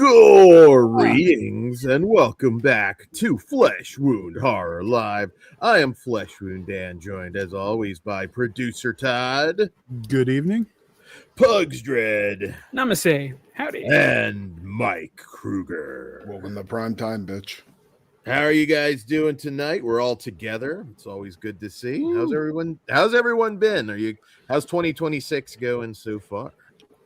Greetings and welcome back to Flesh Wound Horror Live. I am Flesh Wound Dan, joined as always by producer Todd. Good evening. Pugs Dread. Namaste. Howdy. And Mike Kruger. Welcome to prime time, bitch. How are you guys doing tonight? We're all together. It's always good to see. Ooh. How's everyone been? How's 2026 going so far?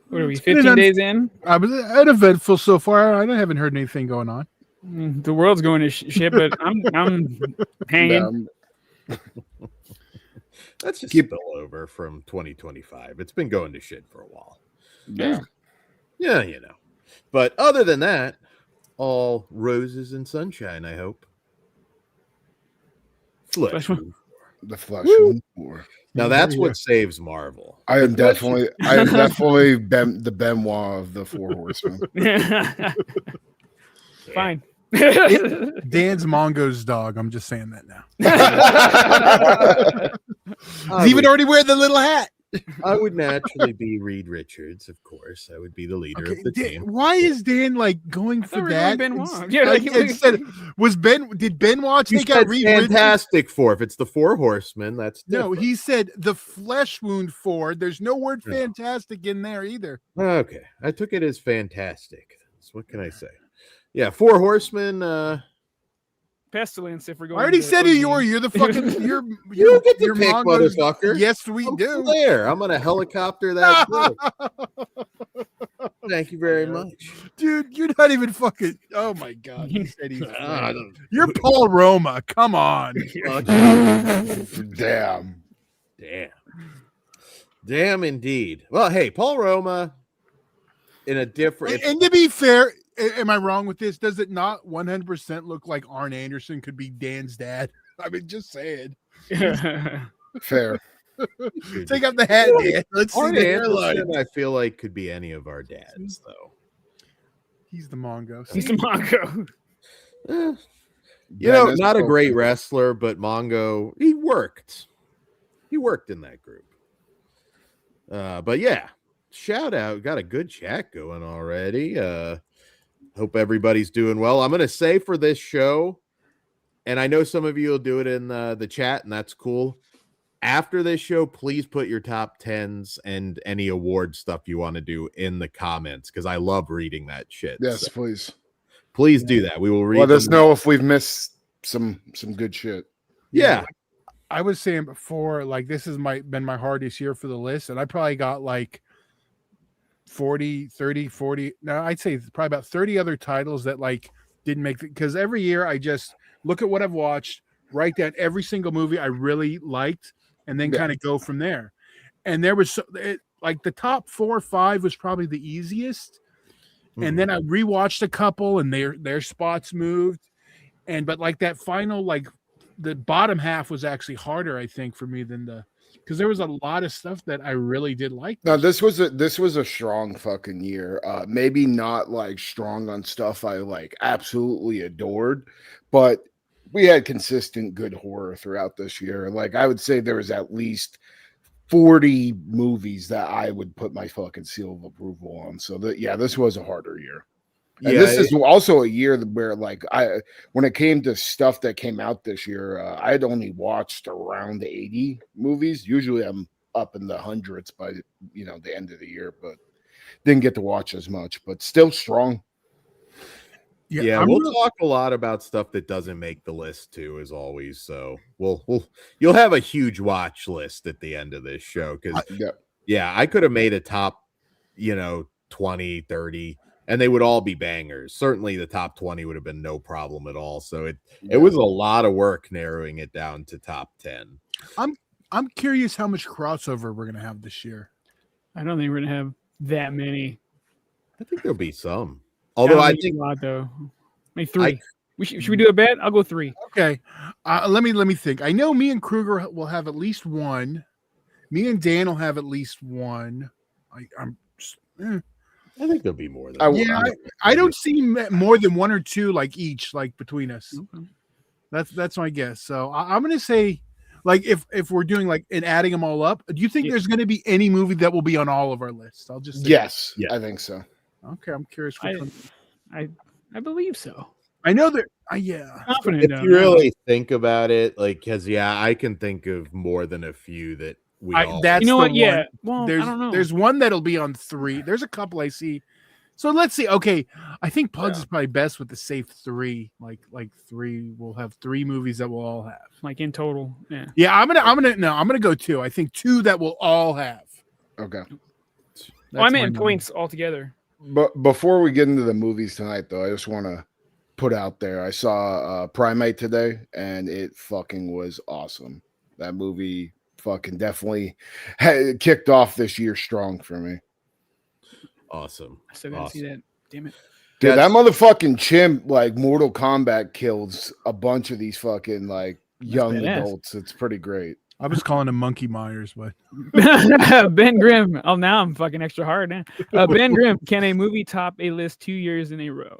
What are we, 15 days in? I was uneventful so far. I haven't heard anything going on. The world's going to shit, but I'm hanging. Let's just spill over from 2025. It's been going to shit for a while. Yeah. Yeah, you know. But other than that, all roses and sunshine, I hope. Flesh Wound. The Flesh Wound War. Now that's what saves Marvel. I am definitely the Benoit of the Four Horsemen. Fine. Dan's Mongo's dog. I'm just saying that now. He's even already wearing the little hat. I would naturally be Reed Richards, of course. I would be the leader of the team. Why is Dan going for that? Benoit. Did Benoit take out Reed Fantastic Four? If it's the Four Horsemen, that's different. No, he said the Flesh Wound Four. There's no word fantastic in there either. Okay, I took it as fantastic. So what can I say? Yeah, Four Horsemen. Pestilence. If we're going, I already said it. You're the fucking. You get to pick, motherfucker. Yes, we do. There, I'm gonna helicopter that. Thank you very much, dude. You're not even fucking. Oh my god. He said he's you're Paul Roma. Come on. Damn indeed. Well, hey, Paul Roma in a different. And to be fair, am I wrong with this? Does it not 100% look like Arn Anderson could be Dan's dad? I mean, just saying. Fair. Take off the hat, Dan. Let's Arn see the Anderson, I feel like could be any of our dads, though. He's the Mongo. He's the Mongo. Not a great wrestler, but Mongo, he worked. He worked in that group. But yeah, shout out. Got a good chat going already. Hope everybody's doing well. I'm going to say for this show, and I know some of you will do it in the chat, and that's cool. After this show, please put your top 10s and any award stuff you want to do in the comments, because I love reading that shit. Yes, so please. Please do that. We will read. Let us know if we've missed some good shit. Yeah. I was saying before, this has been my hardest year for the list, and I probably got 40. No, I'd say probably about 30 other titles that didn't make it, because every year I just look at what I've watched, write down every single movie I really liked, and then kind of go from there. And there was the top 4 or 5 was probably the easiest. And then I rewatched a couple and their spots moved. But that final, the bottom half was actually harder, I think, for me than because there was a lot of stuff that I really did like. No, this was a strong fucking year. Maybe not strong on stuff I absolutely adored, but we had consistent good horror throughout this year. I would say there was at least 40 movies that I would put my fucking seal of approval on. So this was a harder year. And this is also a year where when it came to stuff that came out this year, I had only watched around 80 movies. Usually I'm up in the hundreds by the end of the year, but didn't get to watch as much, but still strong. Yeah, we'll talk a lot about stuff that doesn't make the list too, as always. So you'll have a huge watch list at the end of this show, because I could have made a top 20, 30, and they would all be bangers. Certainly the top 20 would have been no problem at all. So it was a lot of work narrowing it down to top 10. I'm curious how much crossover we're gonna have this year. I don't think we're gonna have that many. I think there'll be some. Although I think a lot, though. Maybe 3. Should we do a bet? I'll go 3. Okay. Let me think. I know me and Kruger will have at least one. Me and Dan will have at least one. I think there'll be more than one. I don't see more than 1 or 2 each between us. Okay. That's my guess. So I'm gonna say if we're doing and adding them all up, do you think there's gonna be any movie that will be on all of our lists? I'll just say yes, I think so. Okay, I'm curious which one. I believe so. I know that. Yeah. Confident. If you really think about it, like, because I can think of more than a few that we all. That's you know the what? Yeah. one. Well, There's, I don't know. There's one that'll be on 3. There's a couple I see. So let's see. Okay, I think Pugs is probably best with the safe 3. Like 3. We'll have 3 movies that we'll all have. Like in total. Yeah. Yeah, I'm gonna go 2. I think 2 that we'll all have. Okay. I meant points altogether. But before we get into the movies tonight, though, I just want to put out there, I saw Primate today, and it fucking was awesome. That movie fucking definitely kicked off this year strong for me. Awesome. I still gotta see that. Damn it. Dude, that motherfucking chimp, like Mortal Kombat, kills a bunch of these fucking like young adults. It's pretty great. I was calling him Monkey Myers, but Ben Grimm. Oh, now I'm fucking extra hard now. Ben Grimm, can a movie top a list 2 years in a row?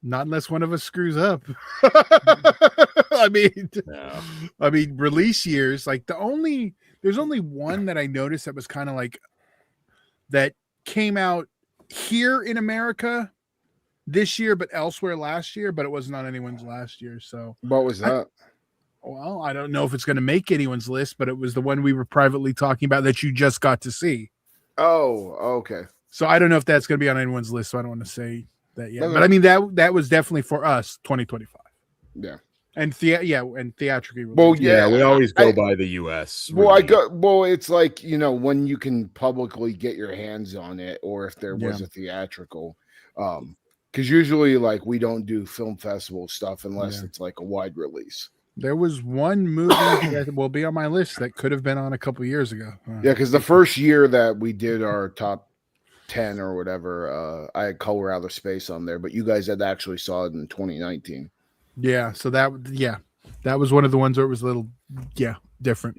not unless one of us screws up. I mean, release years, like there's only one that I noticed that was kind of like that came out here in America this year, but elsewhere last year, but it wasn't on anyone's last year. So what was that? Well, I don't know if it's going to make anyone's list, but it was the one we were privately talking about that you just got to see. Oh, okay. So I don't know if that's going to be on anyone's list. So I don't want to say that yet. But I mean, that was definitely for us, 2025. Yeah. And theatrically. Well, yeah, we always go by the U.S. Well, it's like, when you can publicly get your hands on it, or if there was a theatrical, because usually like we don't do film festival stuff unless it's like a wide release. There was one movie that will be on my list that could have been on a couple years ago. Yeah, because the first year that we did our top 10 or whatever, I had Color Out of Space on there, but you guys had actually saw it in 2019. Yeah, so that was one of the ones where it was a little different.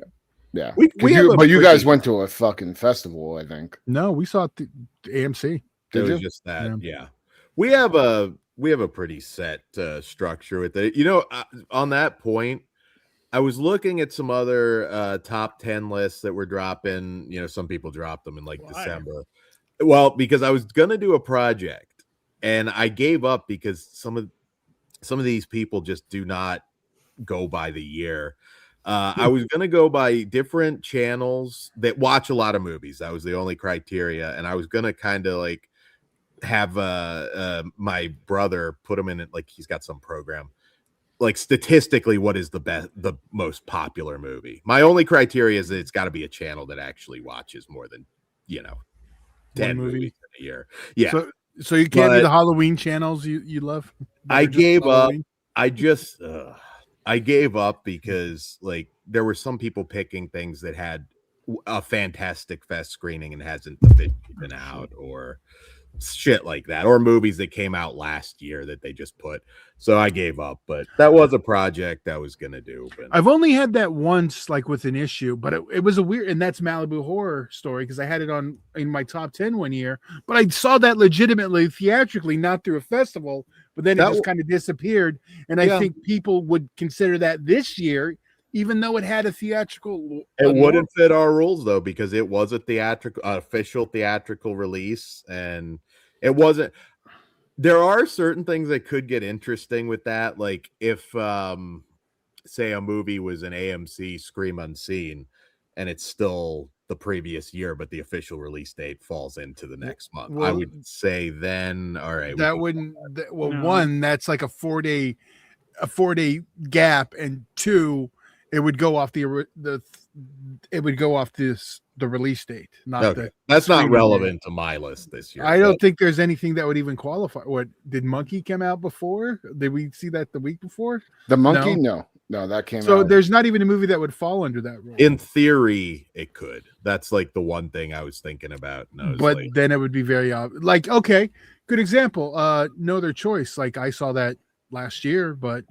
Yeah, but you guys went to a fucking festival, I think. No, we saw it the AMC. It was just that. Yeah. We have a pretty set structure with it. On that point, I was looking at some other top 10 lists that were dropping. Some people dropped them in December. Well, because I was gonna do a project, and I gave up because some of these people just do not go by the year. I was gonna go by different channels that watch a lot of movies. That was the only criteria, and I was gonna kind of like have my brother put him in it, like he's got some program, like statistically what is the most popular movie. My only criteria is that it's got to be a channel that actually watches more than 10 movies in a year. Yeah, so you can't do the Halloween channels you love. I gave up. I gave up because like there were some people picking things that had a Fantastic Fest screening and hasn't officially been out, or shit like that, or movies that came out last year that they just put. So I gave up, but that was a project I was gonna do. But I've only had that once, like with an issue, but it was a weird, and that's Malibu Horror Story, because I had it on in my top 10 one year, but I saw that legitimately theatrically, not through a festival, but then it just kind of disappeared. And I think people would consider that this year, even though it had a theatrical. It wouldn't fit our rules though, because it was a official theatrical release, and it wasn't. There are certain things that could get interesting with that, like if say a movie was an AMC Scream Unseen and it's still the previous year, but the official release date falls into the next month. I would say then, all right, that wouldn't. One, that's like a 4-day gap, and two, it would go off the release date. That's not relevant to my list this year. I don't think there's anything that would even qualify. What did Monkey come out before? Did we see that the week before? The Monkey? No, that came out. So there's not even a movie that would fall under that rule. In theory, it could. That's like the one thing I was thinking about. But then it would be very obvious. Like, okay, good example. No Other Choice. Like I saw that last year, but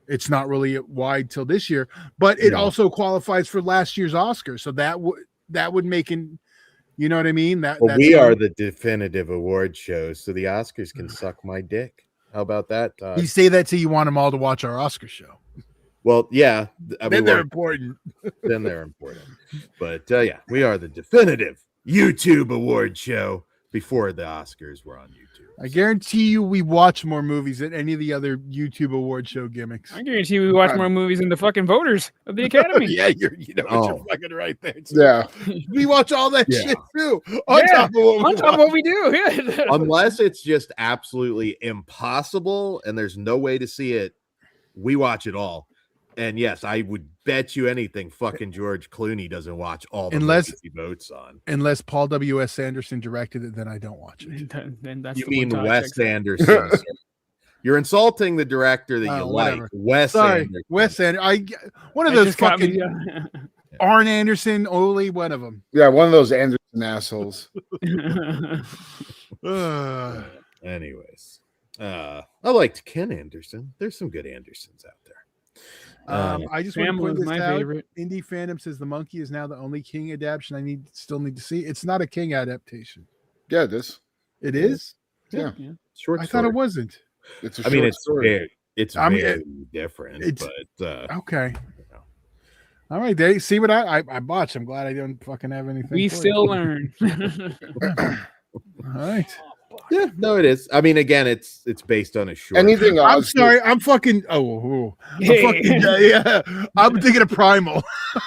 it's not really wide till this year. But it also qualifies for last year's Oscar. So that would make it. You know what I mean? We are the definitive award show, so the Oscars can suck my dick. How about that, Todd? You say that till you want them all to watch our Oscar show. Well, yeah. They're important. Then they're important. But we are the definitive YouTube award show before the Oscars were on YouTube. I guarantee you we watch more movies than any of the other YouTube award show gimmicks. I guarantee we watch more movies than the fucking voters of the Academy. Yeah, you're fucking right there. Too. Yeah. We watch all that Yeah. shit too. On top of what we do. Yeah. Unless it's just absolutely impossible and there's no way to see it, we watch it all. And yes, I would bet you anything fucking George Clooney doesn't watch all the movies he votes on. Unless Paul W.S. Anderson directed it, then I don't watch it. Then that's You the mean one Wes Anderson? Sir. You're insulting the director that you like. Wes Anderson. Wes Anderson. One of those fucking Arn Anderson, Ole, one of them. Yeah, one of those Anderson assholes. Anyways, I liked Ken Anderson. There's some good Andersons out there. I just want to point Pamela's this my out. favorite. Indie Fandom says The Monkey is now the only King adaptation I still need to see. It's not a King adaptation. Yeah, it is. It is? Yeah. Short I thought it wasn't. It's a I mean, short story. It's very different, but okay. All right, Dave. See what I botched. I'm glad I don't fucking have anything. We still learn. All right. Yeah, no, it is. I mean, again, it's based on a short. Anything I'm sorry. I'm fucking. I'm fucking. Yeah. I'm thinking of Primal,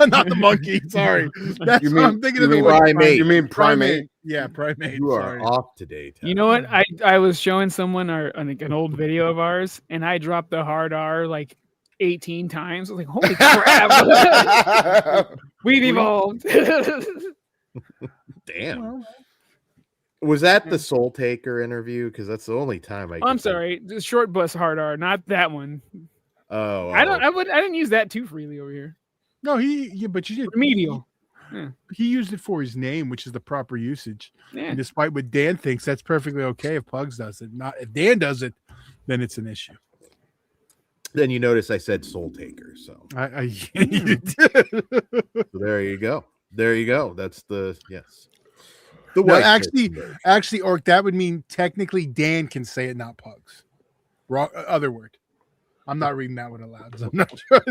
not the monkey. Sorry. That's what I'm thinking of. The Primate. You mean Primate? Yeah, Primate. You are off today, Tom. You know what? I was showing someone an old video of ours, and I dropped the hard R like 18 times. I was like, holy crap. We've evolved. Damn. Was that the Soul Taker interview? Because that's the only time I'm sorry, the short bus hard R, not that one. Oh, I didn't use that too freely over here. No, but you did remedial. He used it for his name, which is the proper usage. Yeah. And despite what Dan thinks, that's perfectly okay if Pugs does it. Not if Dan does it, then it's an issue. Then you notice I said Soul Taker, so you did. So there you go. There you go. That's the yes. No, actually, Orc, that would mean technically Dan can say it, not Pugs. Wrong, other word. I'm not reading that one aloud. So I'm not sure.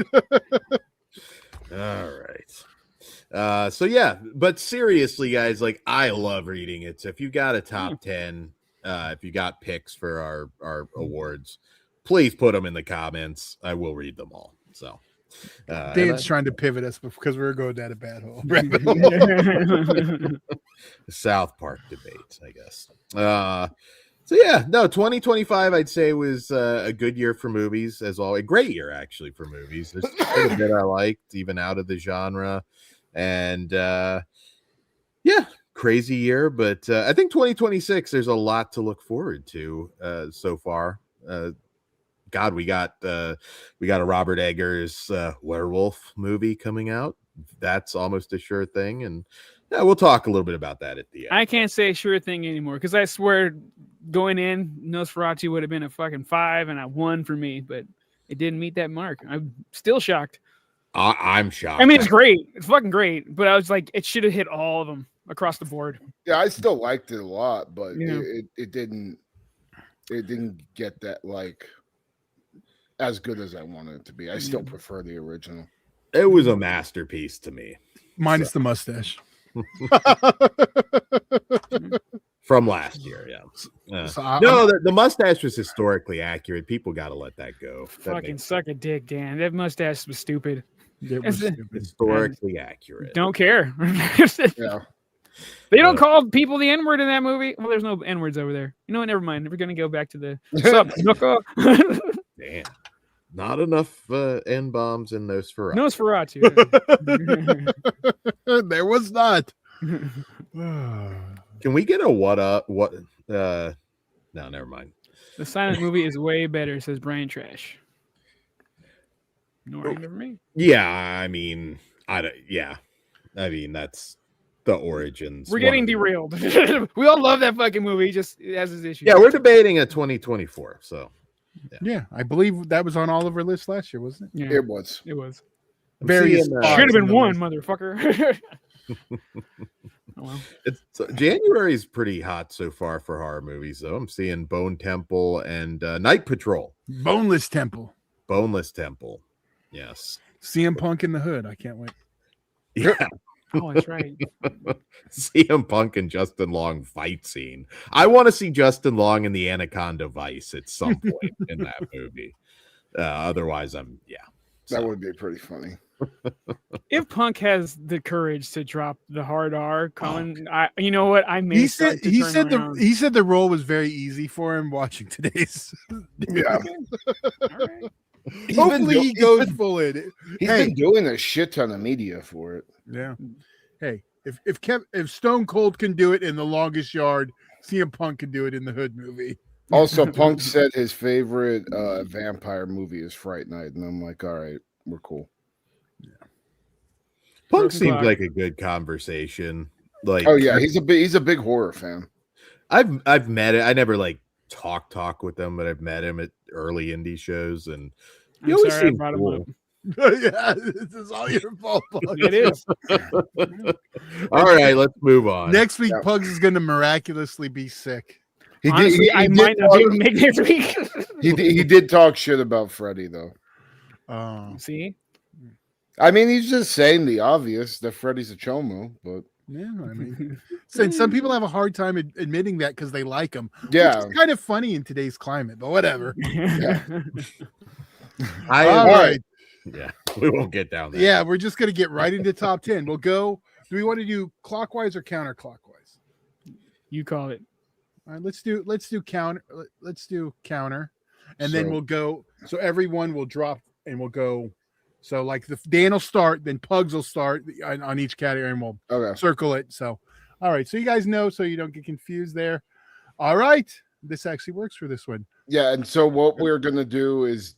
All right. So yeah, but seriously, guys, like I love reading it. So if you got a top 10, if you got picks for our awards, please put them in the comments. I will read them all. So. Dan's trying to pivot us because we're going down a bad hole. The South Park debate, I guess. So yeah, no, 2025 I'd say was a good year for movies, as always. A great year actually for movies. There's quite a bit I liked, even out of the genre, and yeah, crazy year. But I think 2026 there's a lot to look forward to so far. God, we got a Robert Eggers werewolf movie coming out. That's almost a sure thing, and yeah, we'll talk a little bit about that at the end. I can't say sure thing anymore because I swear going in, Nosferatu would have been a fucking 5 and a 1 for me, but it didn't meet that mark. I'm still shocked. I'm shocked. I mean, it's great. It's fucking great, but I was like, it should have hit all of them across the board. Yeah, I still liked it a lot, but Yeah. it didn't get that like as good as I wanted it to be. I still prefer the original. It was a masterpiece to me. Minus the mustache. From last year, yeah. So No, the mustache was historically accurate. People got to let that go. Fucking suck a dick, Dan. That mustache was stupid. It was historically accurate. Don't care. Yeah. They don't call people the N-word in that movie. Well, there's no N-words over there. You know what? Never mind. We're going to go back to the sup, Snooker. Damn. Not enough N-bombs in Nosferatu. Nosferatu. There was not. Can we get a what up? What? No, never mind. The silent movie is way better, says Brian Trash. No argument for me. Yeah, I mean, I mean, that's the origins. We're getting derailed. We all love that fucking movie. Just it has its issues. Yeah, we're debating a 2024. So. Yeah, I believe that was on all of our lists last year, wasn't it? Yeah, It was. it was. Various Should have been one, motherfucker. Oh, well. January is pretty hot so far for horror movies, though. I'm seeing Bone Temple and Night Patrol. Boneless Temple. Boneless Temple. Yes. CM Punk in the Hood. I can't wait. Yeah. Oh, that's right. CM Punk and Justin Long fight scene. I want to see Justin Long in the Anaconda Vice at some point in that movie. Otherwise, That so. would be pretty funny. If Punk has the courage to drop the hard R, Colin, you know what? I may He start said to he turn said around. he said the role was very easy for him watching today's. Yeah. All right. Hopefully he goes full in it. He's Hey. been doing a shit ton of media for it. Yeah. Hey, if Stone Cold can do it in The Longest Yard, CM Punk can do it in the Hood movie. Also, Punk said his favorite vampire movie is Fright Night, and I'm like, all right, we're cool. Punk Broken seems clock. like a good conversation. Like, Oh yeah, he's a big horror fan. I've met it. I never like talk with him, but I've met him at early indie shows, and he I'm always sorry I seemed brought him cool. up. Yeah, this is all your fault, Pug. It is. All right, let's move on. Next week, Yeah. Pugs is going to miraculously be sick. Honestly, I might not be able to make next week. He did talk shit about Freddy though. See? I mean, he's just saying the obvious that Freddy's a chomo, but Yeah, I mean, since some people have a hard time admitting that because they like him. yeah. Which is kind of funny in today's climate, but whatever. All right. Yeah, we won't get down there. Yeah, we're just going to get right into top 10. We'll go. Do we want to do clockwise or counterclockwise? You call it. All right, let's do counter. Let's do counter, and then So- we'll go. So everyone will drop, and we'll go. So like Dan will start, then Pugs will start on each category, and we'll Okay. circle it. So, all right. So you guys know, so you don't get confused there. All right, this actually works for this one. Yeah, and so what we're gonna do is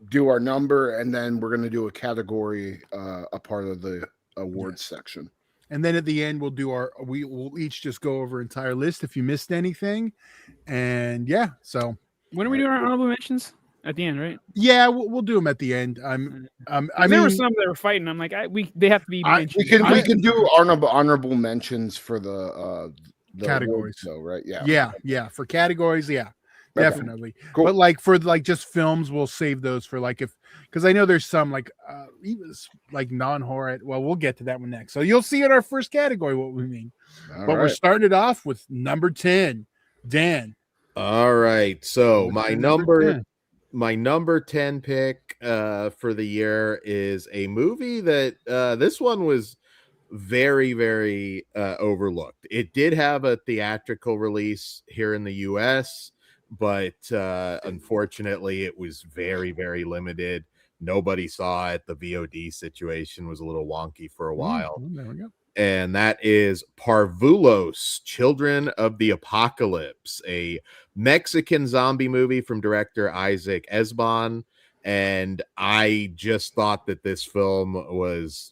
do our number, and then we're gonna do a category, a part of the awards section. And then at the end, we'll do we will each just go over entire list if you missed anything. And yeah, so When are we doing our honorable mentions? At the end, right? yeah, we'll do them at the end. I There were mean, some that were fighting. I'm like, they have to be mentioned. We can do honorable mentions for the Categories. awards, though, right? Yeah. yeah, for categories, yeah, Okay. definitely. Cool. But like for like just films, we'll save those for like because I know there's some like even like non-horror. Well, we'll get to that one next. So you'll see in our first category what we mean. All But we're right. starting it off with number 10, Dan. All right. So my Number number 10 pick for the year is a movie that this one was very, very overlooked. It did have a theatrical release here in the US, but unfortunately it was very, very limited. Nobody saw it. The VOD situation was a little wonky for a while. There we go. And that is Parvulos, Children of the Apocalypse, a Mexican zombie movie from director Isaac Esbon. And I just thought that this film was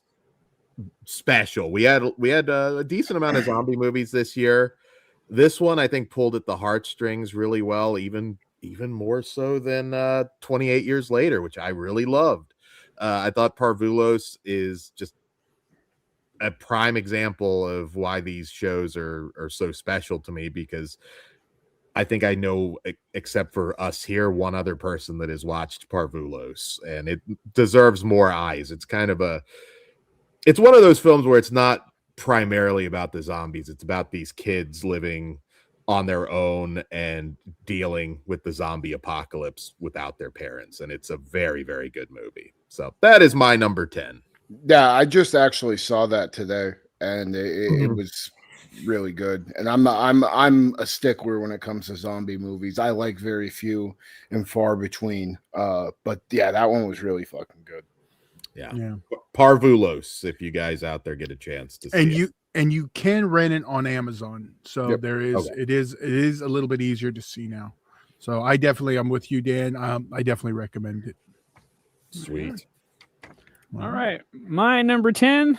special. We had a decent amount of zombie movies this year. This one, I think, pulled at the heartstrings really well, even more so than 28 Years Later, which I really loved. I thought Parvulos is just a prime example of why these shows are so special to me, because I think I know, except for us here, one other person that has watched Parvulos, and it deserves more eyes. It's it's one of those films where it's not primarily about the zombies. It's about these kids living on their own and dealing with the zombie apocalypse without their parents. And it's a very, very good movie. So that is my number 10. Yeah, I just actually saw that today, and it was really good. And I'm a stickler when it comes to zombie movies. I like very few and far between. But yeah, that one was really fucking good. Yeah. Parvulos, if you guys out there get a chance to see it. And you can rent it on Amazon. So Yep. there is Okay. it is a little bit easier to see now. So I'm with you, Dan. I definitely recommend it. Sweet. All right. My number 10,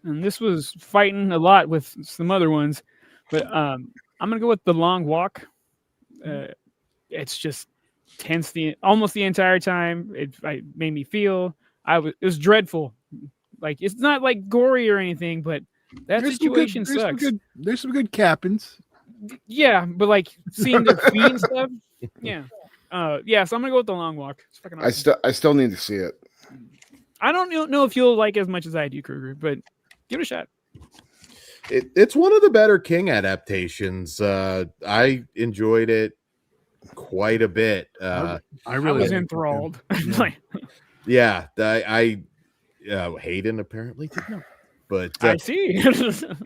and this was fighting a lot with some other ones, but I'm going to go with The Long Walk. It's just tense almost the entire time. It made me feel it was dreadful. Like, it's not like gory or anything, but that situation sucks. There's some good captains. Yeah, but like seeing their feet and stuff. Yeah. Yeah, so I'm going to go with The Long Walk. It's fucking awesome. I still need to see it. I don't know if you'll like as much as I do, Kruger, but Give it a shot. It's one of the better King adaptations. I enjoyed it quite a bit. I I really was did. enthralled. Yeah. I Hayden apparently did not. But I see.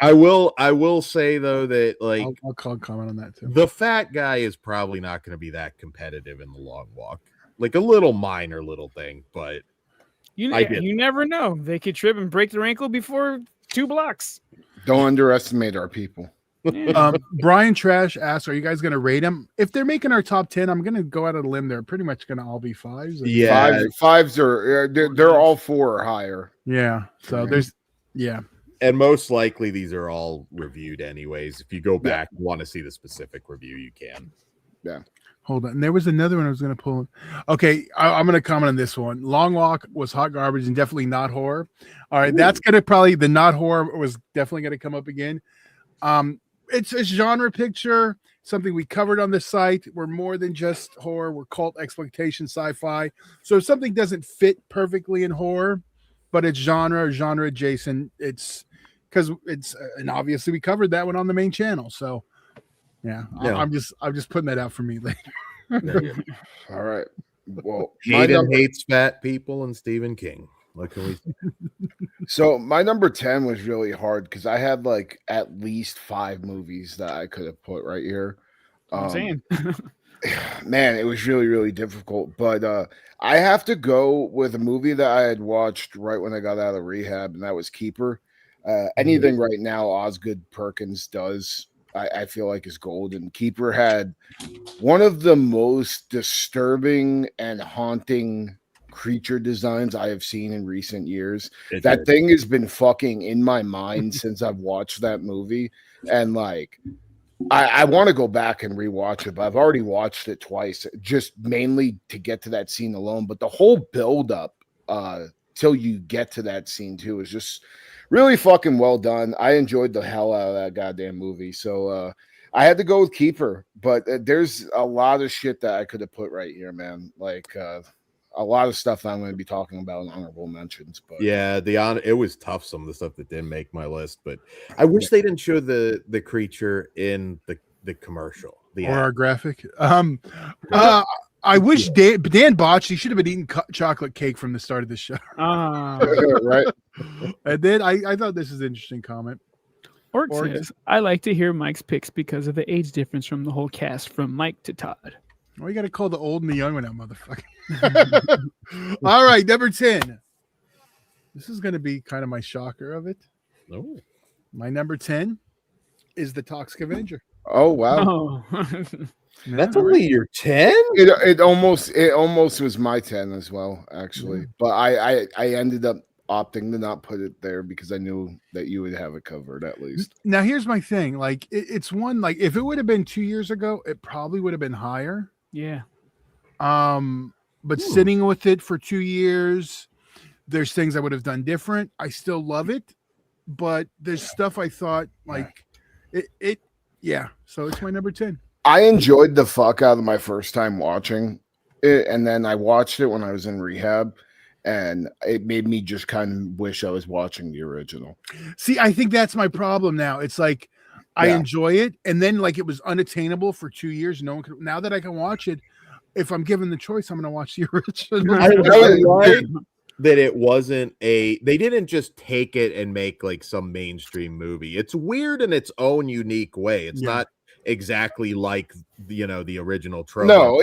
I will say though that like I'll comment on that too. the fat guy is probably not going to be that competitive in the long walk. Like a little minor little thing, but you never know. They could trip and break their ankle before 2 blocks. Don't underestimate our people. Yeah. Brian Trash asks, "Are you guys going to rate them? If they're making our top 10, I'm going to go out on a limb. They're pretty much going to all be 5s. Yeah. Fives are they're all 4 or higher. Yeah. So there's and most likely these are all reviewed anyways. If you go back and want to see the specific review, you can. Yeah. Hold on. And there was another one I was going to pull. Okay, I'm going to comment on this one. Long Walk was hot garbage and definitely not horror. All right, that's going to probably the not horror was definitely going to come up again. It's a genre picture, something we covered on the site. We're more than just horror. We're cult exploitation, sci-fi. So if something doesn't fit perfectly in horror, but it's genre adjacent, it's because it's and obviously we covered that one on the main channel. So yeah. I'm just putting that out for me later. All right. Well, Hayden hates fat people and Stephen King. What can we say? So my number 10 was really hard because I had like at least 5 movies that I could have put right here. I'm saying. Man, it was really, really difficult. But I have to go with a movie that I had watched right when I got out of rehab, and that was Keeper. Anything right now Osgood Perkins does, I feel like is gold. And Keeper had one of the most disturbing and haunting creature designs I have seen in recent years. That thing has been fucking in my mind since I've watched that movie. And like, I want to go back and rewatch it, but I've already watched it twice, just mainly to get to that scene alone. But the whole build up till you get to that scene too is just really fucking well done. I enjoyed the hell out of that goddamn movie. So I had to go with Keeper, but there's a lot of shit that I could have put right here, man. Like a lot of stuff I'm going to be talking about in honorable mentions. But yeah, it was tough. Some of the stuff that didn't make my list, but I wish they didn't show the creature in the commercial, or our graphic. I wish Dan botched. He should have been eating chocolate cake from the start of the show. Right. And then I thought this is an interesting comment. Orc says, I like to hear Mike's picks because of the age difference from the whole cast, from Mike to Todd. Well, you got to call the old and the young one out, motherfucker. All right, number 10. This is going to be kind of my shocker of it. Oh. My number 10 is the Toxic Avenger. Oh, wow. Oh. That's only your 10? It almost was my 10 as well, actually. But I ended up opting to not put it there because I knew that you would have it covered at least. Now, here's my thing. Like, it's one, like, if it would have been 2 years ago, it probably would have been higher. Yeah. But sitting with it for 2 years, there's things I would have done different. I still love it, but there's stuff I thought like yeah. So it's my number 10. I enjoyed the fuck out of my first time watching it, and then I watched it when I was in rehab, and it made me just kind of wish I was watching the original. See, I think that's my problem now. It's like I enjoy it, and then like it was unattainable for 2 years. No one could. Now that I can watch it, if I'm given the choice, I'm going to watch the original. I really like that it wasn't they didn't just take it and make like some mainstream movie. It's weird in its own unique way. It's not exactly like the original trope. No,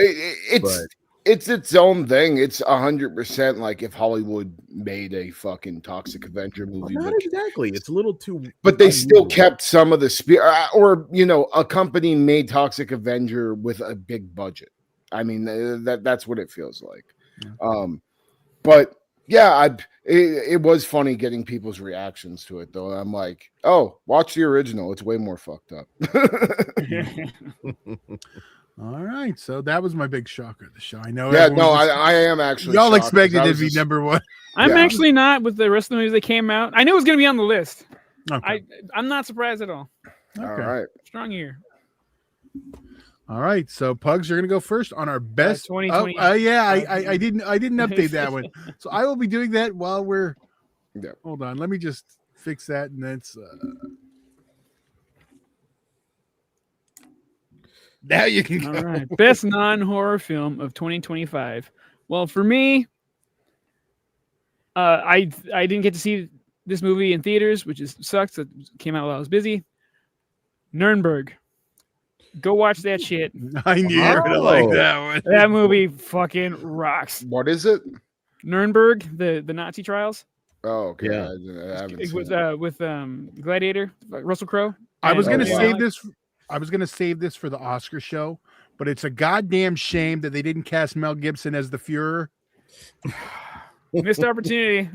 it's its own thing. It's 100% like if Hollywood made a fucking Toxic Avenger movie. Not exactly. It's a little too. But they still kept some of the spirit, or a company made Toxic Avenger with a big budget. I mean, that's what it feels like. Yeah. But yeah, it was funny getting people's reactions to it, though. I'm like, oh, watch the original. It's way more fucked up. All right, so that was my big shocker of the show. I know. Yeah, no, I am actually. Y'all expected it to be number 1. I'm actually not with the rest of the movies that came out. I knew it was going to be on the list. Okay. I'm not surprised at all. Okay. All right. Strong year. All right, so Pugs, you're gonna go first on our best 2020. I didn't update that one, so I will be doing that while we're. Yeah. Hold on, let me just fix that, and that's now you can All go. right. Best non-horror film of 2025. Well, for me, I didn't get to see this movie in theaters, which sucks. It came out while I was busy. Nuremberg. Go watch that shit. I knew you were gonna like Oh. that one. That movie fucking rocks. What is it? Nuremberg, the Nazi trials. Oh, okay. Yeah. I haven't It seen was it. with Gladiator, Russell Crowe. I was and gonna wow. save this. I was gonna save this for the Oscar show, but it's a goddamn shame that they didn't cast Mel Gibson as the Fuhrer. Missed opportunity.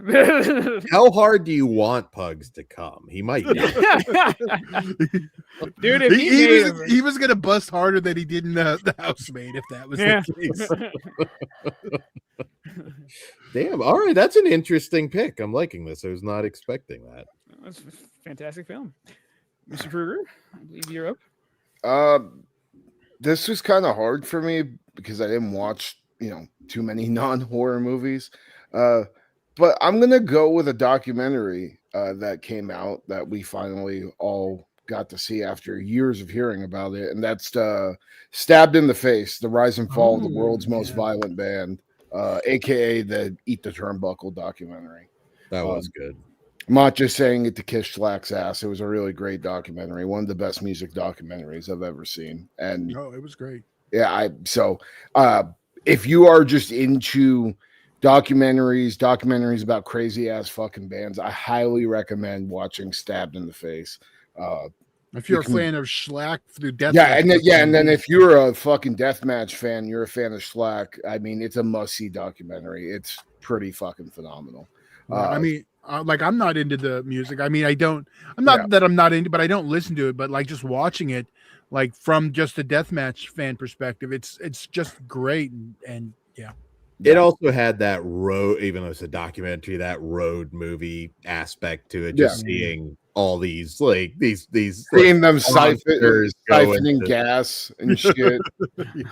How hard do you want Pugs to come? He might. Dude, if he made He was gonna bust harder than he did in the Housemaid if that was the case. Damn. All right, that's an interesting pick. I'm liking this. I was not expecting that. That's a fantastic film. Mr. Kruger, I believe you're up. This was kind of hard for me because I didn't watch, too many non-horror movies. But I'm gonna go with a documentary that came out that we finally all got to see after years of hearing about it, and that's Stabbed in the Face: The Rise and Fall of the World's Most Violent Band, aka the Eat the Turnbuckle documentary. That was good. I'm not just saying it to kiss Schlack's ass. It was a really great documentary, one of the best music documentaries I've ever seen. And it was great. yeah, if you are just into documentaries about crazy ass fucking bands, I highly recommend watching Stabbed in the Face. If you're a fan of Schlack through Death, and then if you're a fucking deathmatch fan, you're a fan of Schlack. I mean, it's a must-see documentary. It's pretty fucking phenomenal. I'm not into the music. I mean, I'm not into, but I don't listen to it. But like just watching it, like from just a deathmatch fan perspective, it's just great. And yeah. It also had that road, even though it's a documentary, that road movie aspect to it. Just seeing all these seeing them siphoning gas and shit.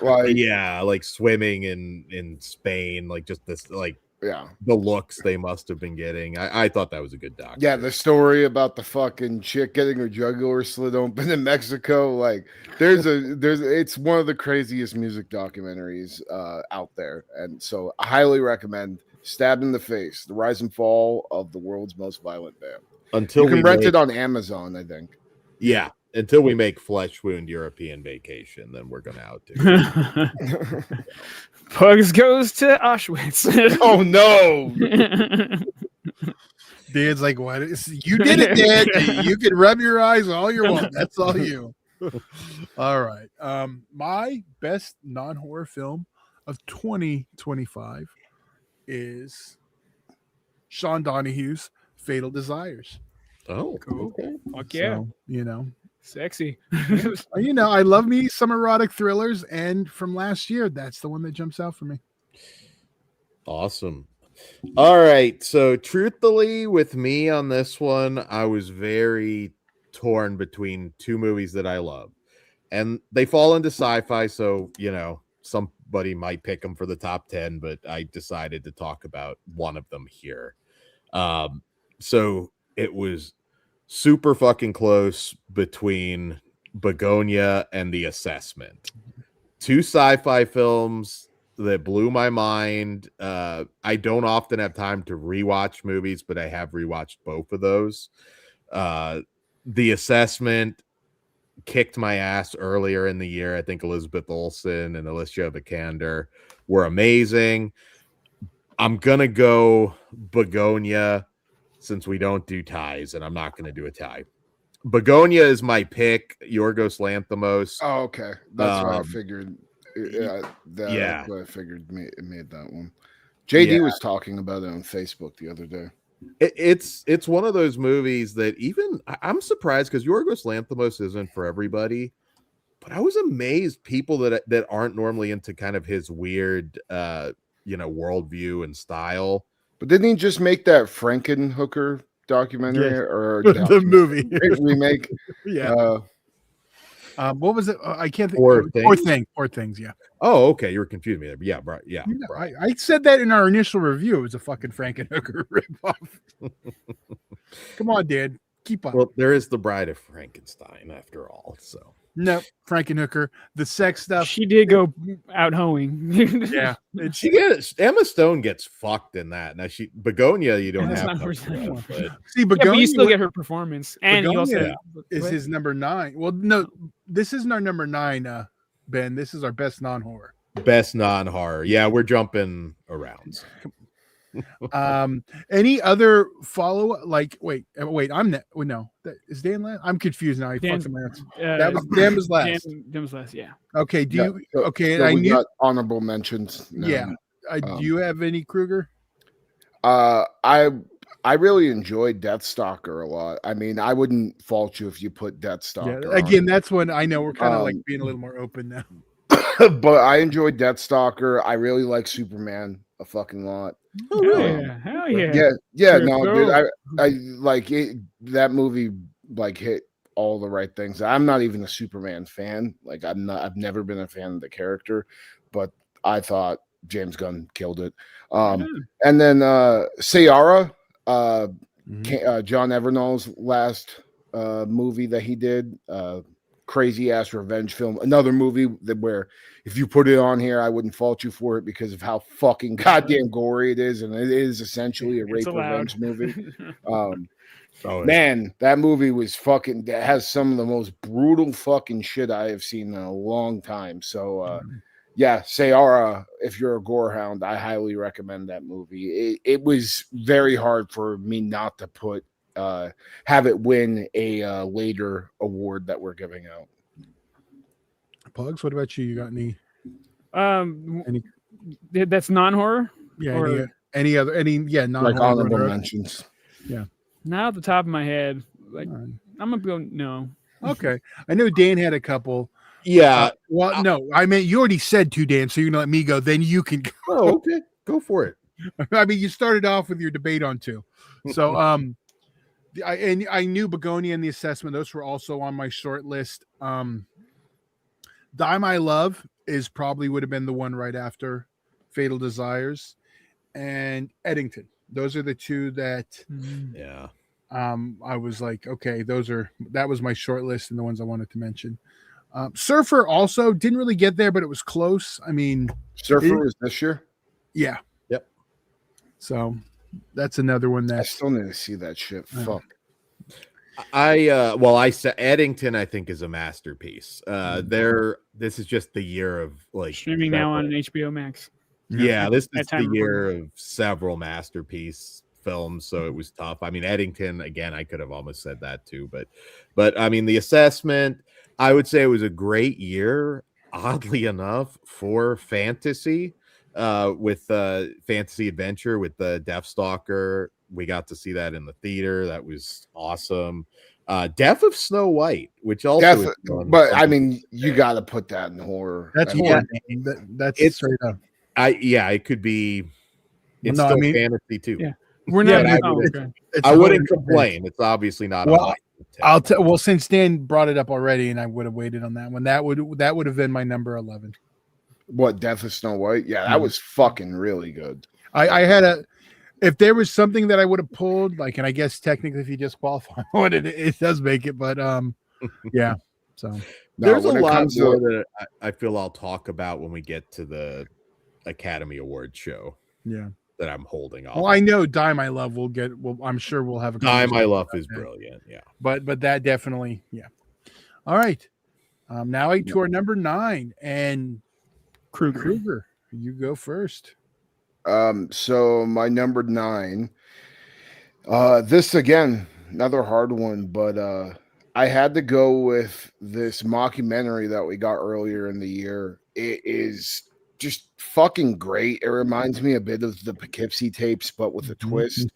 like swimming in Spain, like just this, like the looks they must have been getting. I thought that was a good doc. Yeah, the story about the fucking chick getting her jugular slit open in Mexico. Like it's one of the craziest music documentaries out there. And so I highly recommend Stabbed in the Face: The Rise and Fall of the World's Most Violent Band. Until you can rent it on Amazon, I think. Yeah. Until we make Flesh Wound European Vacation, then we're gonna out to Pugs goes to Auschwitz. Oh no. Dan's like, what? You did it, Dan. You can rub your eyes all you want. That's all you. All right. My best non-horror film of 2025 is Sean Donahue's Fatal Desires. Oh, cool. Okay. Fuck yeah. So, sexy. I love me some erotic thrillers, and from last year, that's the one that jumps out for me. Awesome. All right. So truthfully, with me on this one, I was very torn between two movies that I love. And they fall into sci-fi, so somebody might pick them for the top 10, but I decided to talk about one of them here. So it was super fucking close between Begonia and The Assessment. Two sci-fi films that blew my mind. I don't often have time to rewatch movies, but I have rewatched both of those. The Assessment kicked my ass earlier in the year. I think Elizabeth Olsen and Alicia Vikander were amazing. I'm gonna go Begonia since we don't do ties, and I'm not gonna do a tie. Begonia is my pick. Yorgos Lanthimos. Oh, okay. That's what I figured. That's what I figured made that one. JD was talking about it on Facebook the other day. It's one of those movies that even I'm surprised because Yorgos Lanthimos isn't for everybody, but I was amazed people that aren't normally into kind of his weird worldview and style. But didn't he just make that Frankenhooker documentary or the movie remake? Yeah. What was it? I can't think. Four things. Yeah. Oh, okay. You were confusing me there. But yeah, right. Yeah. I said that in our initial review. It was a fucking Frankenhooker ripoff. Come on, Dan. Keep up. Well, there is the Bride of Frankenstein after all. So No, Frankenhooker. The sex stuff. She did go out hoeing. Yeah. Emma Stone gets fucked in that. Now Begonia, you don't That's have not to. her second See, yeah, but Begonia you still get her performance, and you also Begonia is his number 9. Well, no, this isn't our number 9, Ben. This is our best non-horror. Best non-horror. Yeah, we're jumping around. Any other follow? Like, wait. No, is Dan last? I'm confused now. I fucked my answer. That was Dan was last. Dan was last. Yeah. Okay. Okay. So I we knew. got honorable mentions. Now. Yeah. Do you have any Kruger? I really enjoyed Deathstalker a lot. I mean, I wouldn't fault you if you put Deathstalker. Yeah. Again, that's when I know we're kind of like being a little more open now. But I enjoyed Deathstalker. I really like Superman a fucking lot. Oh, really? Hell yeah. Yeah. No, dude. I like it. That movie like hit all the right things. I'm not even a Superman fan. Like I've never been a fan of the character, but I thought James Gunn killed it. And then Sayara, John Evernoll's last movie that he did, crazy ass revenge film. Another movie where if you put it on here, I wouldn't fault you for it because of how fucking goddamn gory it is, and it is essentially a rape revenge movie. Man, that movie was fucking. That has some of the most brutal fucking shit I have seen in a long time. So, yeah, Sayara, if you're a gorehound, I highly recommend that movie. It was very hard for me not to put have it win a later award that we're giving out. Pugs, what about you? You got any? Any? That's non-horror. Yeah. Or any other? Non-horror. Like honorable mentions. Yeah. Not at the top of my head. Like I'm gonna go no. Okay. I know Dan had a couple. Yeah. Well, no, I mean you already said 2, Dan, so you're gonna let me go. Then you can go. Oh, okay. Go for it. I mean, you started off with your debate on 2. So I knew Begonia and the Assessment, those were also on my short list. Die My Love is probably would have been the one right after Fatal Desires, and Eddington. Those are the 2 that I was like, okay, that was my short list and the ones I wanted to mention. Surfer also didn't really get there, but it was close. I mean, Surfer was this year. Yeah. Yep. So that's another one that I still need to see that shit. Fuck. I said Eddington, I think, is a masterpiece. This is just the year of like streaming now on HBO Max. Yeah, this is the year of several masterpiece films, so it was tough. I mean, Eddington, again, I could have almost said that too, but I mean, The Assessment, I would say it was a great year, oddly enough, for fantasy, with fantasy adventure with the Deathstalker. We got to see that in the theater. That was awesome. Death of Snow White, which also but I mean, you got to put that in horror. That's horror. That's straight up. It could be. It's still fantasy too. Yeah, we're not. I wouldn't complain. It's obviously not. Well, since Dan brought it up already, and I would have waited on that one. That would have been my number 11. What, Death of Snow White? Yeah, that was fucking really good. I had if there was something that I would have pulled, like, and I guess technically if you disqualify it does make it, but yeah. So there's a lot more that I feel I'll talk about when we get to the Academy Award show. Yeah. That I'm holding off. Well, I know Die My Love will get. Well, I'm sure we'll have a Die My Love is brilliant. Yeah. But that definitely, yeah. All right. Now to our number 9 and Kruger. You go first. So my number 9. This again, another hard one, but I had to go with this mockumentary that we got earlier in the year. It is just fucking great. It reminds me a bit of the Poughkeepsie tapes, but with a twist.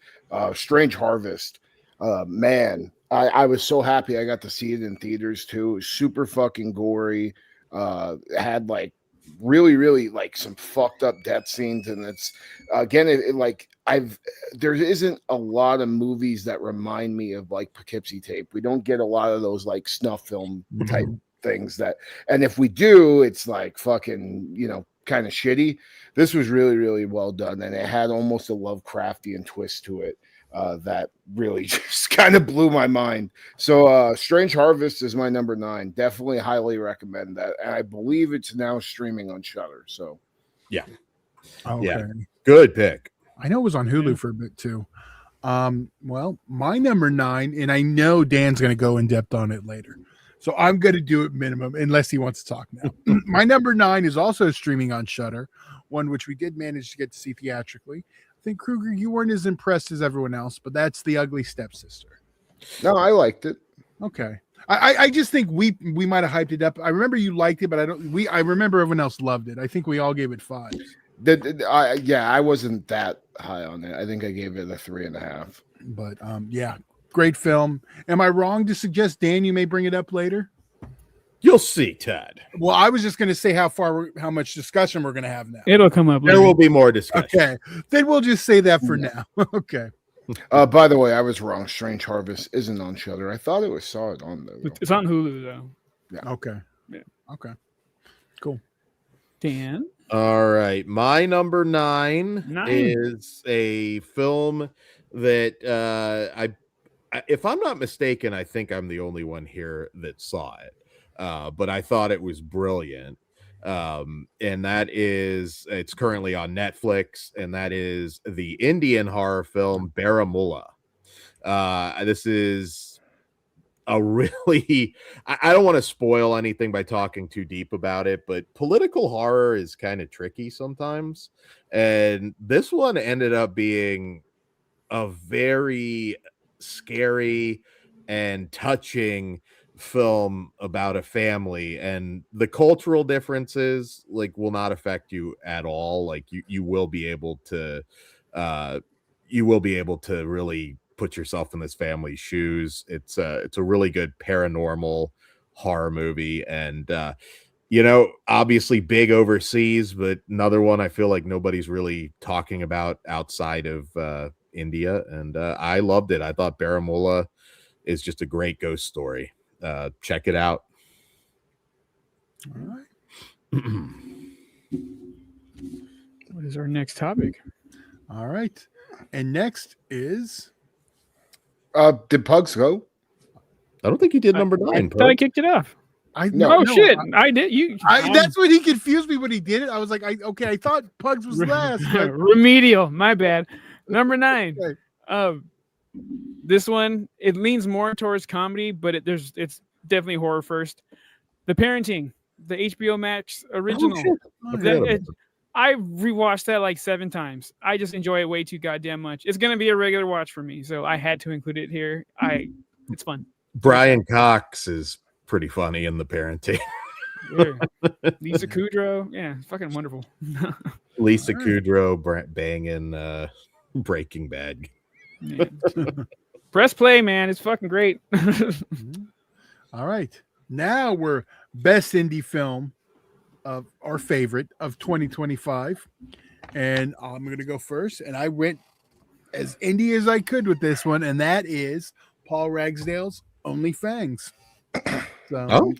Strange Harvest. Man, I was so happy I got to see it in theaters too. It was super fucking gory. It had like really like some fucked up death scenes, and it's again there isn't a lot of movies that remind me of like Poughkeepsie tape. We don't get a lot of those like snuff film type things and if we do, it's like fucking kind of shitty. This was really, really well done, and it had almost a Lovecraftian twist to it that really just kind of blew my mind. So Strange Harvest is my number 9. Definitely highly recommend that, and I believe it's now streaming on Shudder. So yeah. Okay. Yeah. Good pick. I know it was on Hulu for a bit too. Well, my number 9, and I know Dan's going to go in depth on it later, so I'm going to do it minimum unless he wants to talk now. My number 9 is also streaming on Shudder, one which we did manage to get to see theatrically. I think, Kruger, you weren't as impressed as everyone else, but that's The Ugly Stepsister. no, I liked it. Okay. I just think we might have hyped it up. I remember you liked it, but I remember everyone else loved it. I think we all gave it 5s. I wasn't that high on it. I think I gave it a 3.5. But yeah, great film. Am I wrong to suggest, Dan, you may bring it up later? You'll see, Todd. Well, I was just going to say how much discussion we're going to have now. It'll come up later. There will be more discussion. Okay, then we'll just say that for now. Okay. By the way, I was wrong. Strange Harvest isn't on Shudder. I thought saw it on there. It's on Hulu though. Yeah. Okay. Yeah. Okay. Cool. Dan. All right. My number 9 is a film that if I'm not mistaken, I think I'm the only one here that saw it. But I thought it was brilliant. And that is, it's currently on Netflix, and that is the Indian horror film Baramulla. This is a really, I don't want to spoil anything by talking too deep about it, but political horror is kind of tricky sometimes. And this one ended up being a very scary and touching film about a family, and the cultural differences will not affect you at all. Like you will be able to really put yourself in this family's shoes. It's a really good paranormal horror movie, and obviously big overseas, but another one I feel like nobody's really talking about outside of India, and I loved it. I thought Baramulla is just a great ghost story. Check it out. All right. What is our next topic? All right. And next is did Pugs go? I don't think he did number 9. I thought I kicked it off. shit. I did. That's what he confused me when he did it. I was like, I thought Pugs was last. But... Remedial. My bad. Number 9. Okay. This one, it leans more towards comedy, but it's definitely horror first. The Parenting, the HBO Max original. I rewatched that like 7 times. I just enjoy it way too goddamn much. It's gonna be a regular watch for me, so I had to include it here. It's fun. Brian Cox is pretty funny in The Parenting. Yeah. Lisa Kudrow, yeah, it's fucking wonderful. Lisa Kudrow banging Breaking Bad. Yeah. Press play, man. It's fucking great. All right. Now we're best indie film of our favorite of 2025. And I'm going to go first. And I went as indie as I could with this one. And that is Paul Ragsdale's Only Fangs. So,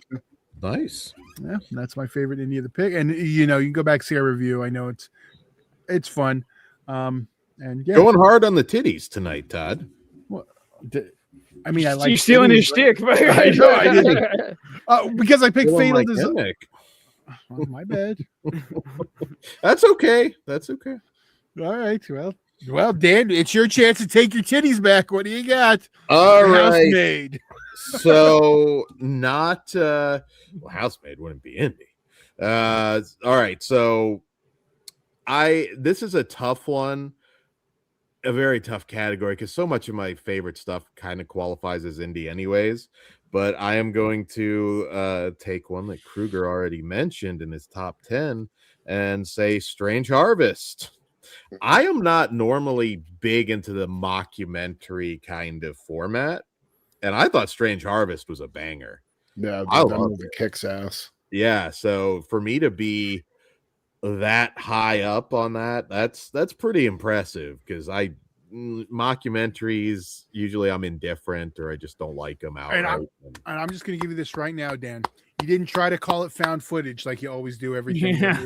nice. Yeah, that's my favorite indie of the pick. And, you can go back, see our review. I know it's fun. And yeah, going hard on the titties tonight, Todd. Well, I mean, I like you stealing his shtick. I know I didn't. Because I picked Fatal Design. Oh, my bad. That's okay. All right. Well, Dan, it's your chance to take your titties back. What do you got? All right. Housemaid. So not Housemaid wouldn't be indie. All right. So this is a tough one. A very tough category because so much of my favorite stuff kind of qualifies as indie anyways, but I am going to take one that Kruger already mentioned in his top 10 and say Strange Harvest. I am not normally big into the mockumentary kind of format, and I thought Strange Harvest was a banger. Yeah, I love it. Kicks ass. Yeah, so for me to be that high up on that's pretty impressive because mockumentaries usually I'm indifferent or I just don't like them out. And I'm just gonna give you this right now, Dan. You didn't try to call it found footage like you always do everything. Yeah.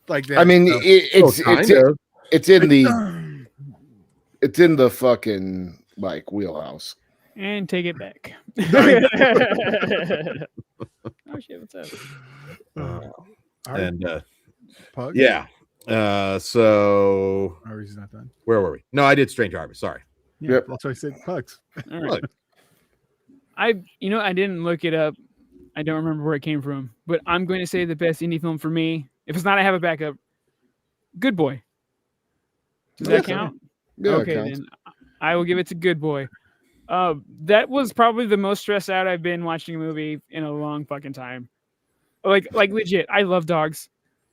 like that. I mean, so. it's in the fucking like wheelhouse. And take it back. Oh shit! What's up? And Pug? yeah. So Oh, he's not done. where were we? No, I did Strange Harvest. Sorry. Yeah, Yep. that's why I said pugs. All right. Look, I didn't look it up. I don't remember where it came from, but I'm going to say the best indie film for me. If it's not, I have a backup. Good Boy. Does that count? Yeah, Okay, it counts. then I will give it to Good Boy. That was probably the most stressed out I've been watching a movie in a long fucking time. Like legit, I love dogs,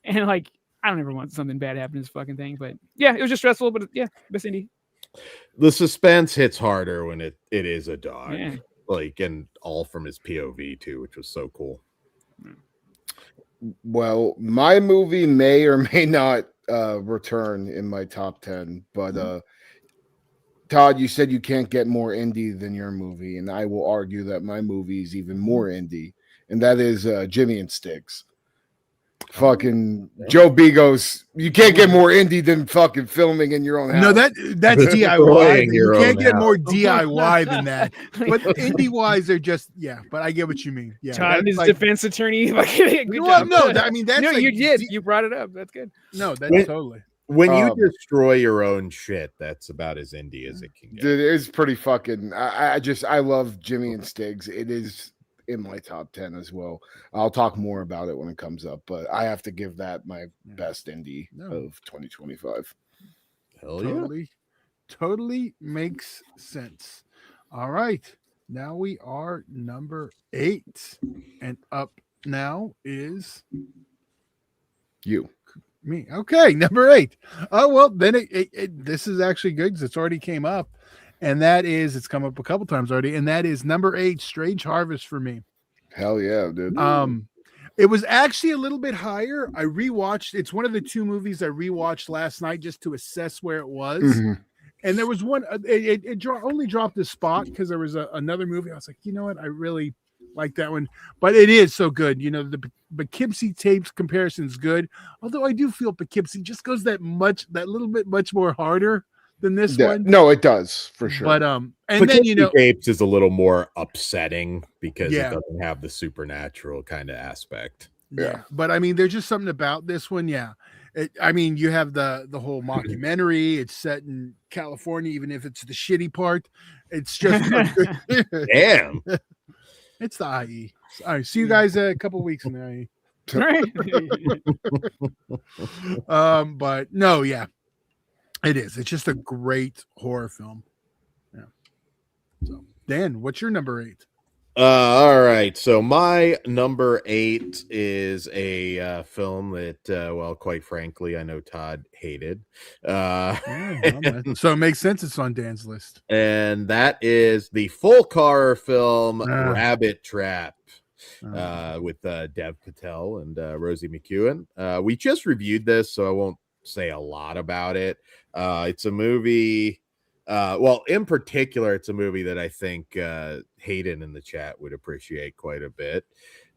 and like I don't ever want something bad to happen to this fucking thing. But yeah, it was just stressful. But yeah, best indie. the suspense hits harder when it is a dog. Yeah. Like, and all from his POV too, which was so cool. Well, my movie may or may not return in my top 10, but Todd, you said you can't get more indie than your movie, and I will argue that my movie is even more indie, and that is Jimmy and Sticks. Fucking Joe Bigos, you can't get more indie than fucking filming in your own house. No, that's DIY. Destroying You your can't own get house. more DIY than that. But indie wise, they're just but I get what you mean. Yeah, Todd that's is like- defense attorney. Good well, job. no, I mean that's no, like you did. You brought it up. That's good. No, that's When- totally. When you destroy your own shit, that's about as indie as it can get. It is pretty fucking. I love Jimmy and Stiggs. It is in my top 10 as well. I'll talk more about it when it comes up, but I have to give that my best indie of 2025. Hell yeah. Totally makes sense. All right, now we are number 8, and up now is You. me. Okay, number 8. Oh well, then this is actually good because it's already came up, and that is it's come up a couple times already, and that is number 8, Strange Harvest for me. Hell yeah, dude. It was actually a little bit higher. I rewatched. It's one of the 2 movies I rewatched last night just to assess where it was. Mhm. And there was one. It only dropped a spot because there was another movie. I was like, you know what, I really like that one, but it is so good. You know, the Poughkeepsie tapes comparison is good. Although I do feel Poughkeepsie just goes that little bit much more harder than this one. No, it does for sure. But and then Tapes is a little more upsetting because Yeah. it doesn't have the supernatural kind of aspect. yeah. But I mean, there's just something about this one. Yeah. I mean, you have the whole mockumentary. It's set in California, even if it's the shitty part. It's just Damn. it's the IE. All right, see you guys a couple weeks in the IE. But no, yeah, it is. It's just a great horror film. Yeah. So, Dan, what's your number 8? All right. So my number 8 is a film that, well, quite frankly, I know Todd hated. So it makes sense it's on Dan's list. And that is the folk horror film Rabbit Trap with Dev Patel and Rosie McEwen. We just reviewed this, so I won't say a lot about it. It's a movie. Well, in particular, it's a movie that I think Hayden in the chat would appreciate quite a bit.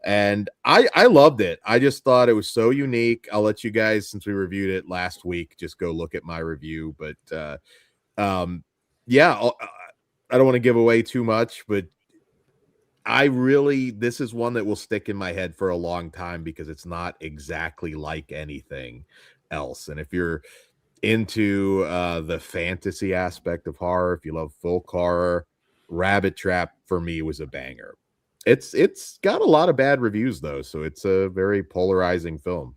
And I loved it. I just thought it was so unique. I'll let you guys, since we reviewed it last week, just go look at my review. But yeah, I don't want to give away too much, but this is one that will stick in my head for a long time because it's not exactly like anything else. And if you're into the fantasy aspect of horror, if you love folk horror, Rabbit Trap for me was a banger. It's got a lot of bad reviews though, so it's a very polarizing film.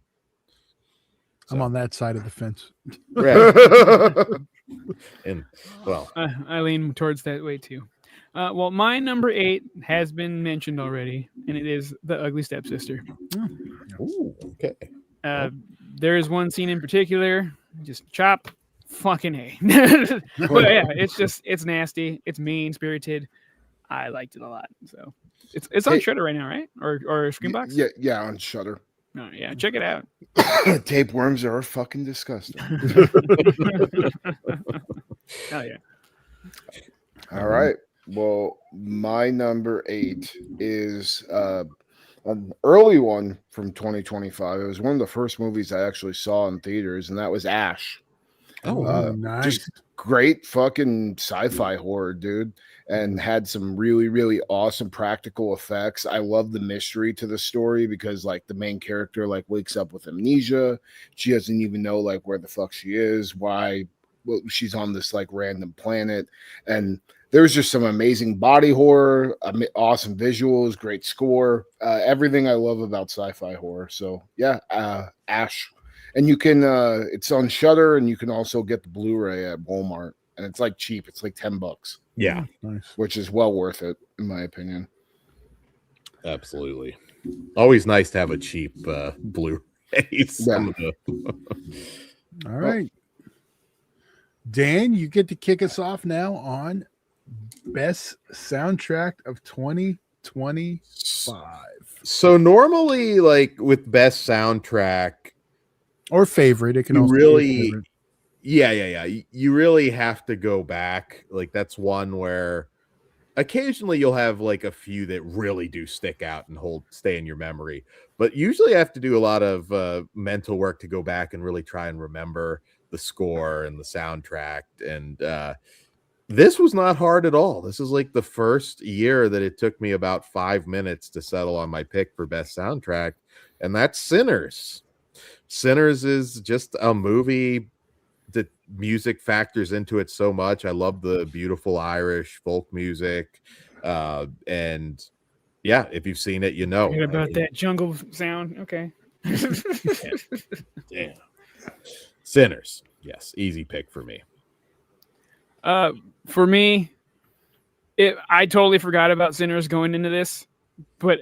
I'm on that side of the fence. And well, I lean towards that way too. Well, my number 8 has been mentioned already, and it is The Ugly Stepsister. ooh, okay. There is one scene in particular, just chop, fucking A. But yeah, it's nasty, it's mean spirited. I liked it a lot. So it's on Shudder right now, right? Or Screenbox? Yeah, on Shudder. No, yeah, check it out. Tapeworms are fucking disgusting. Oh yeah. All right. Well, my number 8 is An early one from 2025. It was one of the first movies I actually saw in theaters, and that was Ash. Oh, nice. Just great fucking sci-fi horror, dude, and had some really, really awesome practical effects. I love the mystery to the story because like the main character like wakes up with amnesia. She doesn't even know like where the fuck she is, why she's on this like random planet, and there's just some amazing body horror, awesome visuals, great score, everything I love about sci-fi horror. So yeah, Ash. And you can it's on Shudder, and you can also get the Blu-ray at Walmart, and it's like cheap. It's like $10, yeah, Nice. which is well worth it in my opinion. absolutely. Always nice to have a cheap Blu-ray. Yeah. All right. Dan, you get to kick us off now on best soundtrack of 2025. So normally, like with best soundtrack, Or favorite. It can you also really, be a favorite. yeah. You really have to go back. Like that's one where occasionally you'll have like a few that really do stick out and stay in your memory. But usually I have to do a lot of mental work to go back and really try and remember the score and the soundtrack. And this was not hard at all. This is like the first year that it took me about 5 minutes to settle on my pick for best soundtrack, and that's Sinners. Sinners is just a movie that music factors into it so much. I love the beautiful Irish folk music. And yeah, if you've seen it, you know. Forget about that jungle sound. Okay. Damn. Sinners. Yes, easy pick for me. For me, I totally forgot about Sinners going into this, but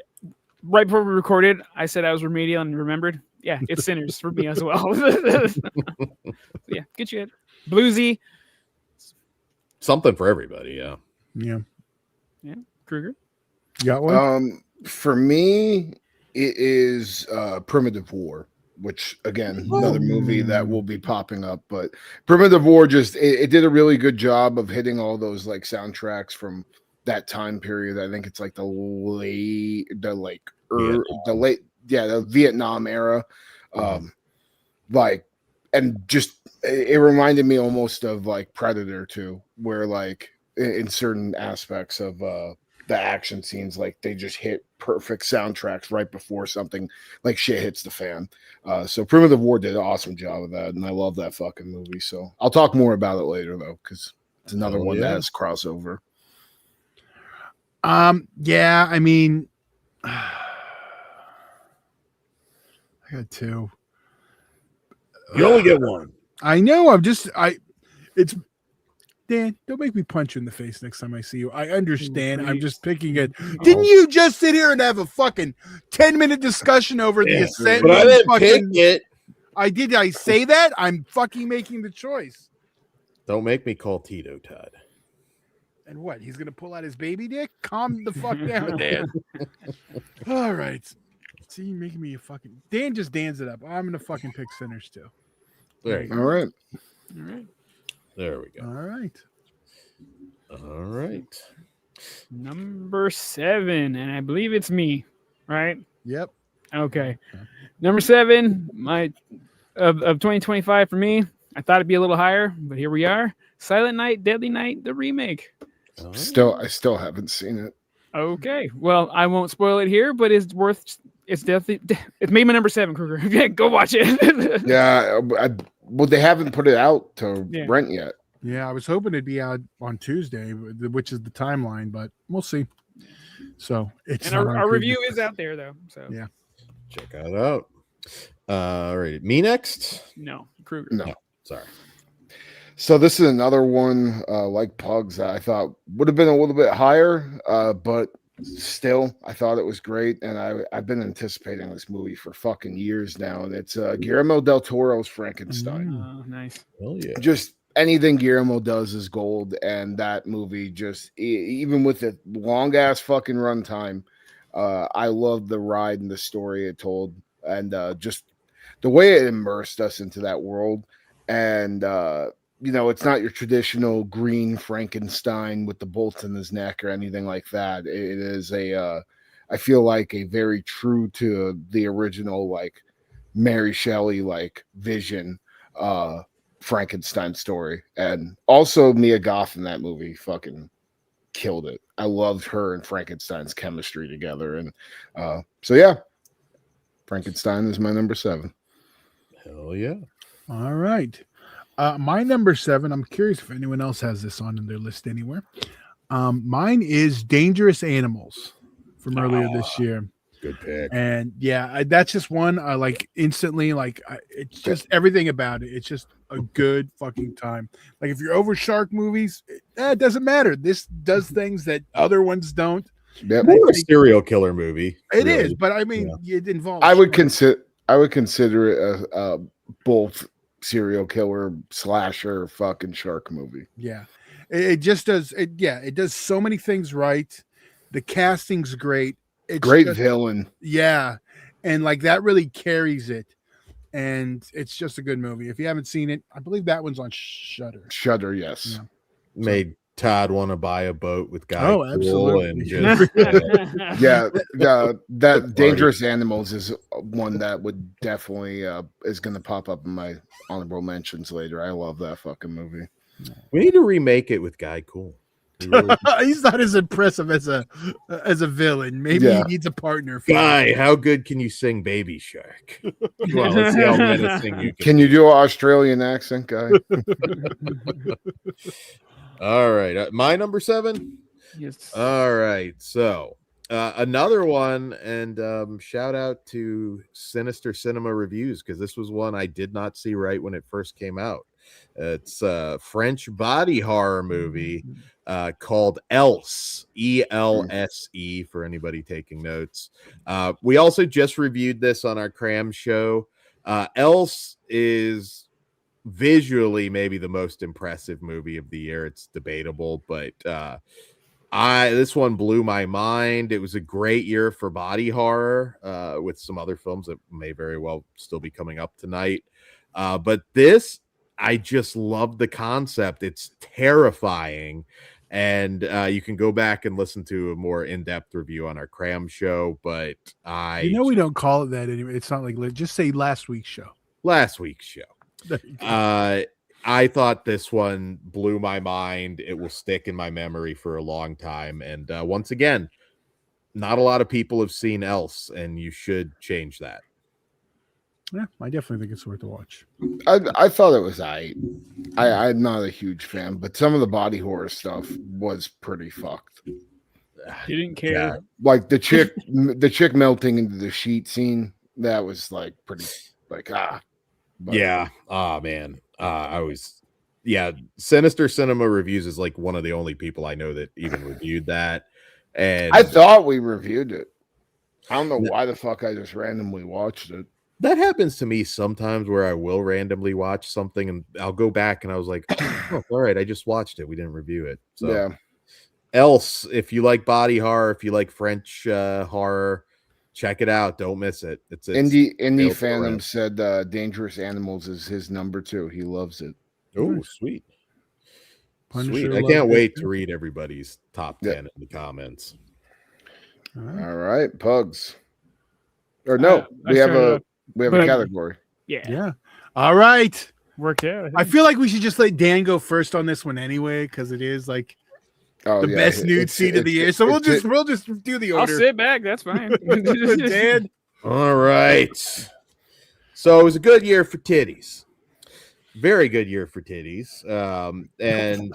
right before we recorded, I said I was remedial and remembered. Yeah, it's Sinners for me as well. Yeah, good shit. Bluesy. Something for everybody, yeah. Yeah. Kruger. You got one? For me, it is Primitive War, which again, another movie that will be popping up. But Primitive War it did a really good job of hitting all those like soundtracks from that time period. I think it's like the Vietnam era. Like, and just it reminded me almost of like Predator too, where like in certain aspects of the action scenes, like they just hit perfect soundtracks right before something like shit hits the fan. So Primitive War did an awesome job of that, and I love that fucking movie. So I'll talk more about it later though, because it's another one that has crossover. Yeah, I mean, I got two. You only get one. I know. It's Dan. Don't make me punch you in the face next time I see you. I understand. I'm just picking it. Didn't you just sit here and have a fucking 10-minute discussion over the Ascent? But I didn't pick it. I did. I say that I'm fucking making the choice. Don't make me call Tito Todd. And what? He's gonna pull out his baby dick? Calm the fuck down, Dan. All right. See, you're making me a fucking Dan just Dan's it up. I'm gonna fucking pick Sinners too. There you go. All right. There we go. All right. Number 7, and I believe it's me, right? Yep. Okay. Number 7, my of 2025 for me. I thought it'd be a little higher, but here we are. Silent Night, Deadly Night, the remake. I still haven't seen it. Okay. Well, I won't spoil it here, but it's definitely it's made my number 7, Kruger. Yeah, go watch it. Yeah, well, they haven't put it out to rent yet. Yeah, I was hoping it'd be out on Tuesday, which is the timeline, but we'll see. So it's and our review is out there though. So yeah, check that out. All right, me next? No, Kruger. No, sorry. So this is another one like Pugs that I thought would have been a little bit higher, but still, I thought it was great, and I've been anticipating this movie for fucking years now, and it's Guillermo del Toro's Frankenstein. Oh, nice. Hell yeah. Just anything Guillermo does is gold, and that movie just even with the long ass fucking runtime, I love the ride and the story it told, and just the way it immersed us into that world, and it's not your traditional green Frankenstein with the bolts in his neck or anything like that. It is a I feel like a very true to the original, like Mary Shelley like vision Frankenstein story. And also Mia Goth in that movie fucking killed it. I loved her and Frankenstein's chemistry together. And so yeah, Frankenstein is my number 7. Hell yeah. All right. My number 7, I'm curious if anyone else has this on in their list anywhere. Mine is Dangerous Animals from earlier this year. Good pick. And yeah, that's just one I like instantly. Like it's just everything about it. It's just a good fucking time. Like if you're over shark movies, it doesn't matter. This does things that other ones don't. Yep. More a serial killer movie. It is, but I mean, it involves. I would consider it a both serial killer slasher fucking shark movie. Yeah, it just does. It does so many things right. The casting's great. It's great villain. Yeah, and like that really carries it. And it's just a good movie. If you haven't seen it, I believe that one's on Shudder. Shudder, yes. Yeah. Made Todd want to buy a boat with Guy. Oh, absolutely. And just, that Dangerous Animals is one that would definitely is going to pop up in my honorable mentions later. I love that fucking movie. We need to remake it with Guy Cool. He's not as impressive as a villain. Maybe he needs a partner. Guy, how good can you sing Baby Shark? Well, let's see how menacing you can you do an Australian accent, Guy? All right, my number 7. Yes. All right, so another one, and shout out to Sinister Cinema Reviews, because this was one I did not see right when it first came out. It's a French body horror movie called Else, ELSE, for anybody taking notes. We also just reviewed this on our Cram show. Else is visually maybe the most impressive movie of the year. It's debatable, but this one blew my mind. It was a great year for body horror, with some other films that may very well still be coming up tonight. But this, I just love the concept. It's terrifying. And you can go back and listen to a more in-depth review on our Cram show. But we don't call it that anyway. It's not like, just say last week's show. Last week's show. I thought this one blew my mind. It will stick in my memory for a long time. And once again, not a lot of people have seen Else, and you should change that. Yeah, I definitely think it's worth a watch. I thought it was I'm not a huge fan, but some of the body horror stuff was pretty fucked. You didn't care. Yeah. Like the chick melting into the sheet scene, that was like pretty like But, yeah. Oh man. Sinister Cinema Reviews is like one of the only people I know that even reviewed that. And I thought we reviewed it. I don't know why the fuck I just randomly watched it. That happens to me sometimes, where I will randomly watch something and I'll go back and I was like, oh, all right, I just watched it. We didn't review it. So yeah. Else, if you like body horror, if you like French horror, check it out. Don't miss it. It's Indie Phantom said Dangerous Animals is his number 2. He loves it. Oh, sweet. Sweet. I can't wait to read everybody's top 10 in the comments. All right, Pugs. Or no, we have a category. Yeah. All right. Worked out. I feel like we should just let Dan go first on this one anyway, because it is like the best nude scene of the year. So we'll just do the order. I'll sit back. That's fine. Dan. All right. So it was a good year for titties. Very good year for titties. And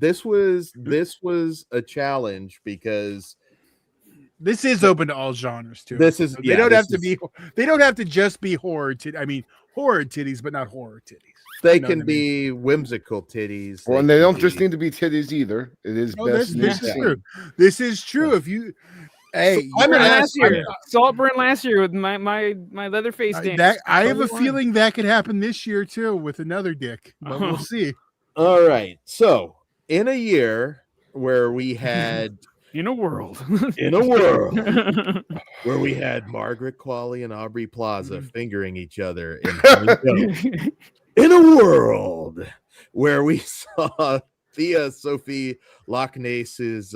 this was a challenge because this is open to all genres too. They don't have to just be horror titties. I mean horror titties, but not horror titties. They can be whimsical titties. Well, and they don't just need to be titties either. It is best. This is true. This is true. If you Saltburn last year with my leather face dance. I have a feeling that could happen this year too with another dick, but we'll see. All right. So in a year where we had in a world where we had Margaret Qualley and Aubrey Plaza fingering each other in a world where we saw the Sophie Loch Nes's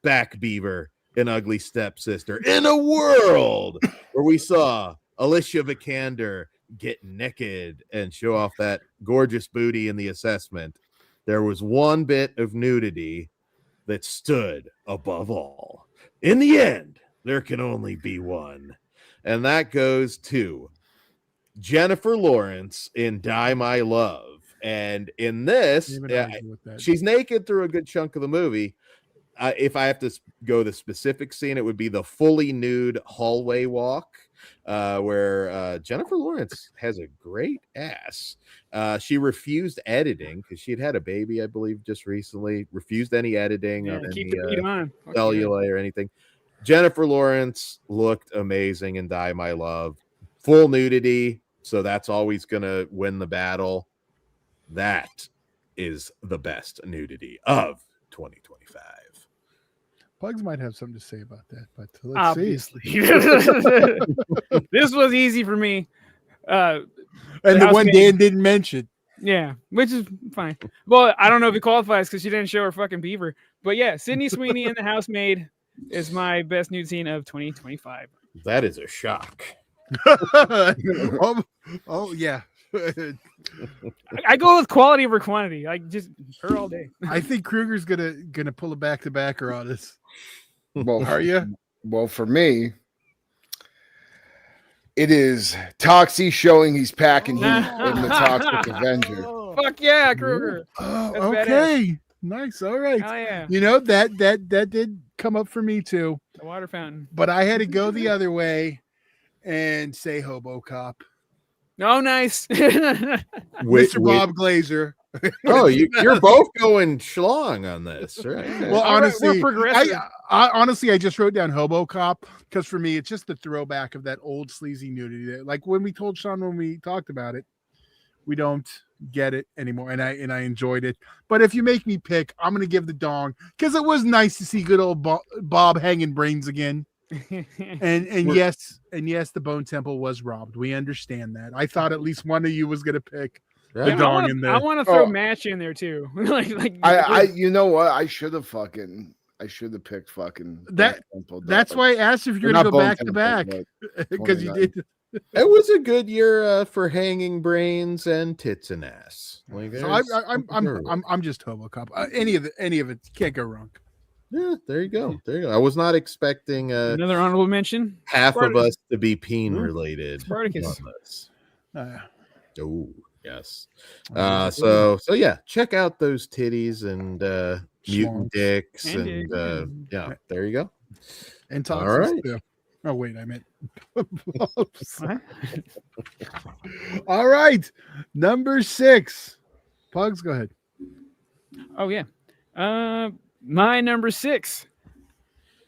back beaver, an ugly stepsister, in a world where we saw Alicia Vikander get naked and show off that gorgeous booty in the assessment, there was one bit of nudity that stood above all. In the end, there can only be one, and that goes to Jennifer Lawrence in Die My Love. And in this, she's naked through a good chunk of the movie. If I have to go the specific scene, it would be the fully nude hallway walk, where Jennifer Lawrence has a great ass. She refused editing because she'd had a baby, I believe, just recently. Refused any editing on any cellulite or anything. Jennifer Lawrence looked amazing in Die My Love. Full nudity, so that's always going to win the battle. That is the best nudity of 2025. Pugs might have something to say about that, but let's Obviously. This was easy for me. And the one Dan didn't mention. Yeah, which is fine. Well, I don't know if it qualifies because she didn't show her fucking beaver. But yeah, Sydney Sweeney in The Housemaid is my best nude scene of 2025. That is a shock. Oh yeah. I go with quality over quantity. I just her all day. I think Kruger's gonna pull a back-to-backer on us. Well, are you? Well, for me, it is Toxie showing he's packing heat in The Toxic Avenger. Fuck yeah, Kruger. Oh, That's okay. badass. Nice. All right. Oh yeah. You know that did come up for me too. The water fountain. But I had to go the other way and say Hobo Cop. Oh, nice. Mr. Bob Glazer. Oh, you're both going schlong on this, right? Well, honestly, we're progressive. I just wrote down Hobo Cop because for me, it's just the throwback of that old sleazy nudity. Like when we told Sean when we talked about it, we don't get it anymore, and I enjoyed it. But if you make me pick, I'm gonna give the dong because it was nice to see good old Bob hanging brains again. and yes, the Bone Temple was robbed. We understand that. I thought at least one of you was gonna pick the dong in there. I want to throw Match in there too. I you know what? I should have picked fucking that. Temple, that's why I asked if you're gonna go back to back because you did. It was a good year for hanging brains and tits and ass. Like, so I'm just Hobo Cop. Any of it can't go wrong. Yeah, there you go. I was not expecting another honorable mention. Half of us to be peen related. Spartacus. Oh yes. So yeah, check out those titties and mutant dicks and yeah, there you go. And toxins too. Oh wait, I meant. All right, number 6. Pugs, go ahead. Oh yeah. My number 6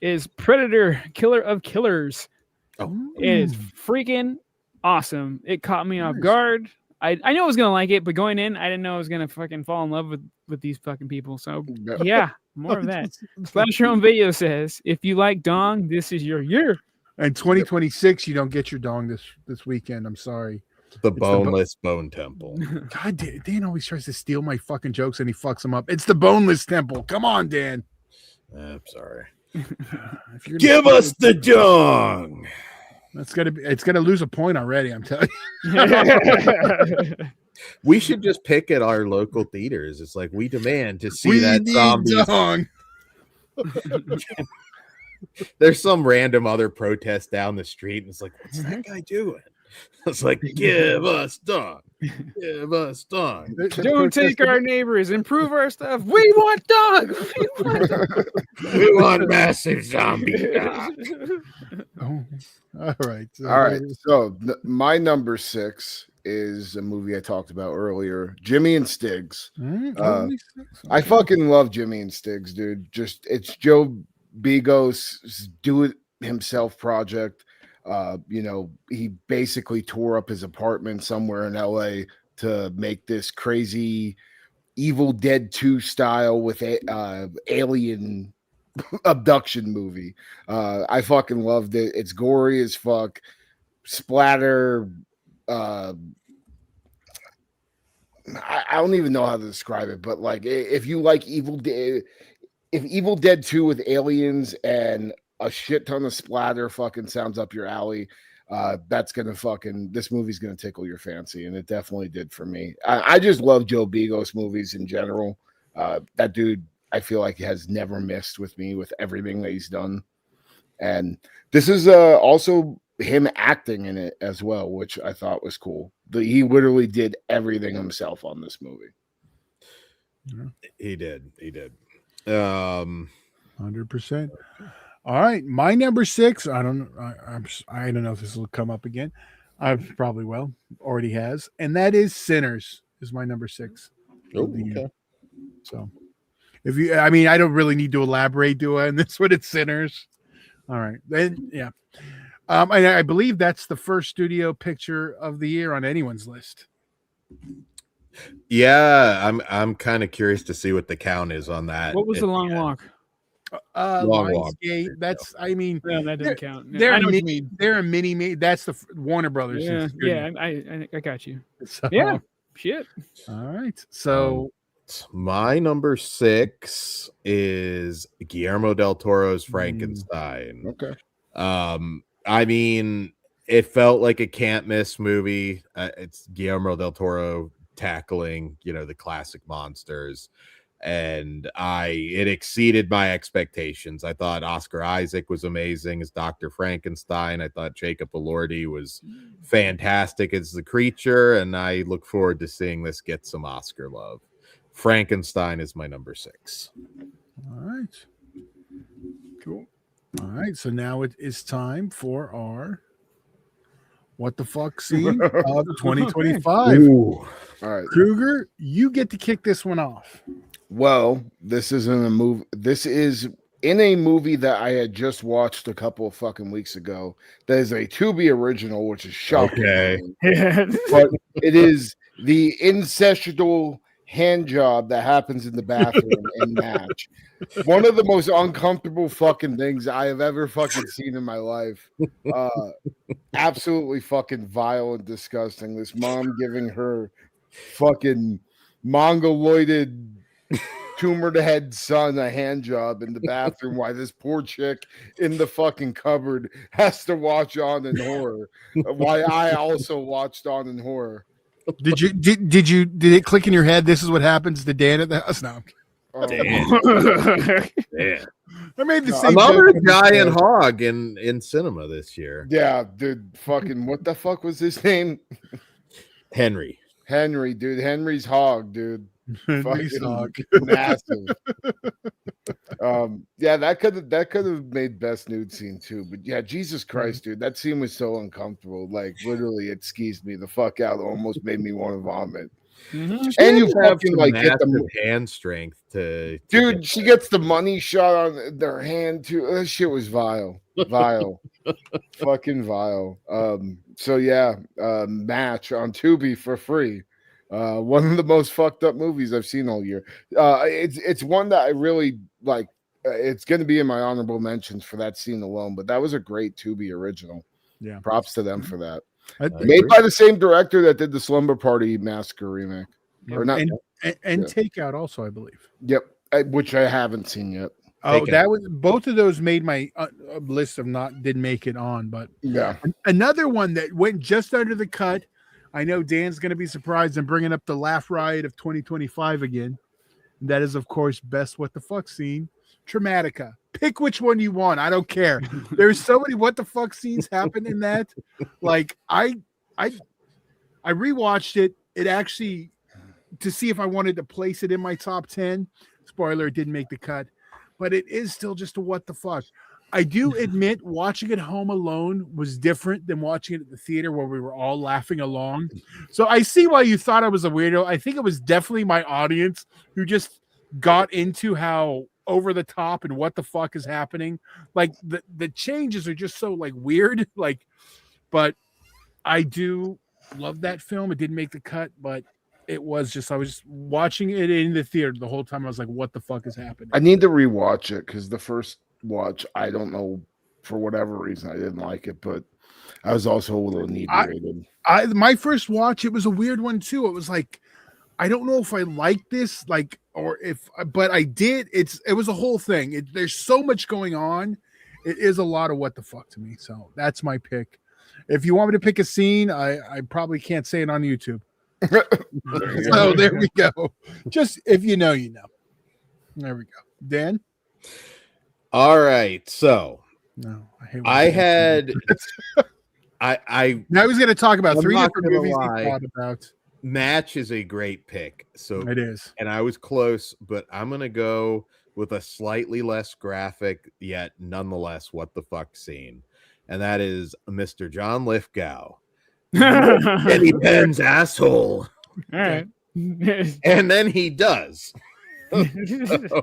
is Predator, Killer of Killers. Oh, it is freaking awesome. It caught me off guard. I knew I was gonna like it, but going in, I didn't know I was gonna fucking fall in love with these fucking people. So yeah, more of that. Slasher on Video says, if you like dong, this is your year. And 2026, you don't get your dong this weekend. I'm sorry. The boneless Bone Temple. God, Dan always tries to steal my fucking jokes and he fucks them up. It's the boneless temple. Come on, Dan. I'm sorry. Give us the dong. It's gonna lose a point already. I'm telling you. We should just pick at our local theaters. It's like we demand to see that zombie dong. There's some random other protest down the street, and it's like, what's that guy doing? It's like, give us dong. Give us dong. Don't take our neighbors. Improve our stuff. We want dog. We want massive zombie dog. Oh, all right. All right. So my number 6 is a movie I talked about earlier, Jimmy and Stiggs. I fucking love Jimmy and Stiggs, dude. It's Joe Bigos' do-it-himself project. He basically tore up his apartment somewhere in LA to make this crazy Evil Dead 2 style with alien abduction movie. I fucking loved it. It's gory as fuck, splatter, I don't even know how to describe it, but like if you like if Evil Dead 2 with aliens and a shit ton of splatter fucking sounds up your alley, that's gonna this movie's gonna tickle your fancy, and it definitely did for me. I just love Joe Begos movies in general. That dude, I feel like has never missed with me with everything that he's done, and this is also him acting in it as well, which I thought was cool. He literally did everything himself on this movie. He did. 100%. All right, my number 6. I don't know if this will come up again. I probably will. Already has, and that is Sinners. Is my number 6. Oh, okay. So, I don't really need to elaborate, do I? And this one, it's Sinners. All right, then, yeah. And I believe that's the first studio picture of the year on anyone's list. Yeah, I'm kind of curious to see what the count is on that. What was the long walk? Long Walk. Lionsgate. That's, no, that doesn't count. They're I a know what you mini. mean. They're a mini. That's the Warner Brothers. Yeah, I got you. So, Yeah, shit. All right. So my number 6 is Guillermo del Toro's Frankenstein. Okay. I mean, it felt like a can't miss movie. It's Guillermo del Toro tackling, the classic monsters, and it exceeded my expectations. I thought Oscar Isaac was amazing as Dr. Frankenstein. I thought Jacob Elordi was fantastic as the creature, and I look forward to seeing this get some Oscar love. Frankenstein is my number 6. all right. Cool. All right, so now it is time for our What the Fuck scene of 2025. Ooh. All right. Kruger, you get to kick this one off. Well, this isn't a movie. This is in a movie that I had just watched a couple of fucking weeks ago. That is a Tubi original, which is shocking. Okay. But it is the incestual hand job that happens in the bathroom in Match. One of the most uncomfortable fucking things I have ever fucking seen in my life. Absolutely fucking vile and disgusting. This mom giving her fucking mongoloided tumored head son a hand job in the bathroom while this poor chick in the fucking cupboard has to watch On in Horror. Why I also watched On in Horror. Did it click in your head? This is what happens to Dan at the house now. Damn. I made the same Another joke. giant hog in cinema this year. Yeah, dude. Fucking what the fuck was his name? Henry, dude. Henry's hog, dude. Henry's Fucking hog. massive. Yeah, that could have made best nude scene too. But yeah, Jesus Christ, dude, that scene was so uncomfortable. Like literally, it skeezed me the fuck out. It almost made me want to vomit. Mm-hmm. And you fucking like get the hand strength to dude. She gets the money shot on their hand too. That shit was vile, fucking vile. So yeah, Match on Tubi for free. One of the most fucked up movies I've seen all year. It's one that I really like. It's going to be in my honorable mentions for that scene alone. But that was a great Tubi original. Yeah, props to them for that. I Made by the same director that did the Slumber Party Massacre remake, or not? And Takeout also, I believe. Yep, which I haven't seen yet. Oh, that was both of those made my list of didn't make it on, but yeah, another one that went just under the cut. I know Dan's going to be surprised in bringing up the laugh riot of 2025 again. And that is, of course, best what the fuck scene, Traumatica. Pick which one you want. I don't care. There's so many what the fuck scenes happen in that. Like I rewatched it. It actually to see if I wanted to place it in my top 10. Spoiler, it didn't make the cut, but it is still just a what the fuck. I do admit watching it home alone was different than watching it at the theater where we were all laughing along. So I see why you thought I was a weirdo. I think it was definitely my audience who just got into how over the top and what the fuck is happening. Like the changes are just so like weird. Like, but I do love that film. It didn't make the cut, but it was just, I was just watching it in the theater the whole time. I was like, what the fuck is happening? I need to rewatch it because the first watch, I don't know, for whatever reason, I didn't like it, but I was also a little inebriated. My first watch, it was a weird one too. It was like, I don't know if I like this, like, or if, but I did. It was a whole thing. There's so much going on. It is a lot of what the fuck to me. So that's my pick. If you want me to pick a scene, I probably can't say it on YouTube. So there we go. Just if you know, you know. There we go. Dan? All right. So No, I had I now he's gonna talk about I'm 3 not different gonna movies lie. he thought about. Match is a great pick. So It is. and I was close, but I'm gonna go with a slightly less graphic yet nonetheless what the fuck scene, and that is Mr. John Lithgow. Eddie Penn's asshole. All right. And then he does. So,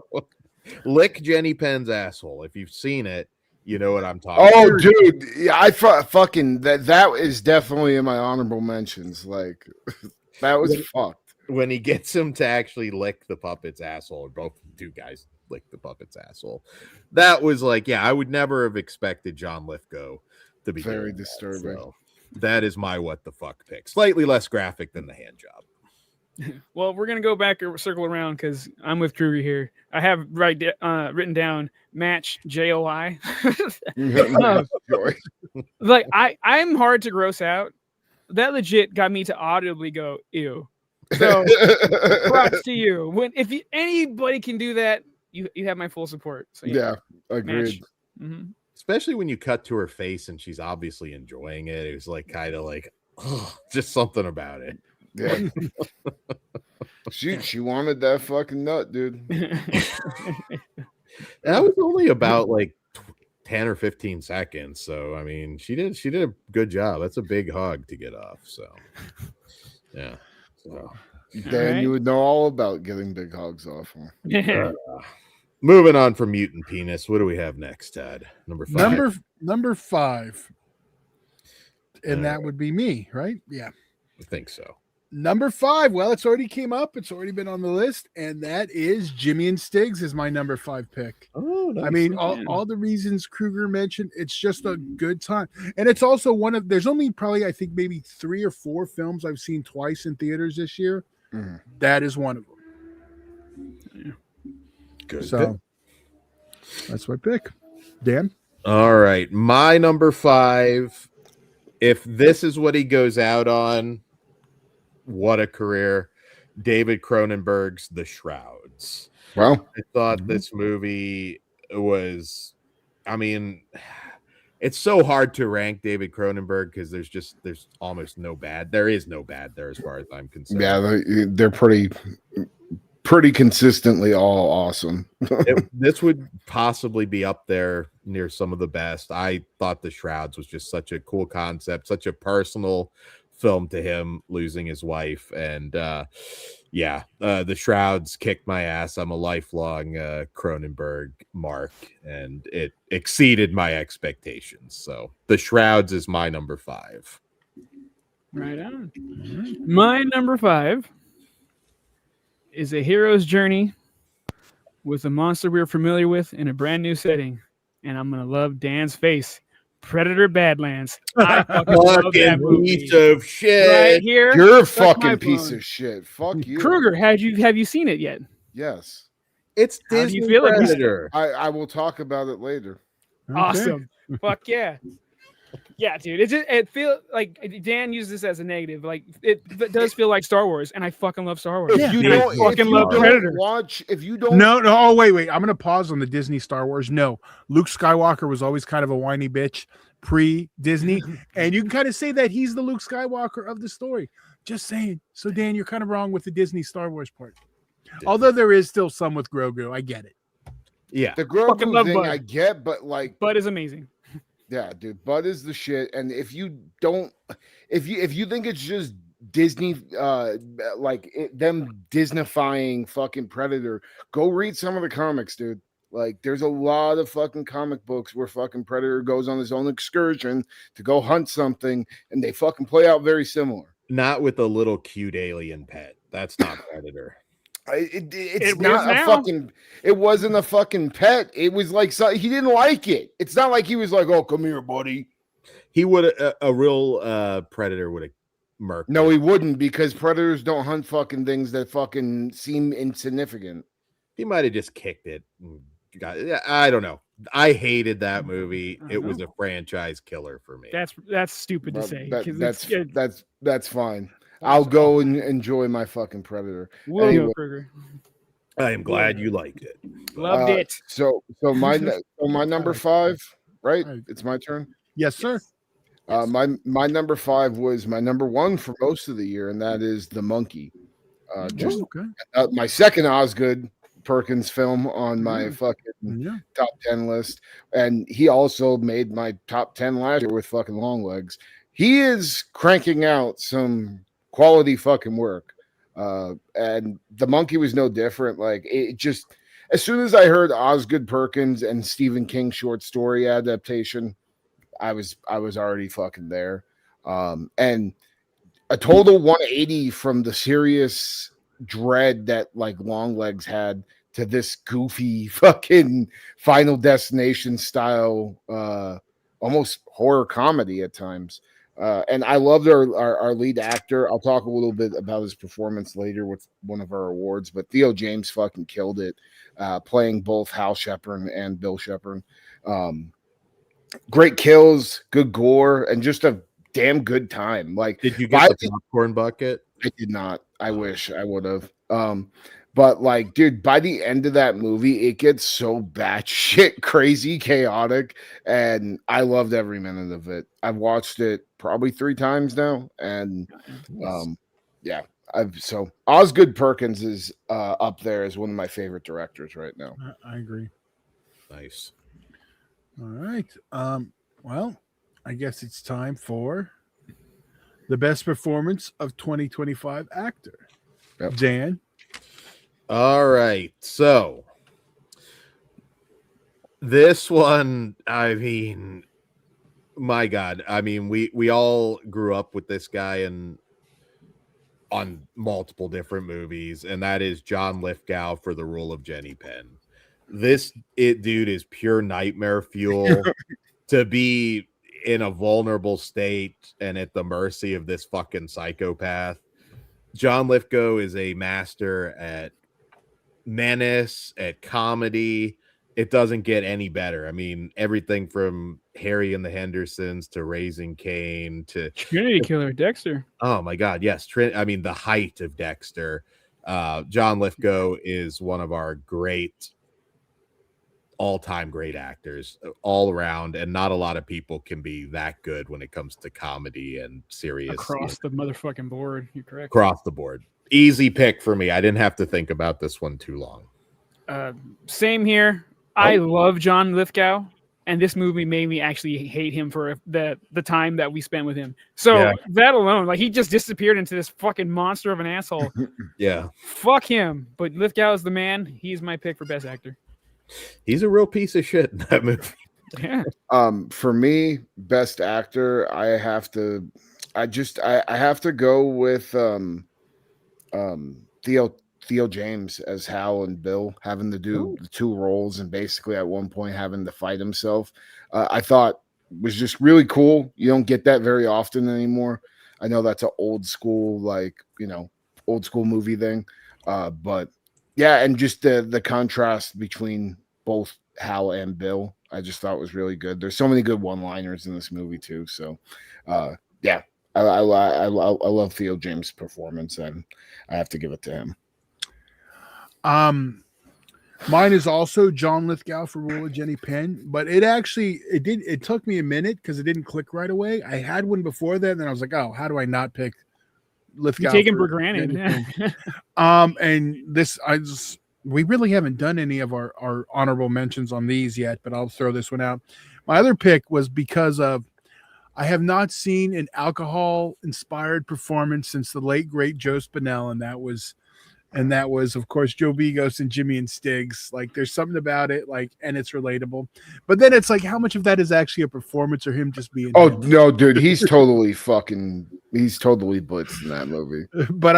lick Jenny Penn's asshole. If you've seen it, you know what I'm talking about. Oh, dude, yeah, I fucking that is definitely in my honorable mentions. Like, that was fucked. When he gets him to actually lick the puppet's asshole, or both two guys lick the puppet's asshole. That was like, yeah, I would never have expected John Lithgow to be Very doing disturbing. That, so that is my what the fuck pick. Slightly less graphic than the hand job. Well, we're gonna go back or circle around because I'm with Kruger here. I have written down match JOI. Like I'm hard to gross out. That legit got me to audibly go ew. So props to you. When anybody can do that, you have my full support. So yeah, agreed. Mm-hmm. Especially when you cut to her face and she's obviously enjoying it. It was like kind of like just something about it. Yeah. She wanted that fucking nut, dude. That was only about like 10 or 15 seconds. So I mean, she did a good job. That's a big hug to get off. So yeah. So Dan, you would know all about getting big hugs off. Moving on from Mutant Penis, what do we have next, Ted? Number 5. Number 5. And that would be me, right? Yeah. I think so. Number 5. Well, it's already came up. It's already been on the list, and that is Jimmy and Stiggs is my number 5 pick. Oh, nice. I mean, all the reasons Kruger mentioned. It's just a good time, and it's also one of. There's only probably I think maybe 3 or 4 films I've seen twice in theaters this year. Mm-hmm. That is one of them. Yeah. Good. So that's my pick. Dan. All right, my number 5. If this is what he goes out on. What a career. David Cronenberg's The Shrouds. Well, I thought this movie was, I mean, it's so hard to rank David Cronenberg because there's almost no bad. There is no bad there as far as I'm concerned. Yeah, they're pretty consistently all awesome. This would possibly be up there near some of the best. I thought The Shrouds was just such a cool concept, such a personal film to him losing his wife, and The Shrouds kicked my ass. I'm a lifelong Cronenberg mark, and it exceeded my expectations. So The Shrouds is my number 5. Right on. My number 5 is a hero's journey with a monster we're familiar with in a brand new setting, and I'm gonna love Dan's face. Predator Badlands. I fucking love that movie. Piece of shit. Right here. You're a fucking piece of shit. Fuck you. Kruger, have you seen it yet? Yes. It's How Disney do you feel Predator. I will talk about it later. Awesome. Fuck yeah. Yeah, dude. It feels like Dan used this as a negative. Like it does feel like Star Wars, and I fucking love Star Wars. If you don't love Predator. If you don't No, oh wait. I'm gonna pause on the Disney Star Wars. No, Luke Skywalker was always kind of a whiny bitch pre-Disney, and you can kind of say that he's the Luke Skywalker of the story. Just saying. So Dan, you're kind of wrong with the Disney Star Wars part. Although there is still some with Grogu, I get it. Yeah, the Grogu thing I get, but like Bud is amazing. Yeah, dude, Bud is the shit. And if you think it's just Disney, them Disneyfying fucking Predator, go read some of the comics, dude. Like, there's a lot of fucking comic books where fucking Predator goes on his own excursion to go hunt something, and they fucking play out very similar. Not with a little cute alien pet. That's not Predator. It's not a fucking. It wasn't a fucking pet. It was like he didn't like it. It's not like he was like, "Oh, come here, buddy." He would a real predator would have murked No, it. he wouldn't, because predators don't hunt fucking things that fucking seem insignificant. He might have just kicked it. I don't know. I hated that movie. It was a franchise killer for me. That's stupid to But say. That's fine. I'll go and enjoy my fucking Predator. We'll Anyway, go, Kruger. I am glad you liked it. Loved it. So my number 5, right? It's my turn. Yes, sir. My number 5 was my number 1 for most of the year, and that is The Monkey. My second Osgood Perkins film on my fucking top 10 list, and he also made my top 10 last year with fucking Long Legs. He is cranking out some quality fucking work, and The Monkey was no different. Like, it just, as soon as I heard Osgood Perkins and Stephen King short story adaptation, I was already fucking there. And a total 180 from the serious dread that like Long Legs had to this goofy fucking Final Destination style, almost horror comedy at times. And I loved our lead actor. I'll talk a little bit about his performance later with one of our awards, but Theo James fucking killed it, playing both Hal Shepard and Bill Shepard. Great kills, good gore, and just a damn good time. Like, did you get the popcorn bucket? I did not. I wish I would have. But like, dude, by the end of that movie, it gets so batshit crazy, chaotic, and I loved every minute of it. I've watched it probably 3 times now, and yeah, so Osgood Perkins is up there as one of my favorite directors right now. I agree. Nice. All right. Well, I guess it's time for the best performance of 2025 actor. Yep. Dan. All right. So this one, I mean, my God. I mean, we all grew up with this guy on multiple different movies, and that is John Lithgow for The Rule of Jenny Penn. Dude is pure nightmare fuel. To be in a vulnerable state and at the mercy of this fucking psychopath. John Lithgow is a master at menace, at comedy. It doesn't get any better. I mean, everything from Harry and the Hendersons to Raising Cain to Trinity Killer, Dexter. Oh my God, yes. I mean, the height of Dexter. John Lithgow is one of our all-time great actors all around, and not a lot of people can be that good when it comes to comedy and serious across the motherfucking board. You're correct. Across the board. Easy pick for me. I didn't have to think about this one too long. Same here. I love John Lithgow, and this movie made me actually hate him for the time that we spent with him. So that alone, like, he just disappeared into this fucking monster of an asshole. Yeah. Fuck him. But Lithgow is the man. He's my pick for best actor. He's a real piece of shit in that movie. Yeah. For me, best actor, I have to go with Theo James as Hal and Bill, having to do the 2 roles and basically at one point having to fight himself. I thought was just really cool. You don't get that very often anymore. I know that's an old school movie thing, but yeah, and just the contrast between both Hal and Bill, I just thought was really good. There's so many good one-liners in this movie too. So, yeah, I love Theo James' performance, and I have to give it to him. Mine is also John Lithgow for Rule of Jenny Penn, but it took me a minute because it didn't click right away. I had one before that, and then I was like, oh, how do I not pick Lithgow? You take him for granted. And this, we really haven't done any of our honorable mentions on these yet, but I'll throw this one out. My other pick was because of I have not seen an alcohol-inspired performance since the late great Joe Spinell, and that was, of course, Joe Begos and Jimmy and Stiggs. Like, there's something about it, like, and it's relatable. But then it's like, how much of that is actually a performance or him just being? Oh no, dude, he's totally blitzed in that movie. But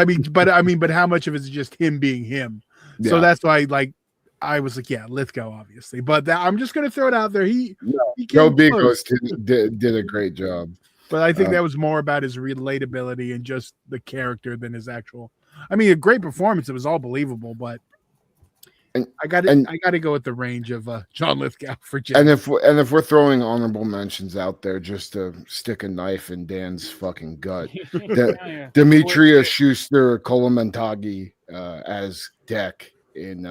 how much of it is just him being him? Yeah. So that's why, like, I was like, yeah, Lithgow, obviously. But I'm just gonna throw it out there. Joe Begos did a great job. But I think that was more about his relatability and just the character than his actual. I mean, a great performance. It was all believable, but I got to go with the range of John Lithgow for Jack. And if we're throwing honorable mentions out there just to stick a knife in Dan's fucking gut, Demetria Schuster Kolomentagi as Deck in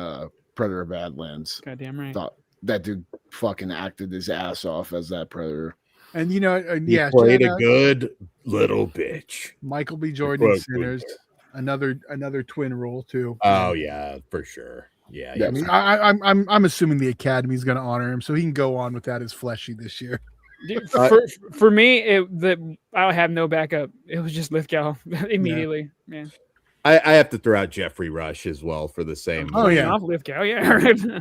Predator Badlands. Goddamn right. Thought that dude fucking acted his ass off as that Predator. And he played a good little bitch. Michael B. Jordan in Sinners, another twin role too. Oh yeah, for sure. Yeah, I mean, I'm assuming the Academy's going to honor him, so he can go on without his fleshy this year. Dude, for me, I have no backup. It was just Lithgow immediately, man. I have to throw out Jeffrey Rush as well for the same. Oh yeah, off Lithgow, yeah.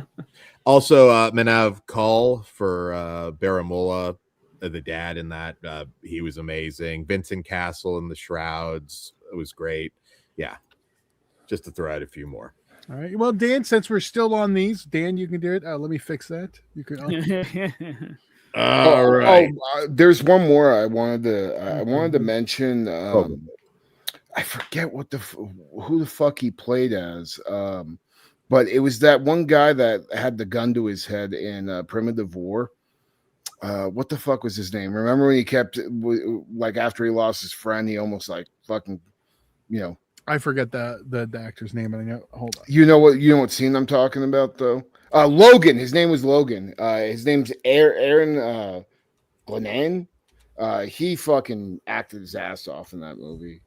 Also, Manav Kaul for Baramulla, the dad in that. He was amazing. Vincent Castle in The Shrouds. It was great. Yeah, just to throw out a few more. All right. Well, Dan, since we're still on these, Dan, you can do it. Let me fix that. You can. All right. There's one more I wanted to mention. I forget who the fuck he played as. But it was that one guy that had the gun to his head in Primitive War. What the fuck was his name? Remember when he kept like after he lost his friend, he almost like fucking, I forget the actor's name, and I know. Hold on. You know what scene I'm talking about though? Logan. His name was Logan. His name's Aaron Glennan. He fucking acted his ass off in that movie.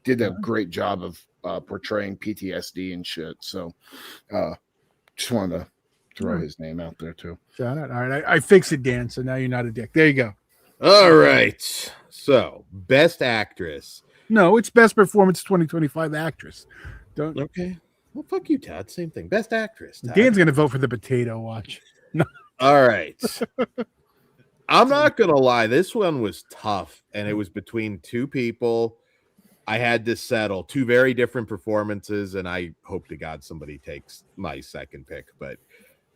Did a great job of portraying PTSD and shit. So, just wanted to throw his name out there too. Shout out. All right, I fixed it, Dan. So now you're not a dick. There you go. All right. So, best actress. No, it's best performance 2025 actress. Don't. Okay. Well, fuck you, Todd. Same thing. Best actress. Todd. Dan's gonna vote for the potato watch. No. All right. I'm not gonna lie. This one was tough, and it was between two people. I had to settle two very different performances, and I hope to God somebody takes my second pick. But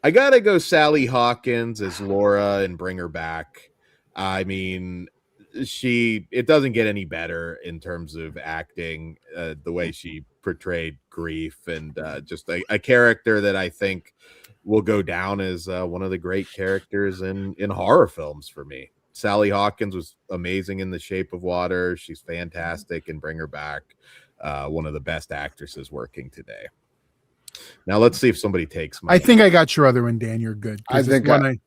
I gotta go Sally Hawkins as Laura and Bring Her Back. I mean, it doesn't get any better in terms of acting, the way she portrayed grief and just a character that I think will go down as one of the great characters in horror films for me. Sally Hawkins was amazing in The Shape of Water. She's fantastic and Bring Her Back. One of the best actresses working today. Now let's see if somebody takes my. I think I got your other one, Dan. You're good. I think I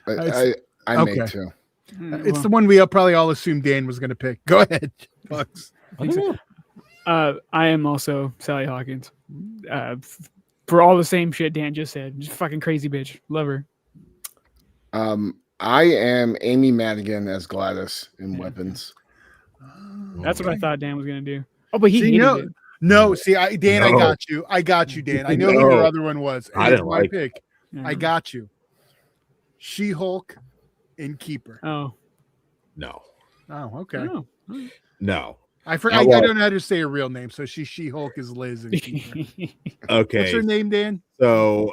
okay. may too. It's the one we probably all assumed Dan was going to pick. Go ahead, Bucks. I am also Sally Hawkins. For all the same shit Dan just said. Just fucking crazy bitch. Love her. I am Amy Madigan as Gladys in Weapons. That's what I thought Dan was going to do. Oh, but he hated it. No, see, Dan, no. I got you, Dan. I know who your other one was. I didn't like pick. Yeah. I got you. She-Hulk and Keeper. Oh. No. Oh, okay. Oh. No. I don't know how to say her real name, so She-Hulk is Liz and Keeper. Okay. What's her name, Dan? So,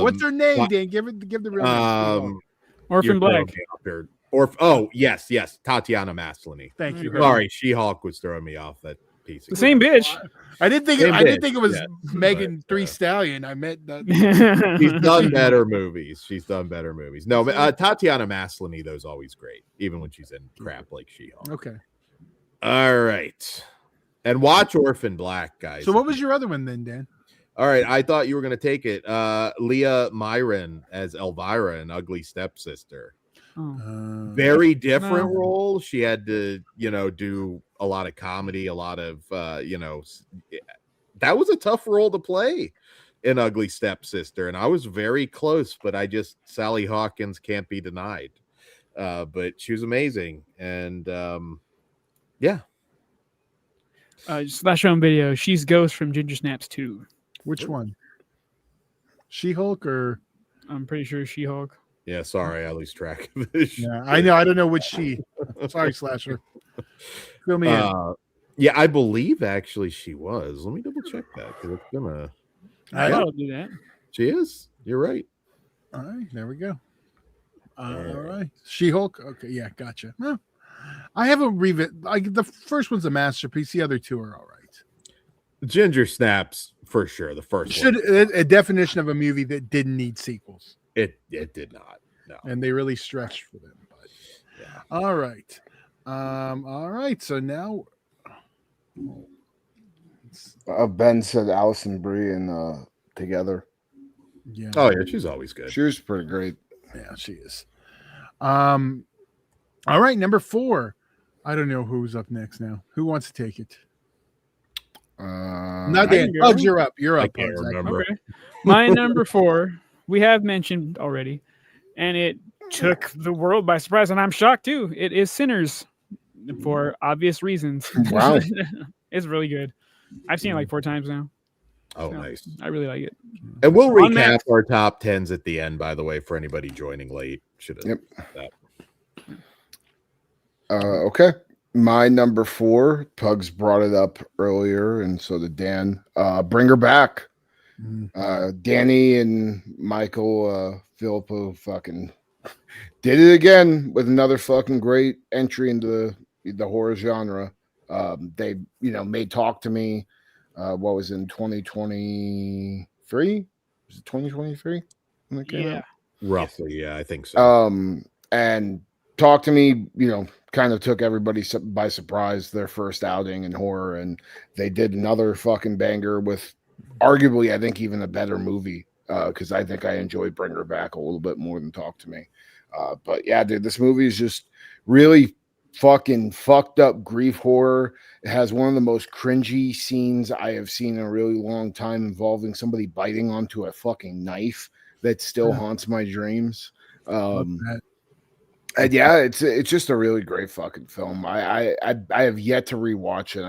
what's her name, Dan? Give the real name. Orphan Black. Yes, Tatiana Maslany. Thank you. Sorry, She-Hulk was throwing me off that piece. The same bitch. I didn't think it was Megan Three Stallion. I meant that. She's done better movies. No, but Tatiana Maslany, though, is always great, even when she's in crap like She-Hulk. Okay. All right. And watch Orphan Black, guys. So what was your other one then, Dan? All right, I thought you were going to take it. Leah Myron as Elvira, an ugly stepsister. Very different role. She had to, do a lot of comedy, a lot of, that was a tough role to play, an ugly stepsister. And I was very close, but Sally Hawkins can't be denied. But she was amazing. And yeah. Slash on video. She's Ghost from Ginger Snaps 2. Which one? She-Hulk or? I'm pretty sure She-Hulk. Yeah, sorry, I lose track of this. Yeah, I know. I don't know which she. Sorry, Slasher. Fill me in. Yeah, I believe actually she was. Let me double check that because it's gonna. I'll do that. She is. You're right. All right, there we go. All right, She-Hulk. Okay, yeah, gotcha. Well, I haven't like the first one's a masterpiece. The other two are all right. Ginger Snaps for sure. The first Should one. a definition of a movie that didn't need sequels. It did not. No. And they really stretched for them. But Yeah. all right. All right. So now Ben said Allison Brie and Together. yeah. Oh yeah, she's always good. She was pretty great. Yeah, she is. All right, number 4. I don't know who's up next now. Who wants to take it? Not Dan. Pugs, you're up. You're up. I can't Pugs. remember. Okay. My number 4, we have mentioned already, and it took the world by surprise, and I'm shocked too. It is Sinners, for obvious reasons. Wow. It's really good. I've seen it like 4 times now. Oh, So, nice. I really like it. And we'll On recap Max. our top 10s at the end, by the way, for anybody joining late. Should have. Yep. Okay. My number 4, Pugs brought it up earlier, and so did Dan. Bring Her Back. Danny and Michael Filippo fucking did it again with another fucking great entry into the horror genre. They, made Talk to Me. What was in 2023? Was it 2023 when it came out? Roughly, yeah, I think so. And Talk to Me, kind of took everybody by surprise, their first outing in horror, and they did another fucking banger with arguably, I think, even a better movie, because I think I enjoyed Bring Her Back a little bit more than Talk to Me. But yeah, dude, this movie is just really fucking fucked up grief horror. It has one of the most cringy scenes I have seen in a really long time, involving somebody biting onto a fucking knife that still haunts my dreams. And yeah, it's just a really great fucking film. I have yet to rewatch it.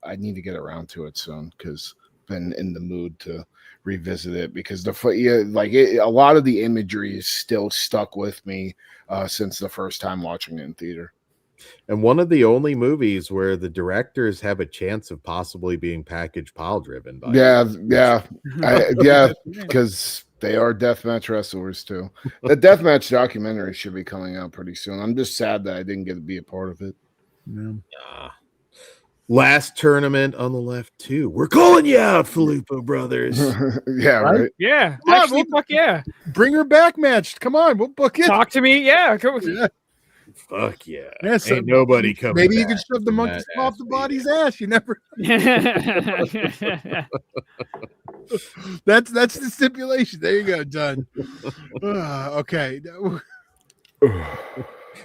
I need to get around to it soon, because I've been in the mood to revisit it, because a lot of the imagery is still stuck with me since the first time watching it in theater. And one of the only movies where the directors have a chance of possibly being package pile driven. Yeah, because they are deathmatch wrestlers too. The deathmatch documentary should be coming out pretty soon. I'm just sad that I didn't get to be a part of it. Yeah. Last tournament on the left too. We're calling you out, Filippo brothers. Yeah, right. Yeah, Come on, actually, fuck yeah. Bring Her Back match. Come on, we'll book it. Talk to me. Yeah, come Yeah. Fuck yeah. Yeah, so Ain't nobody coming. Maybe you back can shove the from monkey's that paw off ass the beat. body's ass. You never. yeah. That's the stipulation. There you go, done. Okay.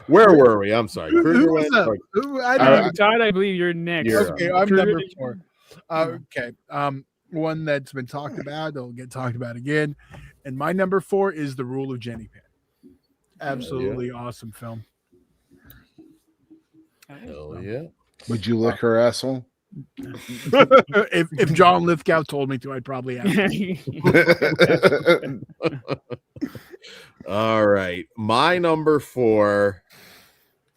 Where were we? I'm sorry. Who Kruger was went. up? or- I don't know. Todd, I believe you're next. You're Okay, I'm number 4. Okay. One that's been talked about, it'll get talked about again. And my number 4 is The Rule of Jenny Pan. Absolutely awesome film. Hell yeah. Would you lick her asshole? if John Lithgow told me to, I'd probably ask. All right. My number 4,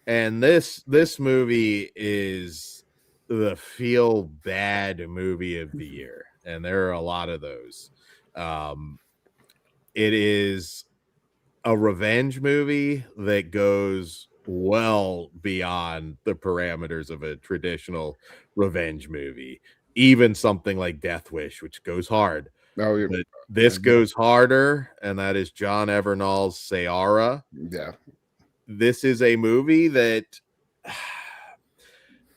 and this movie is the feel bad movie of the year, and there are a lot of those. It is a revenge movie that goes well beyond the parameters of a traditional revenge movie, even something like Death Wish, which goes hard. Oh, yeah. But this goes harder, and that is John Evernall's Sayara. Yeah. This is a movie that,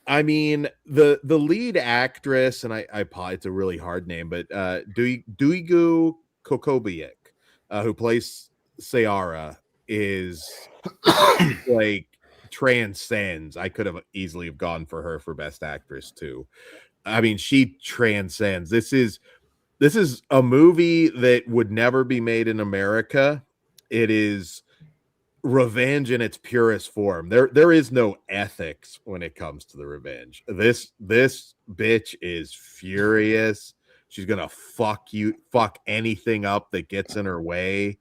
I mean, the lead actress, and it's a really hard name, but Duigu Kokobiek, who plays Sayara, is like transcends. I could have easily have gone for her for best actress too. I mean, she transcends. This is a movie that would never be made in America. It is revenge in its purest form. There is no ethics when it comes to the revenge. This bitch is furious. She's gonna fuck anything up that gets in her way.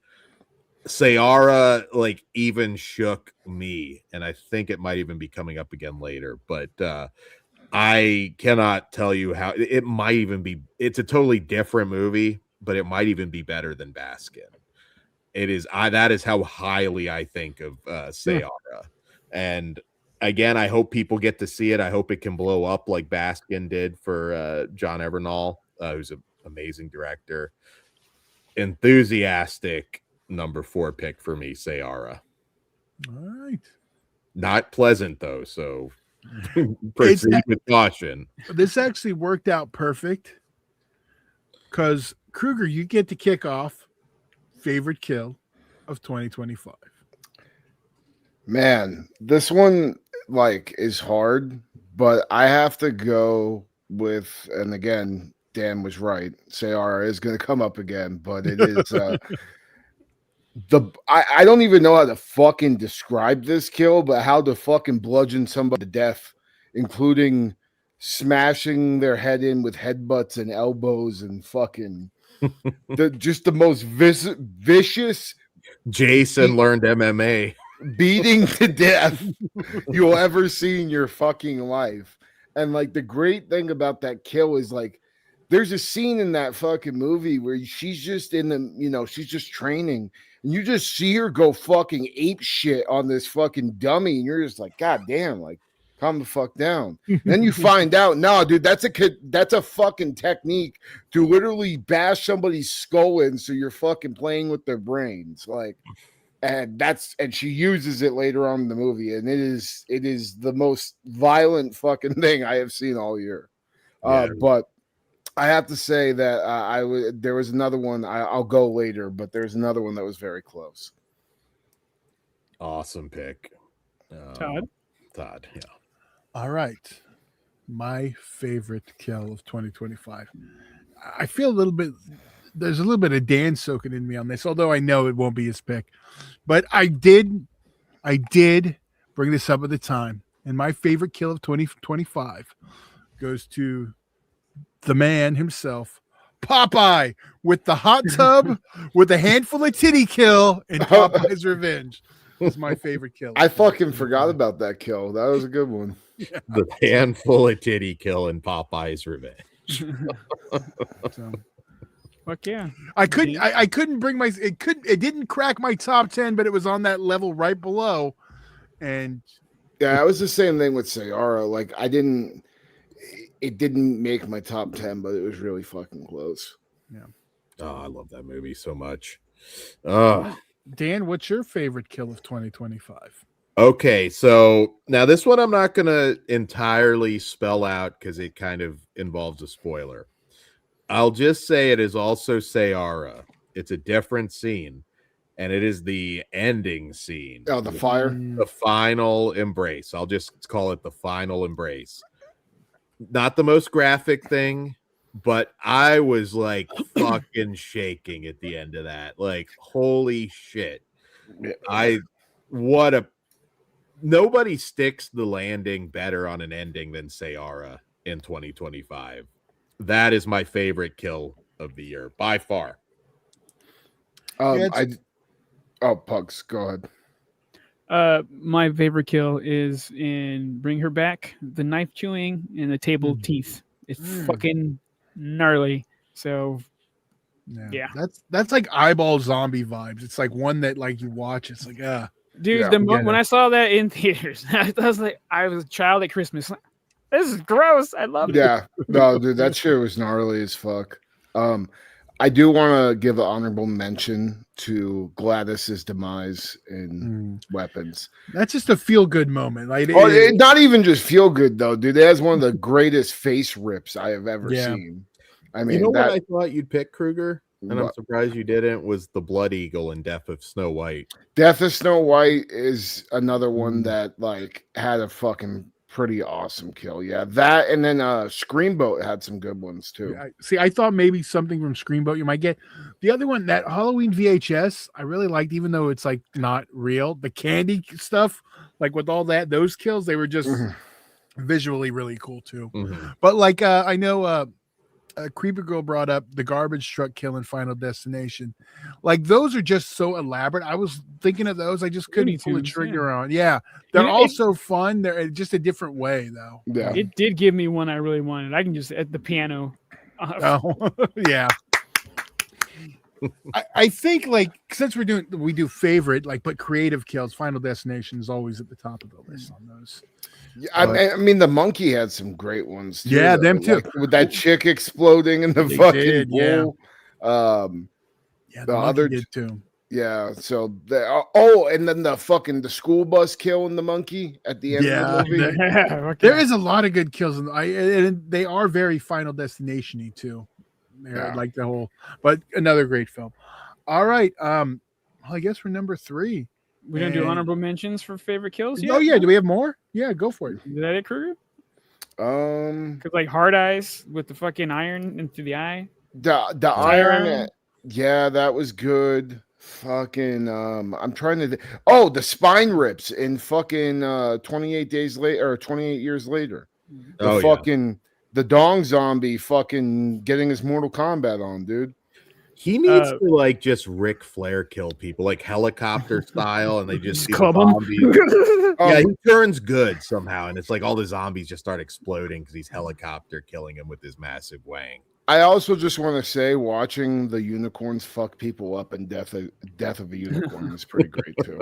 Sayara like even shook me, and I think it might even be coming up again later, but I cannot tell you how it might even be. It's a totally different movie, but it might even be better than Baskin. It is. That is how highly I think of Sayara, and again, I hope people get to see it. I hope it can blow up like Baskin did for John Evernall, who's an amazing director. Enthusiastic number 4 pick for me, Sayara. All right. Not pleasant though, so proceed with caution. This actually worked out perfect because Kruger, you get to kick off favorite kill of 2025. Man, this one is hard, but I have to go with, and again, Dan was right. Sayara is going to come up again, but it is I don't even know how to fucking describe this kill, but how to fucking bludgeon somebody to death, including smashing their head in with headbutts and elbows and fucking just the most vicious. Jason learned MMA. Beating to death you'll ever see in your fucking life. And the great thing about that kill is there's a scene in that fucking movie where she's just in the, she's just training and you just see her go fucking ape shit on this fucking dummy. And you're just like, God damn, calm the fuck down. Then you find out, no, dude, that's a fucking technique to literally bash somebody's skull in. So you're fucking playing with their brains. And she uses it later on in the movie. And it is the most violent fucking thing I have seen all year. Yeah. But I have to say that there was another one. I'll go later, but there's another one that was very close. Awesome pick. Todd, yeah. All right. My favorite kill of 2025. I feel there's a little bit of Dan soaking in me on this, although I know it won't be his pick. But I did bring this up at the time. And my favorite kill of 2025 goes to the man himself, Popeye, with the hot tub with a handful of titty kill in Popeye's Revenge. Is my favorte kill. I fucking forgot about that kill. That was a good one. Yeah. The handful of titty kill in Popeye's Revenge. So, fuck yeah. I couldn't bring it didn't crack my top 10, but it was on that level right below. And yeah, it was the same thing with Sayara. It didn't make my top 10, but it was really fucking close. Yeah. Oh, I love that movie so much. Dan, what's your favorite kill of 2025? Okay, so now this one I'm not going to entirely spell out because it kind of involves a spoiler. I'll just say it is also Sayara. It's a different scene, and it is the ending scene. Oh, the fire? The final embrace. I'll just call it the final embrace. Not the most graphic thing, but I was fucking shaking at the end of that. Holy shit. Nobody sticks the landing better on an ending than Sayara in 2025. That is my favorite kill of the year by far. Pugs, go ahead. My favorite kill is in Bring Her Back, the knife chewing and the table teeth. It's fucking gnarly. So yeah. That's like eyeball zombie vibes. It's one that you watch. It's dude. Yeah, when I saw that in theaters, I was I was a child at Christmas. This is gross. I love it. Yeah, no, dude, that shit was gnarly as fuck. I do want to give an honorable mention to Gladys's demise in Weapons. That's just a feel good moment. Not even just feel good though, dude. It has one of the greatest face rips I have ever seen. I mean, what I thought you'd pick, Kruger, and I'm surprised you didn't, was the Blood Eagle in Death of Snow White. Death of Snow White is another one that had a fucking pretty awesome kill. Yeah, that, and then Screamboat had some good ones too. See, I thought maybe something from Screamboat you might get. The other one, that Halloween VHS, I really liked, even though it's not real. The candy stuff, with all those kills, they were just visually really cool too. But I know Creeper Girl brought up the garbage truck kill in Final Destination. Those are just so elaborate. I was thinking of those. I just couldn't pull the trigger on. Yeah. They're also fun. They're just a different way though. Yeah. It did give me one I really wanted. I can just at the piano. Oh, yeah. I think like since we do favorite like but creative kills, Final Destination is always at the top of the list on those. Yeah, I mean, the monkey had some great ones. Too, Yeah, though. them too. Like, with that chick exploding in the They fucking did, yeah. pool. Yeah, the other did too. Yeah, so and then the school bus killing the monkey at the end of the movie. There is a lot of good kills, and they are very Final Destination-y too. They're like the whole, but another great film. All right, well, I guess we're number 3. We don't do honorable mentions for favorite kills yet? Oh yeah, do we have more? Yeah, go for it. Is that it, Kruger? Because like Hard Eyes with the fucking iron into the eye. The iron, yeah, that was good. Fucking, I'm trying to. The spine rips in fucking 28 days later or 28 years later. The dong zombie fucking getting his Mortal Kombat on, dude. He needs to like just Ric Flair kill people like helicopter style, and they just see the zombies. Yeah, he turns good somehow, and it's like all the zombies just start exploding because he's helicopter killing him with his massive wang. I also just want to say, watching the unicorns fuck people up and death of a unicorn is pretty great too.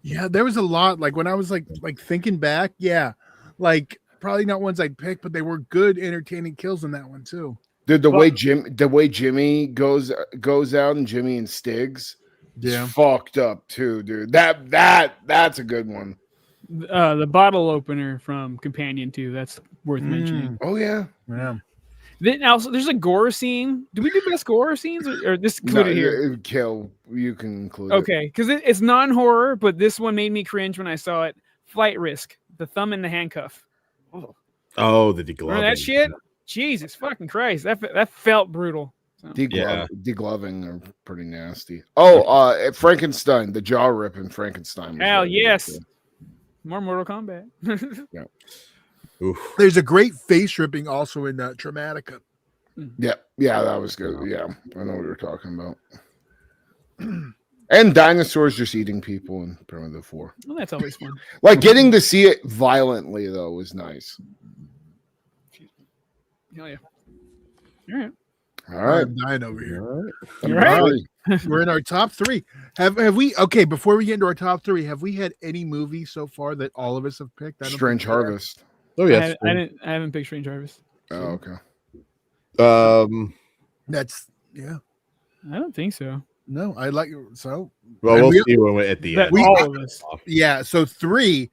Yeah, there was a lot. Like when I was like thinking back, yeah, like probably not ones I'd pick, but they were good, entertaining kills in that one too. Dude, the way Jimmy goes out and Jimmy and Stiggs, fucked up too, dude. That's a good one. The bottle opener from Companion 2, that's worth mentioning. Oh yeah. Then also, there's a gore scene. Do we do best gore scenes or this included here? You can include okay, because it's non-horror, but this one made me cringe when I saw it. Flight Risk, the thumb in the handcuff. Oh, the degloving. Remember that shit? Jesus fucking Christ, that felt brutal. So. Degloving are pretty nasty. Frankenstein, the jaw rip in Frankenstein. Hell yes. More Mortal Kombat. Yeah. Oof. There's a great face ripping also in Traumatica. Yeah, that was good. Yeah, I know what you're talking about. And dinosaurs just eating people in Primitive 4. Well, that's always fun. Like getting to see it violently though was nice. Hell yeah. All right. All right. I'm dying over here. All right. We're in our top 3. Have we? Okay, before we get into our top 3, have we had any movies so far that all of us have picked? Strange Harvest. Oh yes. I haven't picked Strange Harvest. Oh, okay. That's I don't think so. No, I like so. Well, we'll see when we're at the end. All of us. Yeah, so 3.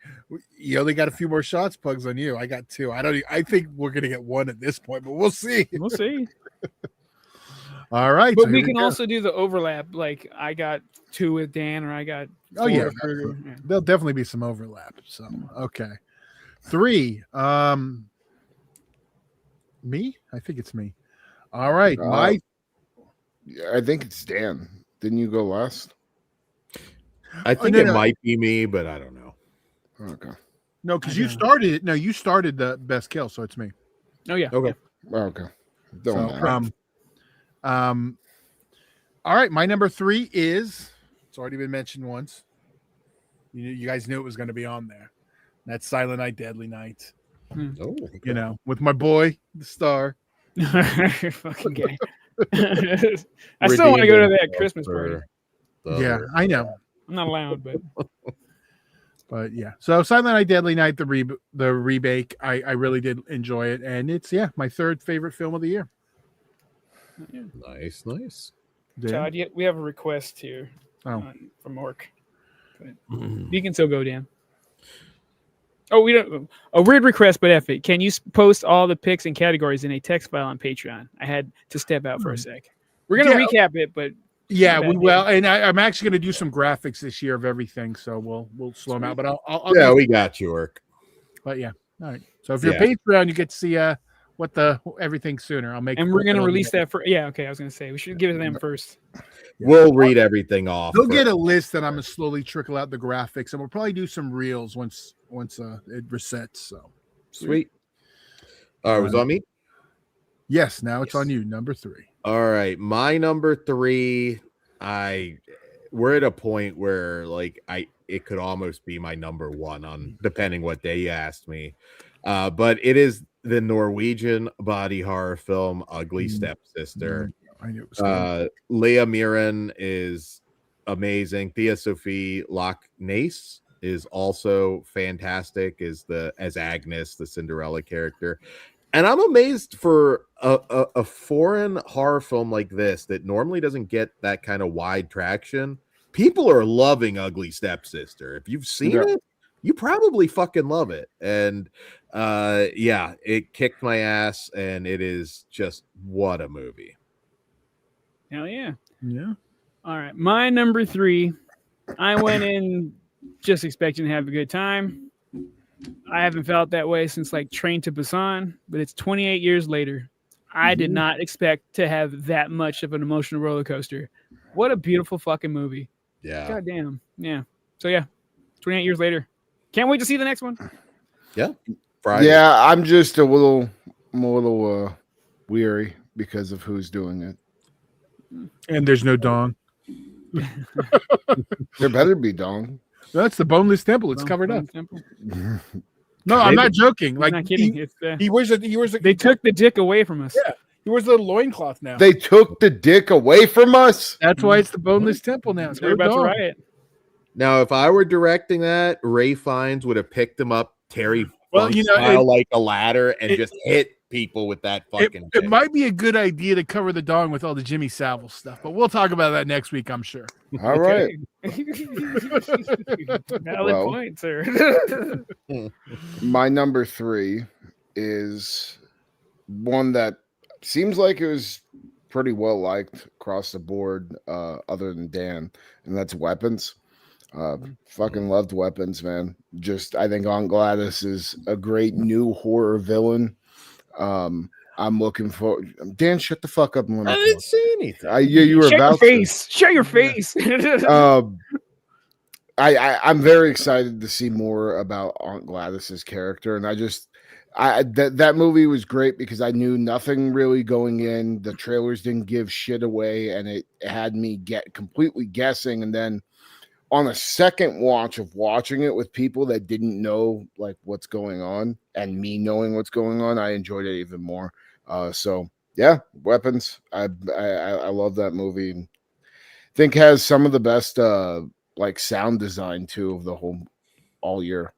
You only got a few more shots, Pugs, on you. I got 2. I think we're gonna get 1 at this point, but we'll see. We'll see. All right, but we can also do the overlap. Like I got 2 with Dan, or I got. There'll definitely be some overlap. So okay, 3. Me? I think it's me. All right, I think it's Dan. Didn't you go last? I think it might be me, but I don't know. Okay. No, because you started it. No, you started the best kill, so it's me. Oh yeah. Okay. Okay. All right, my number 3 is. It's already been mentioned once. You guys knew it was going to be on there. That's Silent Night, Deadly Night. Oh, okay. You know, with my boy, the star. Fucking gay. I still want to go to that Christmas party. Yeah, I know. I'm not allowed, but yeah. So Silent Night, Deadly Night, the remake, I really did enjoy it, and it's my 3rd favorite film of the year. Yeah. Nice. Todd, we have a request here from Orc. Mm. You can still go, Dan. Oh, we don't. A weird request, but F it. Can you post all the picks and categories in a text file on Patreon? I had to step out for a sec. We're gonna recap it, but we will. And I'm actually gonna do some graphics this year of everything, so we'll slow them out. But I'll we got you, Orc. But yeah, all right. So if you're Patreon, you get to see everything sooner. I'll make. And we're gonna release that for. Yeah, okay. I was gonna say we should give it to them first. We'll read everything off. They'll get a list, and I'm gonna slowly trickle out the graphics, and we'll probably do some reels once it resets. So sweet. All right, was on me. Yes, now it's on you. Number 3. All right, my number 3. We're at a point where it could almost be my number 1 on depending what day you asked me. But it is the Norwegian body horror film Ugly Stepsister. I knew it was coming. Leah Miran is amazing. Thea Sophie Loch-Nace is also fantastic as Agnes, the Cinderella character. And I'm amazed for a foreign horror film like this that normally doesn't get that kind of wide traction. People are loving Ugly Stepsister. If you've seen it, you probably fucking love it. And yeah, it kicked my ass, and it is just what a movie. Hell yeah. Yeah. All right. My number 3, I went in just expecting to have a good time. I haven't felt that way since like Train to Busan, but it's 28 years later. I did not expect to have that much of an emotional roller coaster. What a beautiful fucking movie. Yeah. God damn. Yeah. So yeah, 28 years later. Can't wait to see the next one. Yeah. Friday. Yeah, I'm just a little weary because of who's doing it. And there's no dong. There better be dong. That's the boneless temple. It's covered up. Temple. No, I'm not joking. Like, Like not kidding. he wears a They took the dick away from us. Yeah. He wears a little loincloth now. They took the dick away from us. That's why it's the boneless temple now. It's They're about to riot. Now, if I were directing that, Ray Fiennes would have picked him up, Terry Well, Funk you know, style like a ladder, and just hit people with that fucking It dick. might be a good idea to cover the dong with all the Jimmy Savile stuff, but we'll talk about that next week, I'm sure. All right. Valid Well. point, sir. My number 3 is one that seems like it was pretty well liked across the board, other than Dan, and that's Weapons. Fucking loved Weapons, man. Just I think Aunt Gladys is a great new horror villain. I'm looking for Dan. Shut the fuck up and let me I talk. didn't say anything. You were Shut your about face. Shut your face. to. I'm very excited to see more about Aunt Gladys's character, and that movie was great because I knew nothing really going in. The trailers didn't give shit away, and it had me completely guessing. And then on a second watch of watching it with people that didn't know like what's going on, and me knowing what's going on, I enjoyed it even more. So yeah, Weapons. I love that movie. And think has some of the best like sound design too of the whole all year.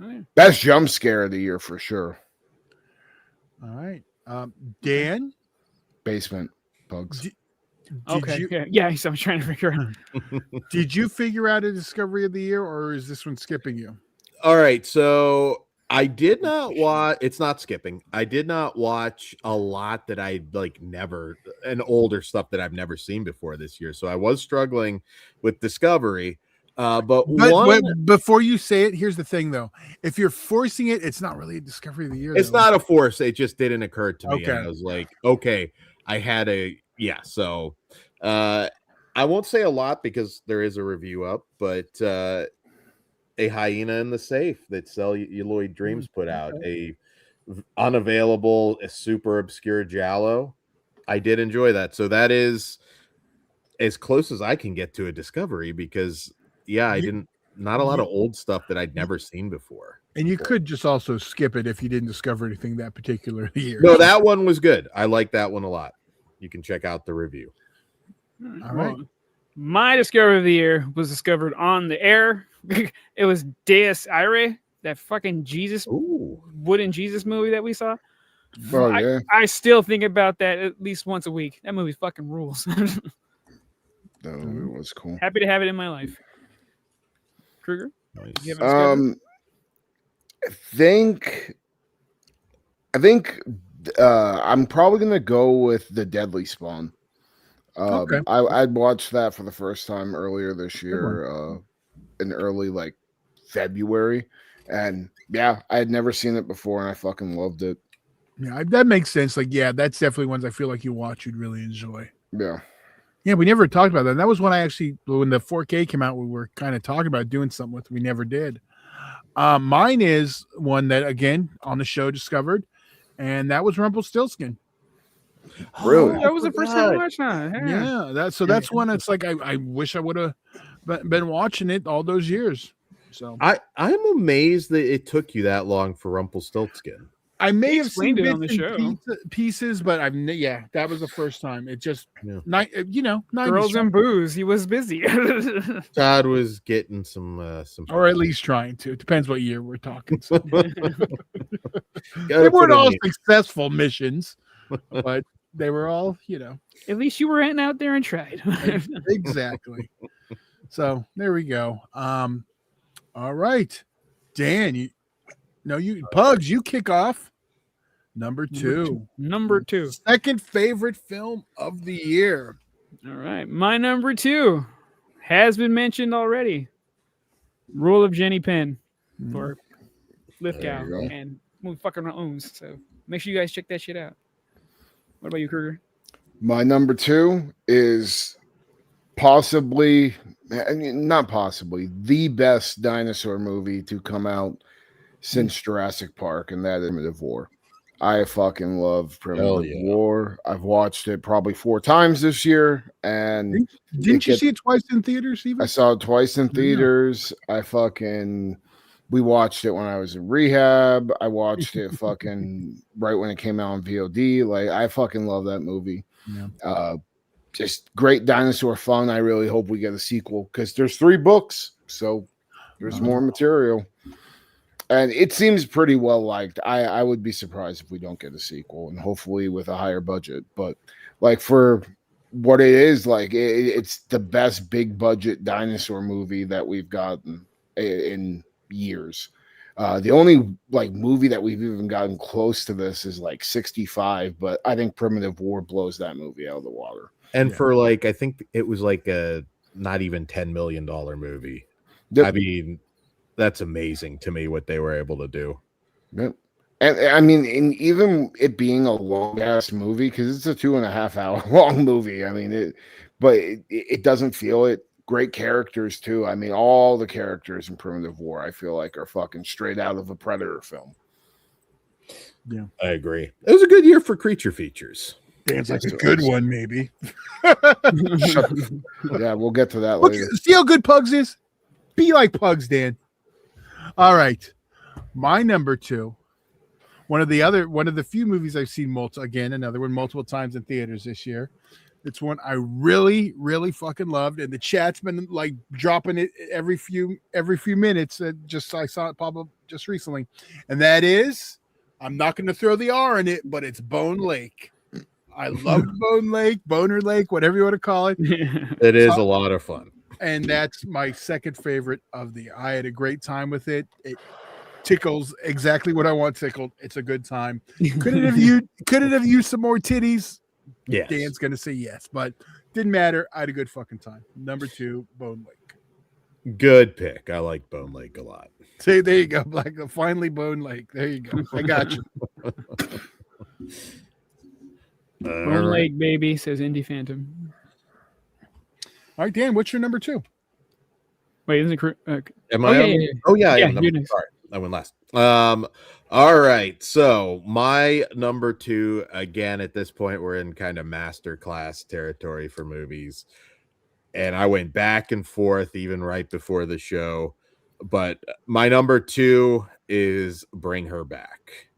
Oh, yeah. Best jump scare of the year for sure. All right. Dan, Basement bugs. did Okay. you Yeah. So I'm trying to figure out. did you figure out a discovery of the year, or is this one skipping you? All right, so I did not watch. It's not skipping. I did not watch a lot that I like and older stuff that I've never seen before this year. So I was struggling with discovery. But before you say it, here's the thing though. If you're forcing it, it's not really a discovery of the year. it's though. not a force. It just didn't occur to me. Okay. And I was like, okay, I had So I won't say a lot because there is a review up, but A Hyena in the Safe that Celluloid Dreams put out, a super obscure giallo. I did enjoy that. So that is as close as I can get to a discovery because not a lot of old stuff that I'd never seen before. And you could just also skip it if you didn't discover anything that particular year. No, that one was good. I like that one a lot. You can check out the review. All right. Well, my discovery of the year was discovered on the air. It was Deus Irae, that fucking wooden Jesus movie that we saw. Oh yeah. I still think about that at least once a week. That movie fucking rules. No, it was cool. Happy to have it in my life. Kruger? Nice. You have a discovery? I think I'm probably gonna go with The Deadly Spawn. Okay. I watched that for the first time earlier this year, in early like February, and yeah, I had never seen it before, and I fucking loved it. Yeah, that makes sense. Like, yeah, that's definitely ones I feel like you watch, you'd really enjoy. Yeah. Yeah, we never talked about that. That was when when the 4K came out, we were kind of talking about doing something with. We never did. Mine is one that, again, on the show discovered, and that was Rumpelstiltskin. Really? That was the first time I watched that. Yeah, that's one. It's like I wish I would have been watching it all those years. So I'm amazed that it took you that long for Rumpelstiltskin. I may He have seen explained it bits on the and show. pieces, but that was the first time. It just, Yeah. 90s, Girls and booze. He was busy. Todd was getting some or at least trying to. It depends what year we're talking. So. Gotta They put weren't in all the- successful missions, but they were all, At least you went out there and tried. exactly. So there we go. All right, Dan. Pugs. You kick off. Number two. Number 2. Second favorite film of the year. All right. My number 2 has been mentioned already. Rule of Jenny Penn for Lithgow There you go. and Motherfucking Owns. So make sure you guys check that shit out. What about you, Kruger? My number 2 is possibly, not possibly, the best dinosaur movie to come out since Jurassic Park, and that is Primitive War. I fucking love Primitive War. I've watched it probably 4 times this year, and Didn't you see it twice in theaters? Even I saw it twice in theaters. We watched it when I was in rehab. I watched it fucking right when it came out on VOD. Like, I fucking love that movie. Yeah. Just great dinosaur fun. I really hope we get a sequel because there's 3 books, so there's more material. And it seems pretty well liked. I would be surprised if we don't get a sequel, and hopefully with a higher budget. But like, for what it is, like it's the best big budget dinosaur movie that we've gotten in years. The only like movie that we've even gotten close to this is like 65, but I think Primitive War blows that movie out of the water. And for like, I think it was like a not even $10 million movie. I mean, that's amazing to me what they were able to do. Yep. And I mean, even it being a long ass movie, because it's a 2.5 hour long movie. I mean, it doesn't feel it. Great characters too. I mean, all the characters in Primitive War, I feel like, are fucking straight out of a Predator film. Yeah, I agree. It was a good year for creature features. Dan's like a good one, maybe. Yeah, we'll get to that later. See how good Pugs is? Be like Pugs, Dan. All right. My number 2. One of the few movies I've seen multiple times in theaters this year. It's one I really, really fucking loved, and the chat's been like dropping it every few minutes. I saw it pop up just recently, and that is, I'm not going to throw the R in it, but it's Bone Lake. I loved Bone Lake, Boner Lake, whatever you want to call it. It is a lot of fun. And that's my second favorite of the year. I had a great time with it. It tickles exactly what I want tickled. It's a good time. Could it have used some more titties? Yes. Dan's gonna say yes, but didn't matter. I had a good fucking time. Number 2, Bone Lake. Good pick. I like Bone Lake a lot. Say, there you go, Black. Finally, Bone Lake. There you go. I got you. Bone Lake, baby, says Indie Phantom. All right, Dan, what's your number 2? Wait, isn't it? Am I? Yeah. Oh yeah, Yeah, I am. you're next. Sorry, I went last. All right. So my number 2, again, at this point, we're in kind of masterclass territory for movies, and I went back and forth even right before the show, but my number 2 is Bring Her Back.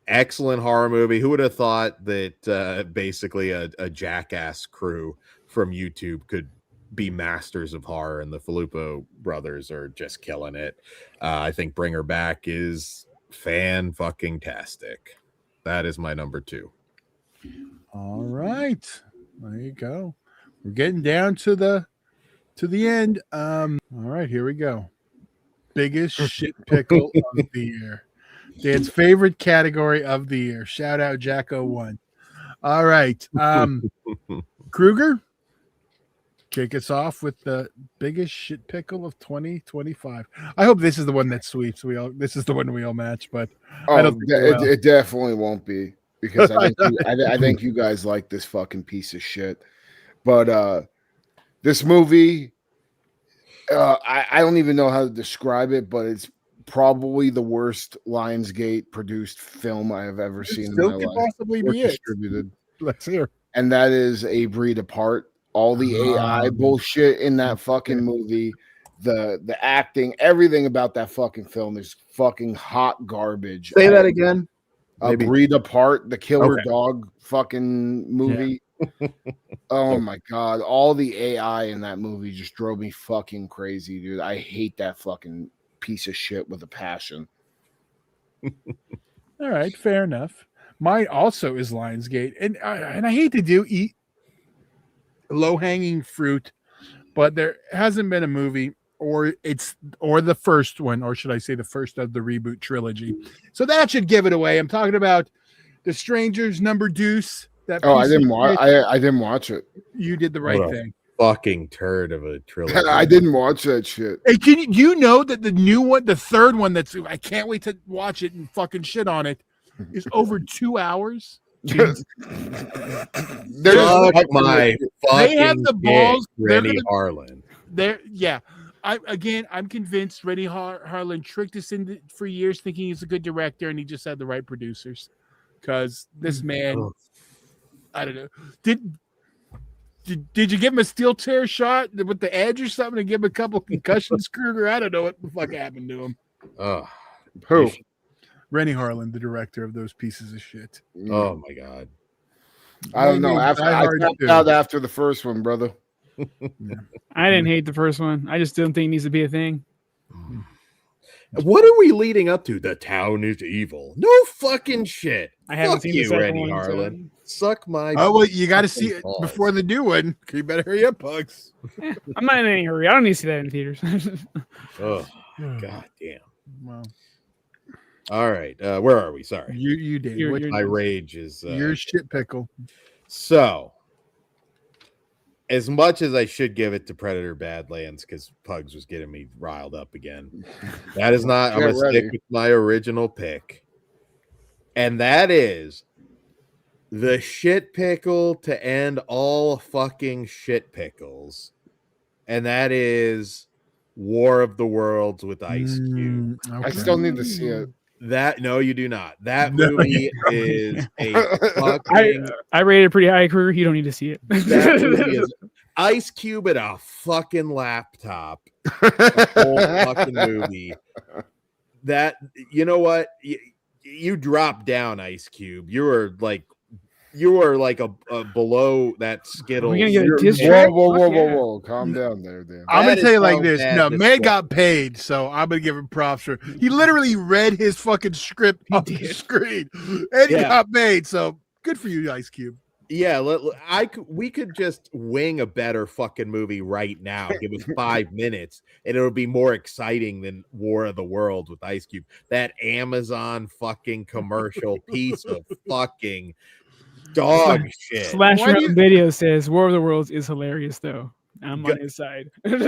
Excellent horror movie. Who would have thought that basically a jackass crew from YouTube could be masters of horror, and the Filippo brothers are just killing it. I think Bring Her Back is fan-fucking-tastic. That is my number 2. All right. There you go. We're getting down to the end. All right, here we go. Biggest shit pickle of the year. Dan's favorite category of the year. Shout out Jacko1. All right. Kruger, kick us off with the biggest shit pickle of 2025. I hope this is the one that sweeps. This is the one we all match, but I don't think it definitely won't be, because I think you guys like this fucking piece of shit. But this movie, I don't even know how to describe it, but it's probably the worst Lionsgate produced film I have ever seen in my life. Possibly be it. Distributed. Let's hear. And that is A Breed Apart. All the AI bullshit in that fucking movie the acting, everything about that fucking film is fucking hot garbage. Say that again. Maybe. Breed Apart, the killer Okay. dog fucking movie. Oh my god, all the AI in that movie just drove me fucking crazy, dude. I hate that fucking piece of shit with a passion. All right, fair enough. Mine also is Lionsgate, and I hate to eat low hanging fruit, but there hasn't been a movie, or the first one, or should I say the first of the reboot trilogy. So that should give it away. I'm talking about The Strangers Number Deuce. I didn't watch it. You did the right thing. Fucking turd of a trilogy. I didn't watch that shit. Hey, you know that the new one, the third one, I can't wait to watch it and fucking shit on it, is over 2 hours? They have the balls, Rennie Harlan. I'm convinced Rennie Harlan tricked us into for years thinking he's a good director, and he just had the right producers. Because this man, I don't know, did you give him a steel chair shot with the edge or something to give him a couple concussions, Kruger? I don't know what the fuck happened to him. Who? Rennie Harlan, the director of those pieces of shit. Oh my god. I don't know. I tapped out after the first one, brother. I didn't hate the first one. I just didn't think it needs to be a thing. What are we leading up to? The town is evil. No fucking shit. I haven't seen the second Rennie one, Harlan. Suck my. Oh well, you got to see it before the new one. You better hurry up, Pugs. I'm not in any hurry. I don't need to see that in theaters. Oh, god damn. Well, all right. Where are we? Sorry. You did. My rage is your shit pickle. So, as much as I should give it to Predator Badlands because Pugs was getting me riled up again, that is not. I'm going to stick with my original pick. And that is the shit pickle to end all fucking shit pickles. And that is War of the Worlds with Ice Cube. Okay. I still need to see it. No, you do not. That movie is a fucking. I rated it pretty high, Kruger. You don't need to see it. That movie is Ice Cube at a fucking laptop. The whole fucking movie. That, you know what? You drop down, Ice Cube. You were like a below that Skittles. We're gonna get a diss track? Whoa. Calm down there, Dan. I'm gonna tell you like this. No, man got paid, so I'm gonna give him props for. He literally read his fucking script on the screen, and he got paid. So good for you, Ice Cube. Yeah, we could just wing a better fucking movie right now. Give us 5 minutes, and it'll be more exciting than War of the Worlds with Ice Cube. That Amazon fucking commercial piece of fucking dog shit. Slash Video says War of the Worlds is hilarious, though. I'm on his side. You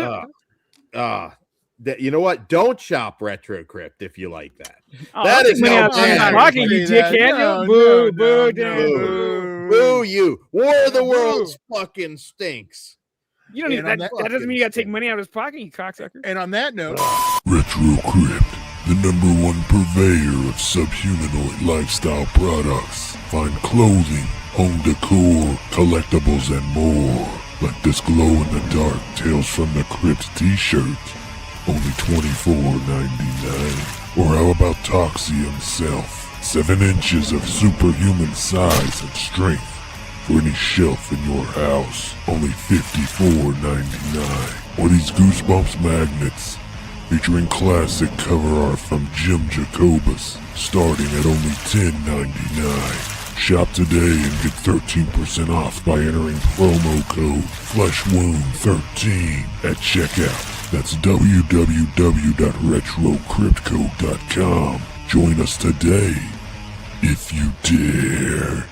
know what? Don't shop Retro Crypt if you like that. That is no talking, you dickhead. Boo you. War of the Worlds fucking stinks. You don't need that. That doesn't mean you got to take money out of his pocket, you cocksucker. And on that note, Retro Crypt, the #1 purveyor of subhumanoid lifestyle products. Find clothing, home decor, collectibles, and more. Like this glow-in-the-dark Tales from the Crypt t-shirt. Only $24.99. Or how about Toxie himself? 7 inches of superhuman size and strength. For any shelf in your house. Only $54.99. Or these Goosebumps magnets. Featuring classic cover art from Jim Jacobus. Starting at only $10.99. Shop today and get 13% off by entering promo code FleshWound13 at checkout. That's www.retrocryptco.com. Join us today, if you dare.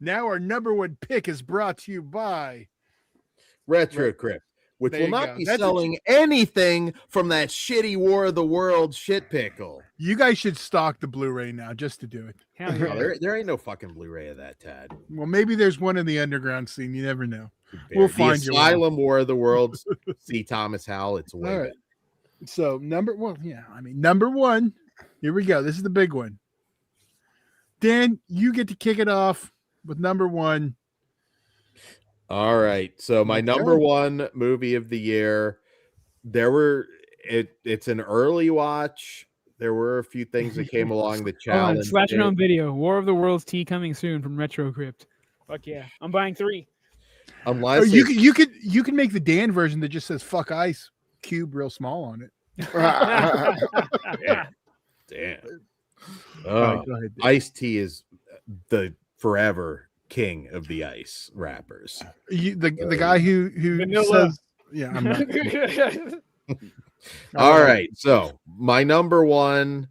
Now our #1 pick is brought to you by Retro Crypt, which will not be selling anything from that shitty War of the Worlds shit pickle. You guys should stock the Blu-ray now just to do it. Hell yeah. There ain't no fucking Blu-ray of that, Tad. Well, maybe there's one in the underground scene. You never know. We'll find you. Asylum War of the Worlds. See Thomas Howell. It's way better. So #1. Here we go. This is the big one. Dan, you get to kick it off with #1. All right. So my number one movie of the year, it's an early watch. There were a few things that came along that Hold on, challenged slash it it. on video. War of the Worlds tea coming soon from Retro Crypt. Fuck yeah, I'm buying 3. Unless you could make the Dan version that just says "fuck ice" cube real small on it. Damn. Go ahead, Dan. Ice-T is the forever king of the ice rappers. The guy who Vanilla. says, "Yeah, I'm not." All right, so my number one,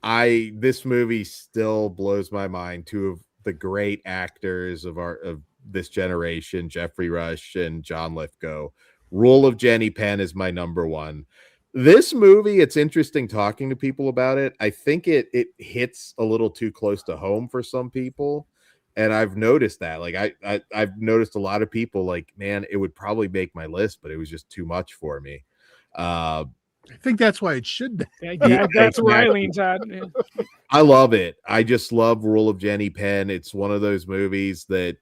this movie still blows my mind. Two of the great actors of this generation, Jeffrey Rush and John Lithgow. Rule of Jenny Penn is my number one. This movie, it's interesting talking to people about it. I think it hits a little too close to home for some people. And I've noticed that. Like I've noticed a lot of people like, man, it would probably make my list, but it was just too much for me. I think that's why it should be. Yeah, that's where I lean, Todd. Yeah. I love it. I just love Rule of Jenny Penn. It's one of those movies that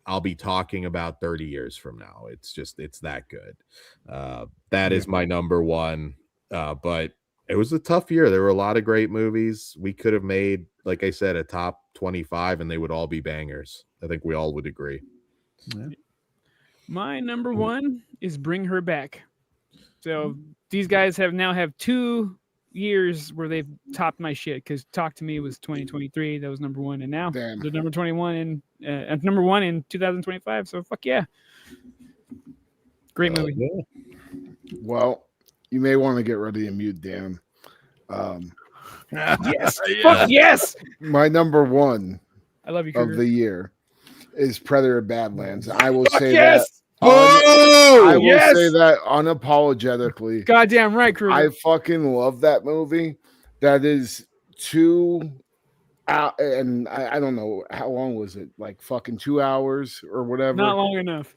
I'll be talking about 30 years from now. It's that good. That is my number one. But it was a tough year. There were a lot of great movies. We could have made, like I said, a top 25 and they would all be bangers. I think we all would agree. Yeah. My number one is Bring Her Back. So these guys have 2 years where they've topped my shit, because Talk to Me was 2023. That was number one. And now they're number 21 and number one in 2025. So fuck yeah. Great movie. Well, you may want to get ready to mute Dan. Yes. Fuck yes. My number one I love you, of Kruger. the year is Predator Badlands. I will say yes. that. I will say that unapologetically. Goddamn right, Kruger. I fucking love that movie. That is and I don't know how long was it, like fucking 2 hours or whatever. Not long enough.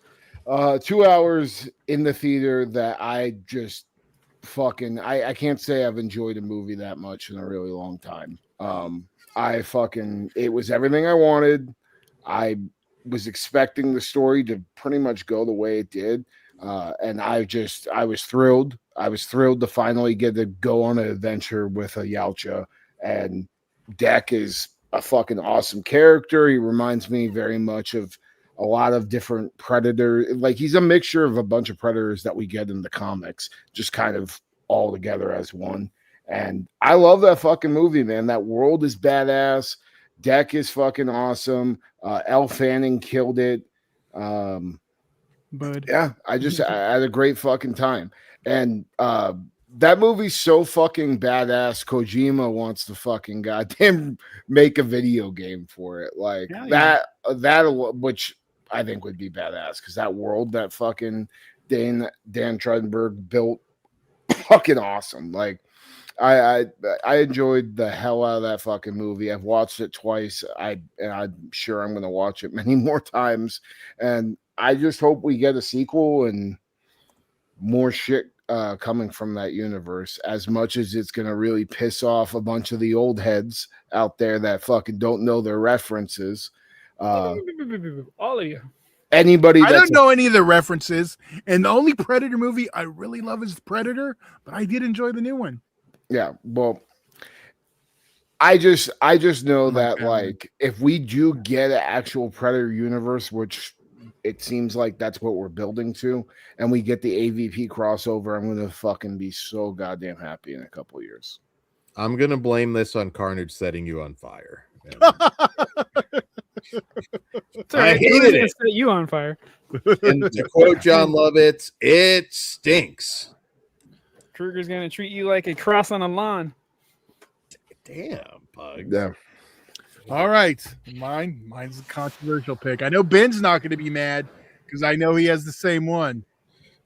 2 hours in the theater that I just fucking I can't say I've enjoyed a movie that much in a really long time. It was everything I wanted. I was expecting the story to pretty much go the way it did. And I was thrilled. I was thrilled to finally get to go on an adventure with a Yautja. And Deck is a fucking awesome character. He reminds me very much of a lot of different Predator. Like, he's a mixture of a bunch of Predators that we get in the comics, just kind of all together as one. And I love that fucking movie, man. That world is badass. Deck is fucking awesome. Elle Fanning killed it. Bud. Yeah, I had a great fucking time. And that movie's so fucking badass. Kojima wants to fucking goddamn make a video game for it. Like that, which I think would be badass, because that world that fucking Dan Trachtenberg built, fucking awesome. Like, I enjoyed the hell out of that fucking movie. I've watched it twice. I'm sure I'm going to watch it many more times. And I just hope we get a sequel and more shit coming from that universe, as much as it's going to really piss off a bunch of the old heads out there that fucking don't know their references. All of you. Anybody I don't know any of the references. And the only Predator movie I really love is Predator, but I did enjoy the new one. Yeah, well, I just know that like, if we do get an actual Predator universe, which it seems like that's what we're building to, and we get the AVP crossover, I'm gonna fucking be so goddamn happy in a couple of years. I'm gonna blame this on Carnage setting you on fire. I hated it. Set you on fire. And to quote John Lovitz, it stinks. Kruger's gonna treat you like a cross on a lawn. Damn, Pug. Yeah. All right. Mine's a controversial pick. I know Ben's not going to be mad because I know he has the same one.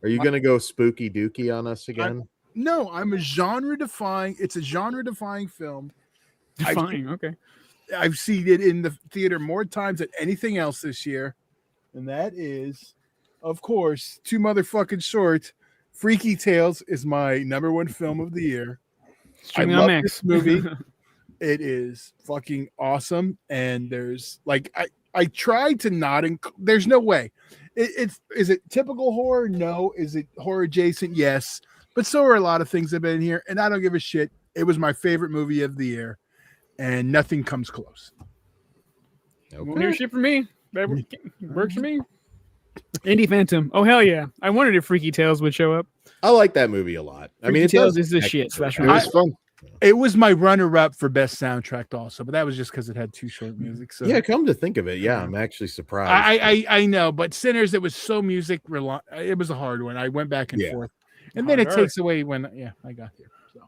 Are you going to go spooky dookie on us again? No, it's a genre-defying film. Okay. I've seen it in the theater more times than anything else this year. And that is, of course, too motherfucking short. Freaky Tales is my number one film of the year. Streaming I on love Max. this movie. It is fucking awesome. And there's like, I tried to not there's no way. is it typical horror? No. Is it horror adjacent? Yes. But so are a lot of things that have been here, and I don't give a shit. It was my favorite movie of the year, and nothing comes close. Won't hear shit from me. That works for me. Indie Phantom. Oh hell yeah! I wondered if Freaky Tales would show up. I like that movie a lot. I mean, Freaky Tales is the shit. It was fun. It was my runner-up for best soundtrack, also, but that was just because it had too short music. So Yeah, come to think of it, yeah, I'm actually surprised. I know, but Sinners, it was so music. It was a hard one. I went back and forth, and then it takes away when I got here. So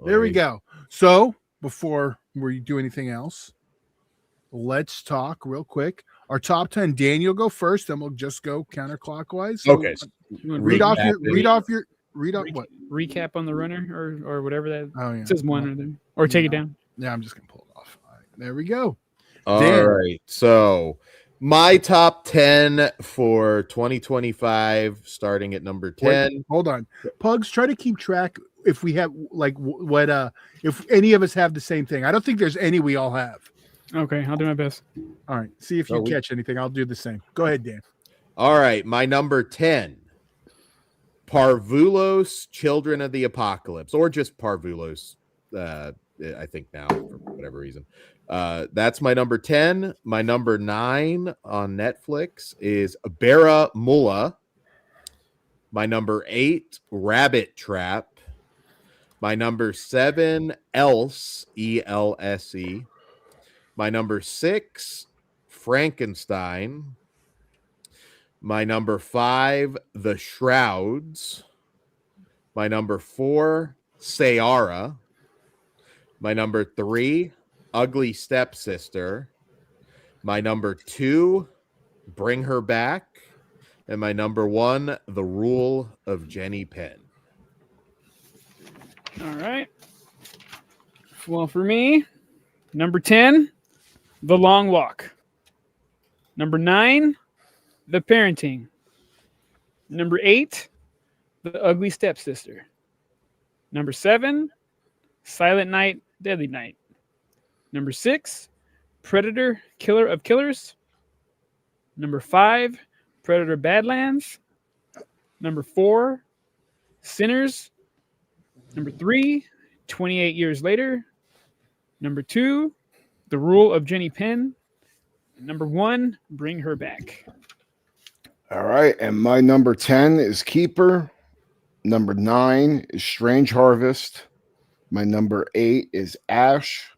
there we go. So before we do anything else, let's talk real quick. Our top 10. Daniel, go first, then we'll just go counterclockwise. Okay. Read off what? Recap on the runner or whatever that. Oh yeah. It says one or take it down. Yeah, I'm just gonna pull it off. All right, there we go. All Dan. right. So my top 10 for 2025, starting at number 10. Wait, hold on. Pugs, try to keep track if we have like what if any of us have the same thing. I don't think there's any we all have. Okay, I'll do my best. All right. See if you catch anything. I'll do the same. Go ahead, Dan. All right, my number 10. Parvulos, Children of the Apocalypse, or just Parvulos, I think now, for whatever reason. That's my number 10. My number 9 on Netflix is Barra Mulla. My number 8, Rabbit Trap. My number 7, Else, E-L-S-E. My number 6, Frankenstein. My number 5, The Shrouds. My number 4, Sayara. My number 3, Ugly Stepsister. My number 2, Bring Her Back. And my number 1, The Rule of Jenny Penn. All right. Well, for me, number 10, The Long Walk. Number 9, The Parenting. Number 8, The Ugly Stepsister. Number 7, Silent Night, Deadly Night. Number 6, Predator, Killer of Killers. Number 5, Predator Badlands. Number 4, Sinners. Number 3, 28 Years Later. Number 2, The Rule of Jenny Penn. Number 1, Bring Her Back. All right. And my number 10 is Keeper. Number 9 is Strange Harvest. My number 8 is Ash.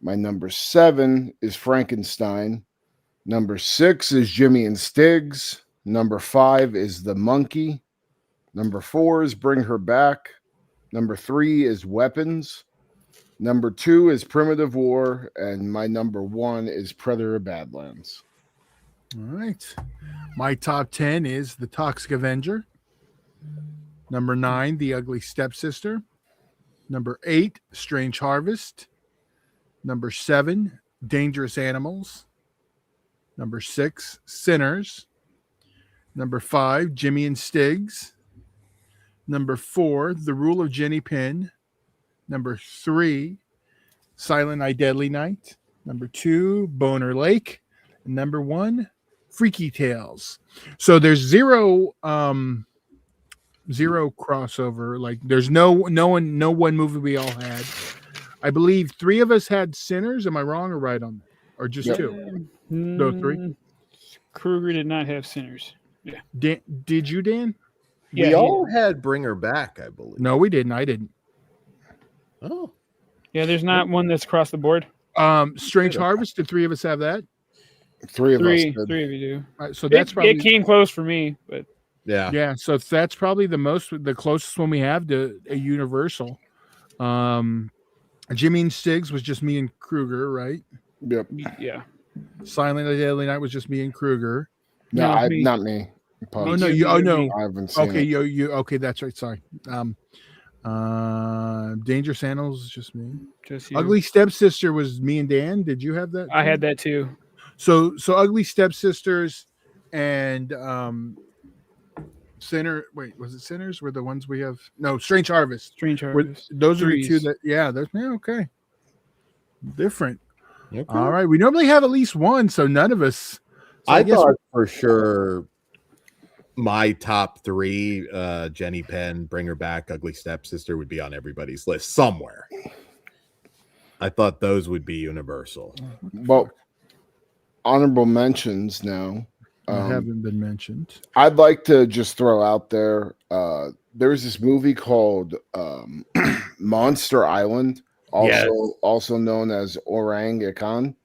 My number 7 is Frankenstein. Number 6 is Jimmy and Stiggs. Number 5 is The Monkey. Number 4 is Bring Her Back. Number 3 is Weapons. Number 2 is Primitive War. And my number 1 is Predator Badlands. All right. My top 10 is The Toxic Avenger. Number 9, The Ugly Stepsister. Number 8, Strange Harvest. Number 7, Dangerous Animals. Number 6, Sinners. Number 5, Jimmy and Stiggs. Number 4, The Rule of Jenny Penn. Number 3, Silent Night, Deadly Night. Number 2, Boner Lake. And number 1, Freaky Tales. So there's zero crossover. Like there's no one movie we all had. I believe 3 of us had Sinners. Am I wrong or right on that? Or just 2? No, 3. Kruger did not have Sinners. Yeah. Did you, Dan? We all had Bring Her Back, I believe. No, we didn't. I didn't. Oh. Yeah, there's not one that's across the board. Strange Harvest. Did 3 of us have that? 3 of us did. 3 of you do. Right, so that's probably it came close for me, but yeah. So that's probably the closest one we have to a Universal. Jimmy and Stiggs was just me and Kruger, right? Yep. Yeah. Silent Night, Deadly Night was just me and Kruger. No, not me. Oh no, you. Oh no. I haven't seen Okay, it. you. Okay, that's right. Sorry. Dangerous Animals is just me. Just you. Ugly Stepsister was me and Dan. Did you have that? I had that too. So Ugly Stepsisters and Sinner. Wait, was it Sinners? Were the ones we have? No, Strange Harvest. Strange Harvest. Those are the 2 that. Yeah, okay. Different. Okay. All right. We normally have at least one, so none of us. I thought for sure my top 3, Jenny Penn, Bring Her Back, Ugly Stepsister, would be on everybody's list somewhere. I thought those would be universal. Well, honorable mentions now. Haven't been mentioned. I'd like to just throw out there. There's this movie called Monster Island, also known as Orang Ikan.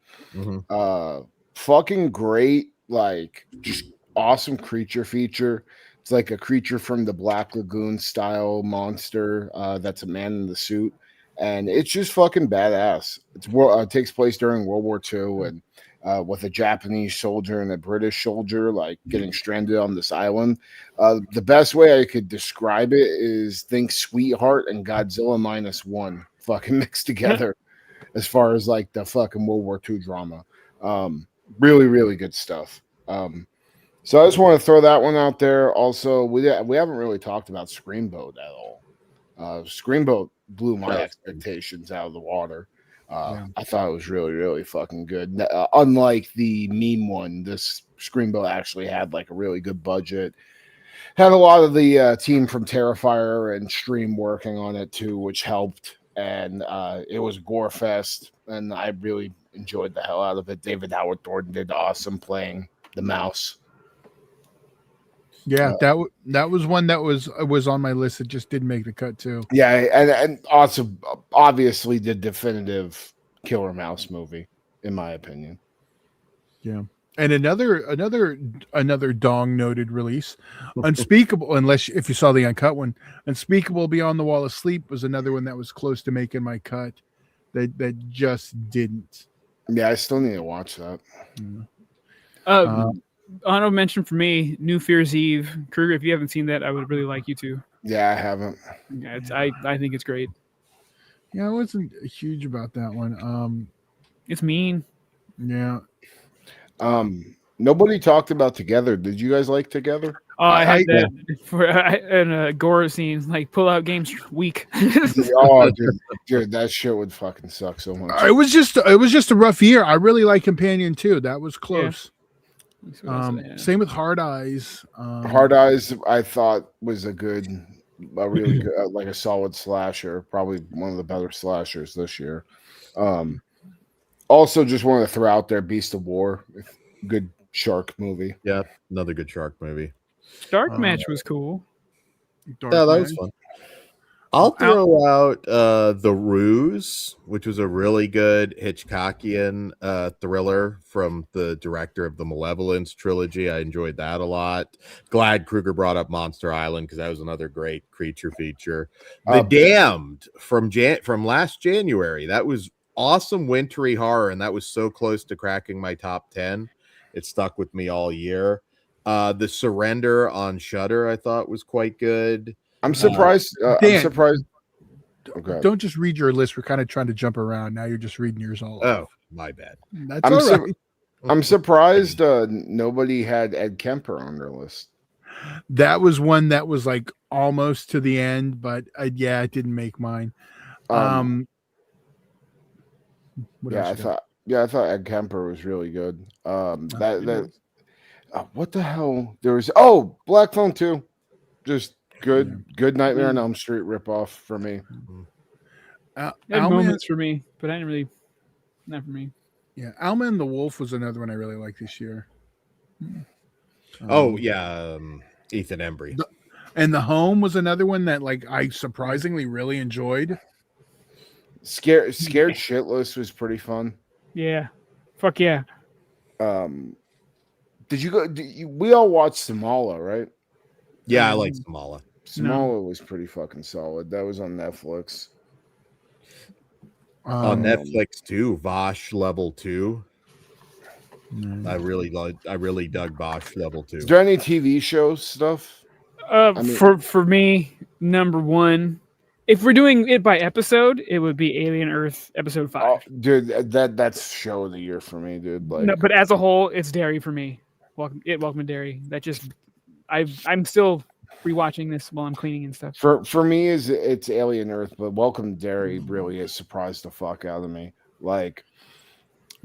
Fucking great, like just awesome creature feature. It's like a creature from the Black Lagoon style monster that's a man in the suit, and it's just fucking badass. It takes place during World War II, and with a Japanese soldier and a British soldier like getting stranded on this island. The best way I could describe it is think Sweetheart and Godzilla -1 fucking mixed together as far as like the fucking World War II drama. Really, really good stuff. So I just want to throw that one out there. Also, we haven't really talked about Screamboat at all. Screamboat blew my expectations out of the water. I thought it was really, really fucking good. Unlike the meme one, this Screamboat actually had like a really good budget. Had a lot of the team from Terrifier and Stream working on it too, which helped. And it was gore fest, and I really enjoyed the hell out of it. David Howard Thornton did awesome playing the mouse. Yeah, that was one that was on my list. It just didn't make the cut too. Yeah, and also obviously the definitive Killer Mouse movie, in my opinion. Yeah, and another dong noted release, Unspeakable. If you saw the uncut one, Unspeakable Beyond the Wall of Sleep was another one that was close to making my cut. That just didn't. Yeah, I still need to watch that. Honorable mention for me, New Fear's Eve. Kruger, if you haven't seen that, I would really like you to. Yeah, I haven't. Yeah, I think it's great. Yeah, I wasn't huge about that one. It's mean. Yeah. Nobody talked about Together. Did you guys like Together? Oh, I had that for in a gore scene, like pull out games week. Oh, dude, that shit would fucking suck so much. It was just a rough year. I really like Companion too. That was close. Yeah. Same with Hard Eyes. Hard Eyes, I thought was a really good, like a solid slasher. Probably one of the better slashers this year. Also, just want to throw out there Beast of War, good shark movie. Yeah, another good shark movie. Dark Match was cool. That was fun. I'll throw out The Ruse, which was a really good Hitchcockian thriller from the director of the Malevolence trilogy. I enjoyed that a lot. Glad Kruger brought up Monster Island because that was another great creature feature. The Damned from last January. That was awesome wintry horror, and that was so close to cracking my top 10. It stuck with me all year. The Surrender on Shudder I thought was quite good. I'm surprised. I'm surprised. Okay. Don't just read your list. We're kind of trying to jump around. Now you're just reading yours all. Oh, my bad. That's all right. I'm surprised nobody had Ed Kemper on their list. That was one that was like almost to the end, but it didn't make mine. I thought Ed Kemper was really good. What the hell? There was Black Phone 2. Just good Nightmare on Elm Street ripoff for me. Moments for me, but I didn't really. Not for me. Yeah, Alma and the Wolf was another one I really liked this year. Ethan Embry. And The Home was another one that like I surprisingly really enjoyed. Scared Shitless was pretty fun. Yeah, fuck yeah. Did you go? We all watched Samala, right? Yeah, I like Samala. Samala was pretty fucking solid. That was on Netflix. On Netflix too, Vosh Level 2. I really dug Bosch Level 2. Is there any TV show stuff? For me, number one, if we're doing it by episode, it would be Alien Earth episode 5. Oh, dude, that's show of the year for me, dude. Like, no, but as a whole, it's Derry for me. Welcome to Derry. That just, I'm still rewatching this while I'm cleaning and stuff. For me, it's Alien Earth, but Welcome to Derry really has surprised the fuck out of me. Like,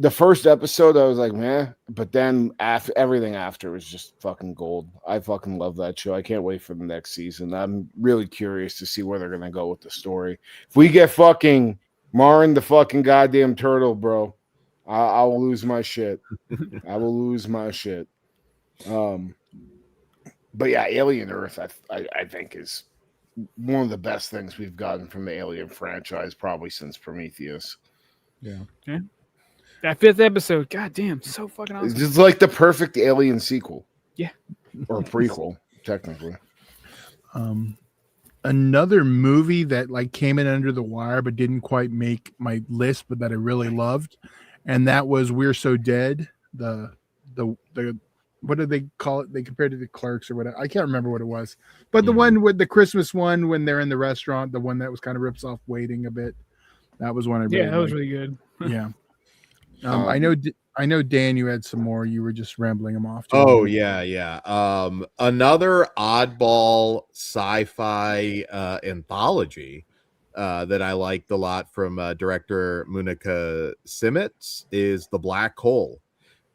The first episode, I was like, man, but then everything after was just fucking gold. I fucking love that show. I can't wait for the next season. I'm really curious to see where they're gonna go with the story. If we get fucking Marin the fucking goddamn turtle, bro, I'll lose my shit. I will lose my shit. But yeah, Alien Earth, I think is one of the best things we've gotten from the Alien franchise, probably since Prometheus. Yeah. That 5th episode, goddamn, so fucking awesome. It's just like the perfect Alien sequel. Yeah. Or prequel, technically. Another movie that like came in under the wire but didn't quite make my list, but that I really loved, and that was We're So Dead. The what did they call it? They compared it to Clerks or whatever. I can't remember what it was, but the one with the Christmas one when they're in the restaurant, the one that was kind of rips off Waiting a bit. That was one I really Yeah, that was liked. really good. Yeah. I know, Dan, you had some more. You were just rambling them off. Oh yeah. Another oddball sci-fi anthology that I liked a lot from director Monica Simmons is The Black Hole.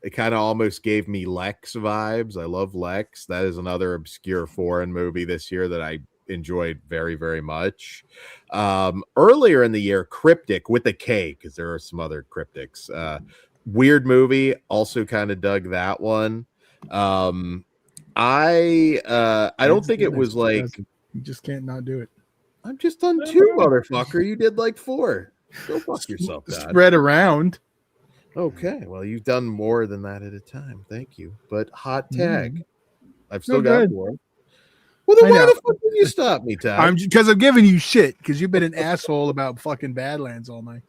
It kind of almost gave me Lex vibes. I love Lex. That is another obscure foreign movie this year that I enjoyed very, very much. Earlier in the year, Cryptic with a K, because there are some other cryptics. Weird movie. Also kind of dug that one. I don't think it was like you just can't not do it. I'm just on 2, motherfucker. You did like 4. Go fuck yourself, Dad. Spread around. Okay, well, you've done more than that at a time. Thank you. But hot tag. I've still No got good. more. Well, then I why know. the fuck did you stop me, Tad? Because I'm giving you shit because you've been an asshole about fucking Badlands all night.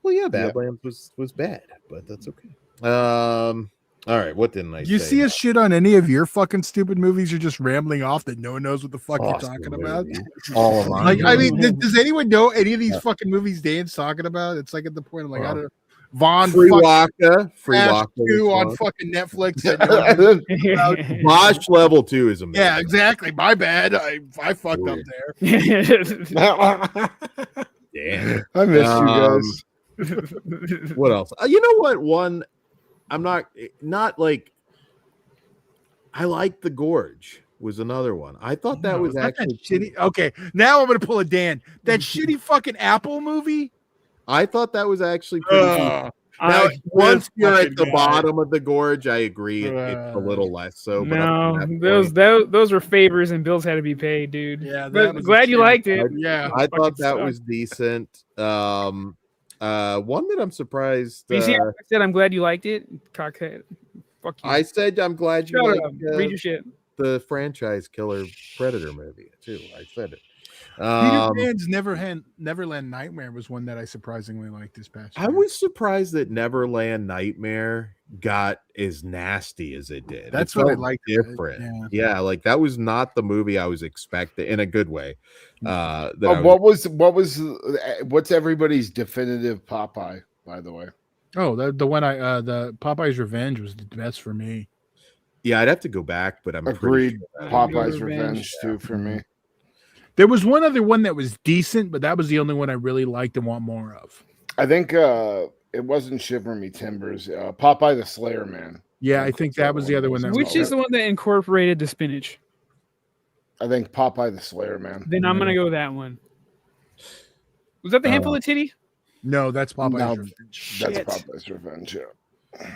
Well, yeah, Badlands was bad, but that's okay. All right, what didn't I You say? see us shit on any of your fucking stupid movies? You're just rambling off that no one knows what the fuck you're Awesome talking about. movie. All of them. Like, I mean, does anyone know any of these fucking movies Dan's talking about? It's like at the point of like, I don't know. Vaughn Free fucking Waka. Free Ash Waka. 2 was on fun. fucking Netflix. That no one knows. Mosh Level 2 is amazing. Yeah, exactly. My bad. I fucked up there. Damn. I miss you guys. What else? You know what? One, I'm not like. I like The Gorge. Was another one. I thought that was Not actually that shitty. Okay, now I'm gonna pull a Dan. That shitty fucking Apple movie. I thought that was actually pretty. Now, I- once you're fucking at the guy. bottom of the gorge, I agree it's a little less so. But no, up to that those were favors and bills had to be paid, dude. Yeah, that But was glad you shitty. liked it. Yeah. I thought Fucking that sucked. was decent. One that I'm surprised. You see how I said I'm glad you liked it? Cockhead. Fuck you. I said I'm glad you Shut liked up. Read your shit. the franchise killer Predator movie too. I said it. Peter Pan's Neverland Nightmare was one that I surprisingly liked this past year. I was surprised that Neverland Nightmare got as nasty as it did. That's It what I felt liked. different. Yeah, like that was not the movie I was expecting in a good way. What's everybody's definitive Popeye, by the way? Oh, the Popeye's Revenge was the best for me. Yeah, I'd have to go back, but I'm Agreed. pretty sure Popeye's Revenge. Revenge too for me. There was one other one that was decent, but that was the only one I really liked and want more of. I think it wasn't Shiver Me Timbers. Popeye the Slayer Man. Yeah, I think that was the other one. That Which was is the one that incorporated the spinach? I think Popeye the Slayer Man. Then I'm gonna go with that one. Was that the handful of titty? No, that's Popeye's No, Revenge. That's Shit. Popeye's Revenge. Yeah.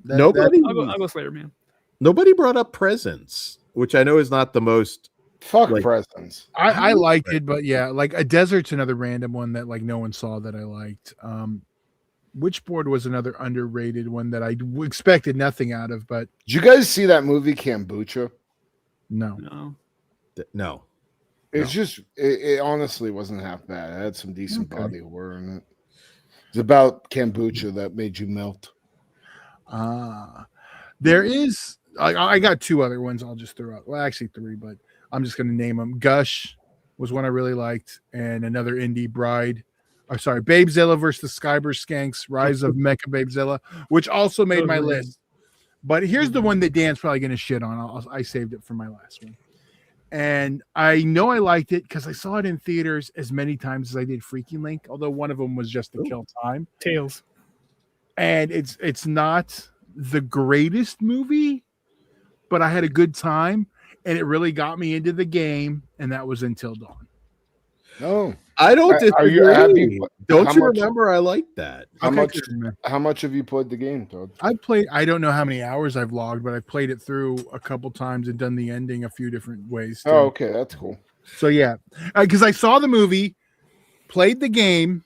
nobody I'll go Slayer Man. nobody brought up Presents, which I know is not the most. Fuck Like- presents. I liked it, but yeah, like a Desert's another random one that like no one saw that I liked. Witchboard was another underrated one that I expected nothing out of, but Did you guys see that movie Kombucha? no. No. No, It's just it honestly wasn't half bad. It had some decent body horror in it. It's about kombucha that made you melt. There is I got two other ones I'll just throw out. Well, actually three, but I'm just going to name them. Gush was one I really liked, and another indie Babezilla versus the Skyber Skanks, Rise of Mecha Babezilla, which also made my list. But here's the one that Dan's probably going to shit on. I saved it for my last one. And I know I liked it because I saw it in theaters as many times as I did Freaky Link, although one of them was just to kill time. Tails. and it's not the greatest movie, but I had a good time, and it really got me into the game, and that was Until Dawn. Oh, I don't Are you- disagree. have you- Don't how you much- remember? I like that. how much have you played the game, Todd? I don't know how many hours I've logged, but I played it through a couple times and done the ending a few different ways too. Oh, okay, that's cool. So yeah, because I saw the movie, played the game,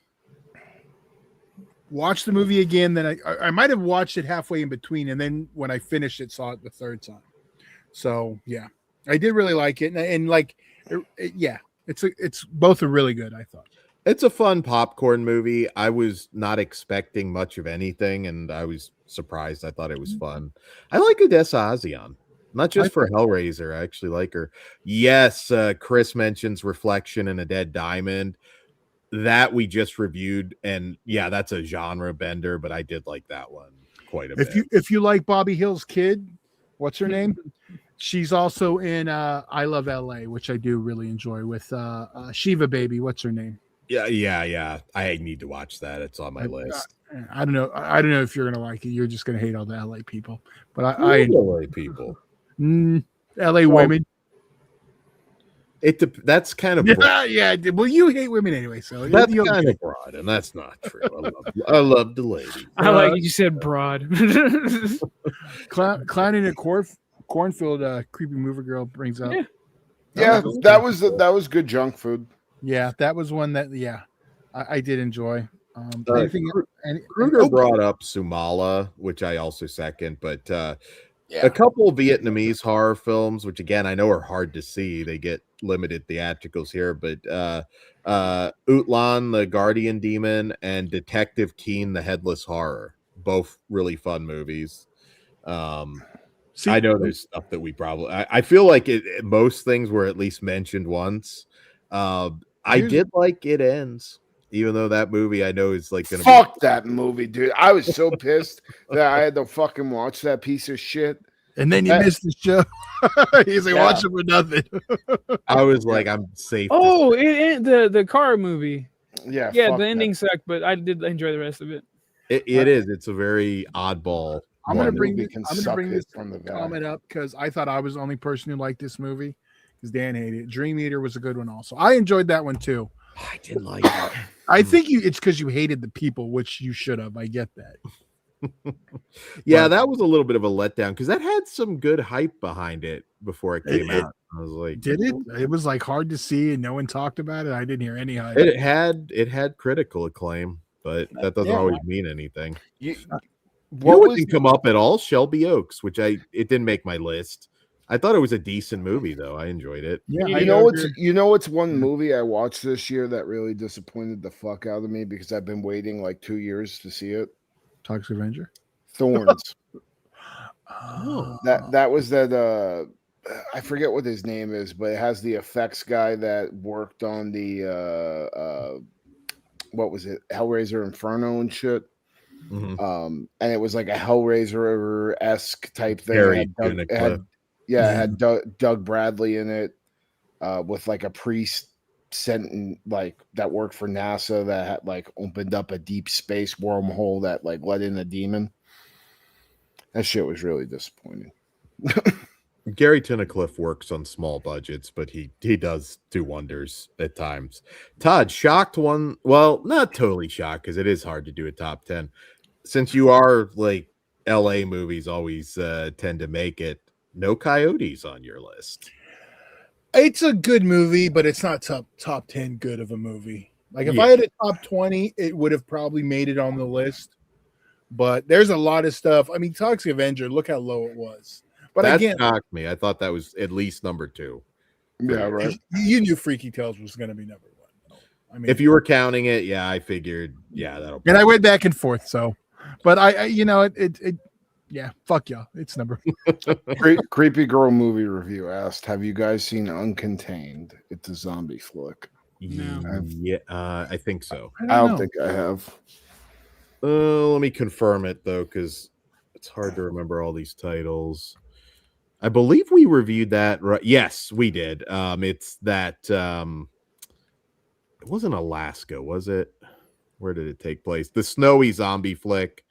watched the movie again. Then I might have watched it halfway in between, and then when I finished it, saw it the third time. So yeah, I did really like it, and like, yeah, it's both are really good. I thought It's a fun popcorn movie. I was not expecting much of anything, and I was surprised. I thought it was fun. I like Odessa Azion, not just for Hellraiser. I actually like her. Yes, Chris mentions Reflection and A Dead Diamond. That we just reviewed, and yeah, that's a genre bender, but I did like that one quite a bit. if you like Bobby Hill's kid, what's her name? She's also in I Love LA, which I do really enjoy with Shiva Baby. What's her name? Yeah. I need to watch that. It's on my list. I don't know. I don't know if you're gonna like it. You're just gonna hate all the LA people. But I LA people. LA women. That's kind of broad. Yeah. Well, you hate women anyway, so That's kind of broad, and that's not true. I love the lady. I like it. You said broad. Clowning a cornfield. Creepy mover girl brings up. Yeah. Yeah, that was good junk food. Yeah, that was one that I did enjoy. Kruger brought up Sumala, which I also second, but a couple of Vietnamese horror films, which again I know are hard to see. They get limited theatricals here, but Utlan, the Guardian Demon, and Detective Keen, the Headless Horror, both really fun movies. I know there's stuff that we probably I feel like most things were at least mentioned once. I did like It Ends, even though that movie I know is like gonna Fuck that movie, dude. I was so pissed that I had to fucking watch that piece of shit. And then you missed the show. He's like, watch it for nothing. I was like, I'm safe. Oh, the car movie. Yeah, Yeah, the ending sucked, but I did enjoy the rest of it. It is. It's a very oddball. I'm gonna bring movie this from the comment up because I thought I was the only person who liked this movie because Dan hated it. Dream Eater was a good one also. I enjoyed that one too. I didn't like it. I think it's because you hated the people, which you should have. I get that. Yeah, that was a little bit of a letdown because that had some good hype behind it before it came out. I was like, did it? It was like hard to see, and no one talked about it. I didn't hear any hype. It had critical acclaim, but that doesn't always mean anything. What didn't come up at all? Shelby Oaks, which it didn't make my list. I thought it was a decent movie though. I enjoyed it. Yeah, you know what's one movie I watched this year that really disappointed the fuck out of me because I've been waiting like 2 years to see it. Toxic Avenger. Thorns. That was that I forget what his name is, but it has the effects guy that worked on the what was it, Hellraiser Inferno and shit. Mm-hmm. And it was like a Hellraiser-esque type thing. It had Doug Bradley in it, with like a priest sent in, like that worked for NASA that had like opened up a deep space wormhole that like let in a demon. That shit was really disappointing. Gary Tunnicliffe works on small budgets, but he does do wonders at times. Todd, shocked one. Well, not totally shocked because it is hard to do a top 10. Since you are like LA movies always tend to make it, no Coyotes on your list. It's a good movie, but it's not top 10 good of a movie. Like if I had a top 20, it would have probably made it on the list. But there's a lot of stuff. I mean, Toxic Avenger, look how low it was. But that again, shocked me. I thought that was at least number 2. Yeah, right. You knew Freaky Tales was going to be number 1. I mean, if you were counting it, yeah, I figured, yeah, that'll. And I went back and forth. So, but I yeah, fuck y'all. It's number. Creepy Girl Movie Review asked, "Have you guys seen Uncontained? It's a zombie flick." No. Yeah, I think so. I don't think I have. Let me confirm it though, because it's hard to remember all these titles. I believe we reviewed that. Right? Yes, we did. It's that. It wasn't Alaska, was it? Where did it take place? The snowy zombie flick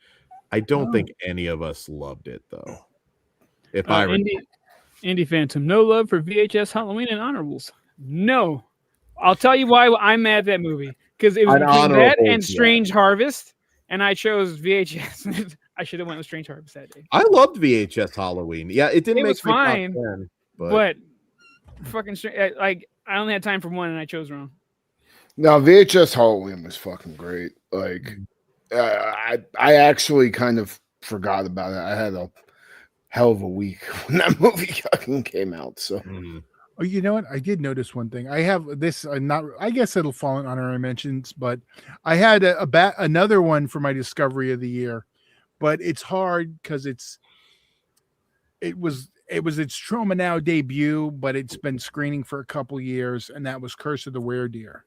I don't think any of us loved it though. If I Indy Phantom, no love for VHS Halloween and honorables. No, I'll tell you why I'm mad at that movie, because it was between that and Strange Harvest, and I chose VHS. I should have went with Strange Harvest that day. I loved VHS Halloween. Yeah, it didn't make my fine, top 10, but fucking like I only had time for one and I chose wrong. No, VHS Halloween was fucking great. Like, I actually kind of forgot about it. I had a hell of a week when that movie fucking came out. So, oh, you know what? I did notice one thing. I have this. Not. I guess it'll fall in honorary mentions, but I had another one for my discovery of the year, but it's hard because it was its Trauma Now debut, but it's been screening for a couple years, and that was Curse of the Weredeer.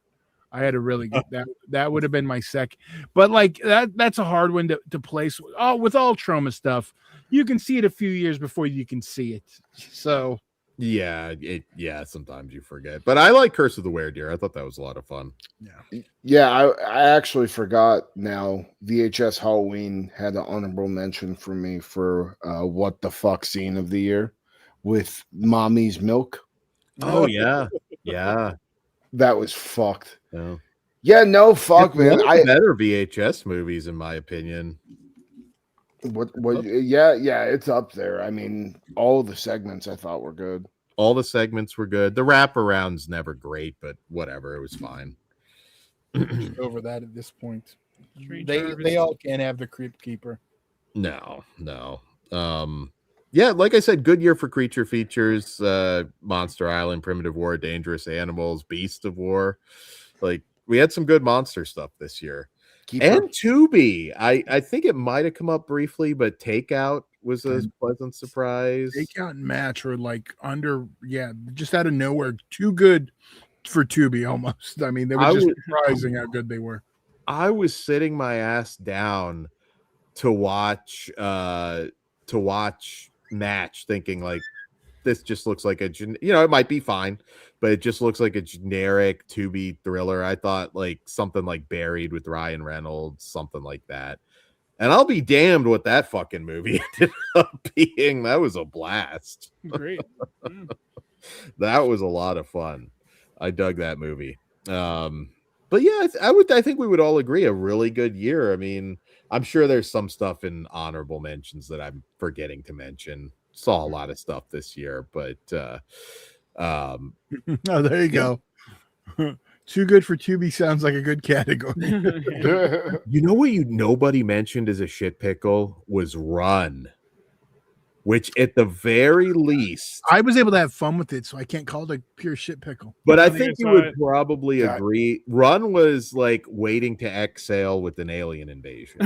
I had a really good that would have been my second, but like that's a hard one to place. Oh, with all trauma stuff, you can see it a few years before you can see it. So yeah, sometimes you forget. But I like Curse of the Weredeer. I thought that was a lot of fun. Yeah, I actually forgot now. VHS Halloween had an honorable mention for me for what the fuck scene of the year with Mommy's Milk. Oh yeah. That was fucked. Yeah. Yeah, no, fuck, man. Better VHS movies, in my opinion. What? Yeah, it's up there. I mean, all the segments I thought were good. All the segments were good. The wraparound's never great, but whatever, it was fine. Over that at this point, they all can't have the Creep Keeper. No. Yeah, like I said, good year for creature features. Monster Island, Primitive War, Dangerous Animals, Beast of War. Like, we had some good monster stuff this year. And Tubi. I think it might have come up briefly, but Takeout was a pleasant surprise. Takeout and Match were like just out of nowhere. Too good for Tubi almost. I mean, they were just surprising how good they were. I was sitting my ass down to watch Match, thinking like, this just looks like it might be fine, but it just looks like a generic Tubi thriller. I thought like something like Buried with Ryan Reynolds, something like that. And I'll be damned what that fucking movie ended up being. That was a blast. Great. That was a lot of fun. I dug that movie. But yeah, I think we would all agree a really good year. I mean, I'm sure there's some stuff in honorable mentions that I'm forgetting to mention. Saw a lot of stuff this year, but oh, there you go. Too good for Tubi sounds like a good category. You know what nobody mentioned as a shit pickle was Run, which at the very least I was able to have fun with it, so I can't call it a pure shit pickle. But I think you would probably agree. Run was like waiting to exhale with an alien invasion.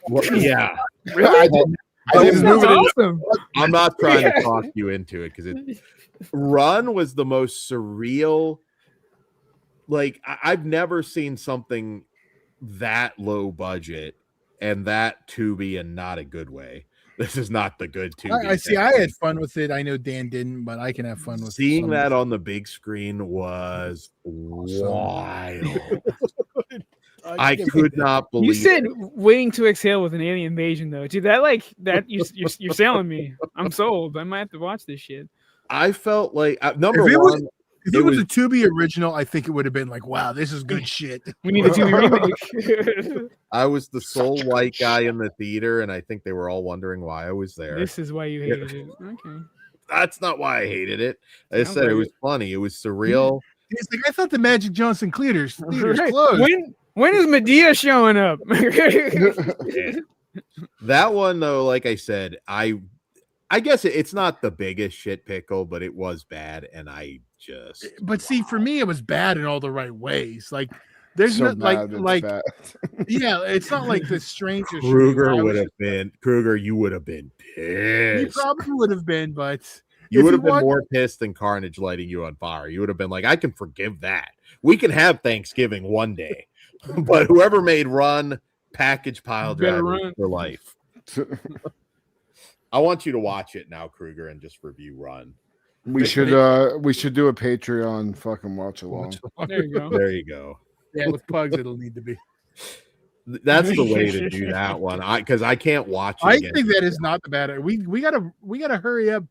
What? Yeah. Really? Awesome. I'm not trying to talk you into it because Run was the most surreal. Like, I've never seen something that low budget and that Tubi in not a good way. This is not the good Tubi. I see. I had fun with it. I know Dan didn't, but I can have fun with seeing that on the big screen was wild. I could not believe. You said waiting to exhale with an alien invasion, though. Dude, you're selling me. I'm sold. I might have to watch this shit. I felt like number one. If it was a Tubi original, I think it would have been like, wow, this is good shit. We need a Tubi remake. I was the sole white guy in the theater, and I think they were all wondering why I was there. This is why you hated it. Okay. That's not why I hated it. I said it was funny. It was surreal. It's like, I thought the Magic Johnson theaters closed. When is Medea showing up? That one, though, like I said, I guess it's not the biggest shit pickle, but it was bad, and I just. But see, for me, it was bad in all the right ways. Like, there's not yeah, it's not like the strangest. Kruger you would have been pissed. You probably would have been, but you would have been more pissed than Carnage lighting you on fire. You would have been like, I can forgive that. We can have Thanksgiving one day, but whoever made Run, package pile driver for life. I want you to watch it now, Kruger, and just review Run. We should do a Patreon fucking watch along. There you go. There you go. Yeah, with pugs it'll need to be. That's the way to do that one. Because I can't watch it. I again. think that is not the bad. We gotta hurry up